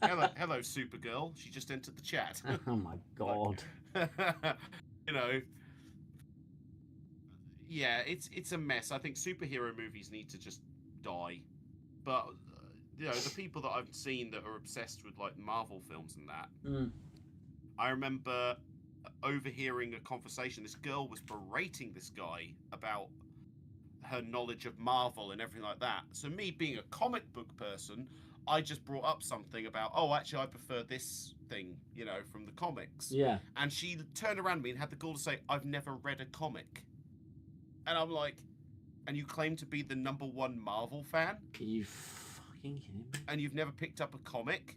hello, Supergirl. She just entered the chat. Oh my god. Like, you know, yeah, it's a mess. I think superhero movies need to just die. But you know, the people that I've seen that are obsessed with like Marvel films and that, I remember overhearing a conversation. This girl was berating this guy about her knowledge of Marvel and everything like that. So me being a comic book person, I just brought up something about, oh, actually, I prefer this thing, you know, from the comics. Yeah. And she turned around to me and had the gall to say, I've never read a comic. And I'm like, and you claim to be the #1 Marvel fan? Are you fucking kidding me? And you've never picked up a comic?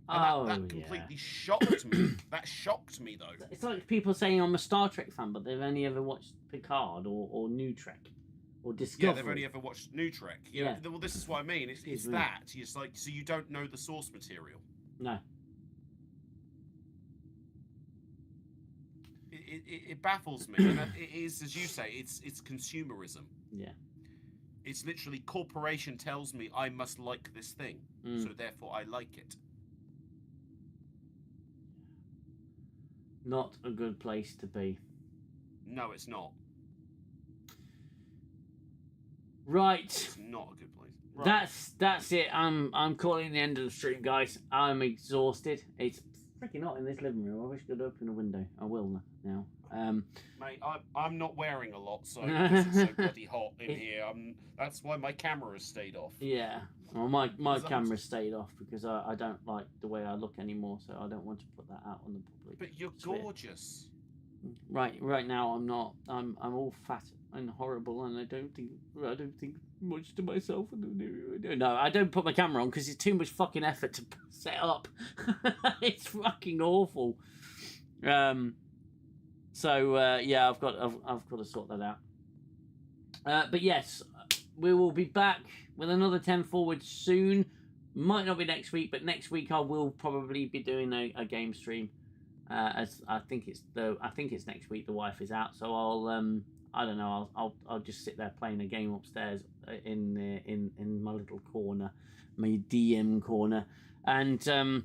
And that completely shocked me. That shocked me, though. It's like people saying I'm a Star Trek fan, but they've only ever watched Picard or New Trek or Discovery. Yeah, they've only ever watched New Trek. You know, well, this is what I mean. It's that. It's like, so you don't know the source material. No. It baffles me. And it is, as you say, it's consumerism. Yeah. It's literally corporation tells me I must like this thing, so therefore I like it. Not a good place to be. No, it's not. Right. It's not a good place. Right. That's it. I'm calling the end of the stream, guys. I'm exhausted. It's freaking hot in this living room. I wish I could open a window. I will now. Mate, I'm not wearing a lot, so because it's so bloody hot in here. That's why my camera has stayed off. Yeah. Well, my camera stayed off because I don't like the way I look anymore, so I don't want to put that out on the public. But you're gorgeous. Right now I'm not. I'm all fat and horrible, and I don't think much to myself. No, I don't put my camera on because it's too much fucking effort to set up. It's fucking awful. So yeah, I've got to sort that out. But yes, we will be back with another 10 Forward soon. Might not be next week, but next week I will probably be doing a game stream. As I think it's next week. The wife is out, so I don't know. I'll just sit there playing a game upstairs in my little corner, my DM corner, and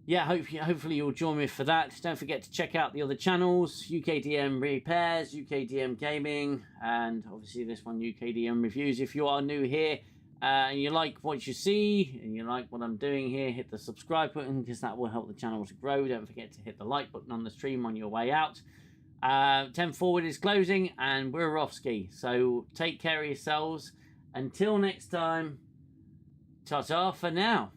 yeah, hopefully you'll join me for that. Don't forget to check out the other channels: UKDM Repairs, UKDM Gaming, and obviously this one, UKDM Reviews. If you are new here and you like what you see and you like what I'm doing here, hit the subscribe button because that will help the channel to grow. Don't forget to hit the like button on the stream on your way out. 10 Forward is closing and we're off ski, so take care of yourselves. Until next time, ta-ta for now.